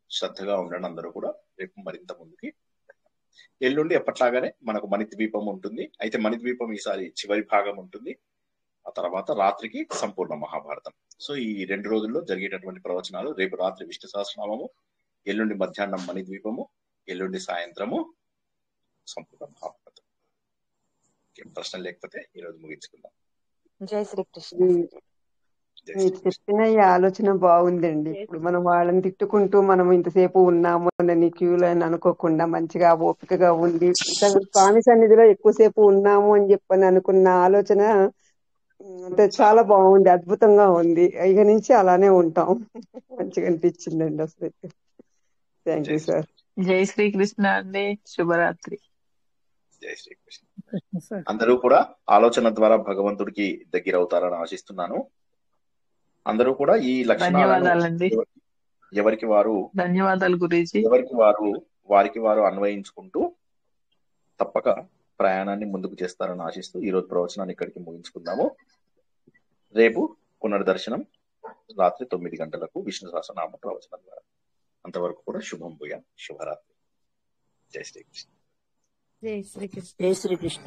[SPEAKER 1] శ్రద్ధగా ఉండండి అందరూ కూడా. రేపు మరింత ముందుకి ఎల్లుండి ఎప్పట్లాగానే మనకు మణిద్వీపం ఉంటుంది. అయితే మణిద్వీపం ఈసారి చివరి భాగం ఉంటుంది. ఆ తర్వాత రాత్రికి సంపూర్ణ మహాభారతం. సో ఈ 2 రోజుల్లో జరిగేటటువంటి ప్రవచనాలు, రేపు రాత్రి విష్ణు సహస్రనామము, ఎల్లుండి మధ్యాహ్నం మణిద్వీపము, ఎల్లుండి సాయంత్రము సంపూర్ణ మహాభారతం. ప్రశ్న లేకపోతే ఈరోజు ముగించుకుందాం.
[SPEAKER 2] జై శ్రీకృష్ణ. మీరు చెప్పిన ఈ ఆలోచన బాగుందండి. ఇప్పుడు మనం వాళ్ళని తిట్టుకుంటూ మనం ఇంతసేపు ఉన్నాము అని క్యూలో అని అనుకోకుండా మంచిగా ఓపికగా ఉండి స్వామి సన్నిధిలో ఎక్కువసేపు ఉన్నాము అని చెప్పని అనుకున్న ఆలోచన అంటే చాలా బాగుంది, అద్భుతంగా ఉంది. ఇక నుంచి అలానే ఉంటాం. మంచిగా అనిపించిందండి అసలు. Thank you sir.
[SPEAKER 11] జై శ్రీకృష్ణ అండి. శుభరాత్రి.
[SPEAKER 1] జై శ్రీకృష్ణ. అందరూ కూడా ఆలోచన ద్వారా భగవంతుడికి దగ్గర అవుతారని ఆశిస్తున్నాను. అందరూ కూడా ఈ లక్షణాలను ఎవరికి వారు
[SPEAKER 11] ధన్యవాదాలు గురూజీ.
[SPEAKER 1] వారికి వారు అన్వయించుకుంటూ తప్పక ప్రయాణాన్ని ముందుకు చేస్తారని ఆశిస్తూ ఈ రోజు ప్రవచనాన్ని ఇక్కడికి ముగించుకుందాము. రేపు పునర్దర్శనం రాత్రి 9 గంటలకు విష్ణు సహస్రనామ ప్రవచనం ద్వారా. అంతవరకు కూడా శుభం భూయా. శుభరాత్రి. జై శ్రీకృష్ణ.
[SPEAKER 3] జై శ్రీకృష్ణ. జై శ్రీకృష్ణ.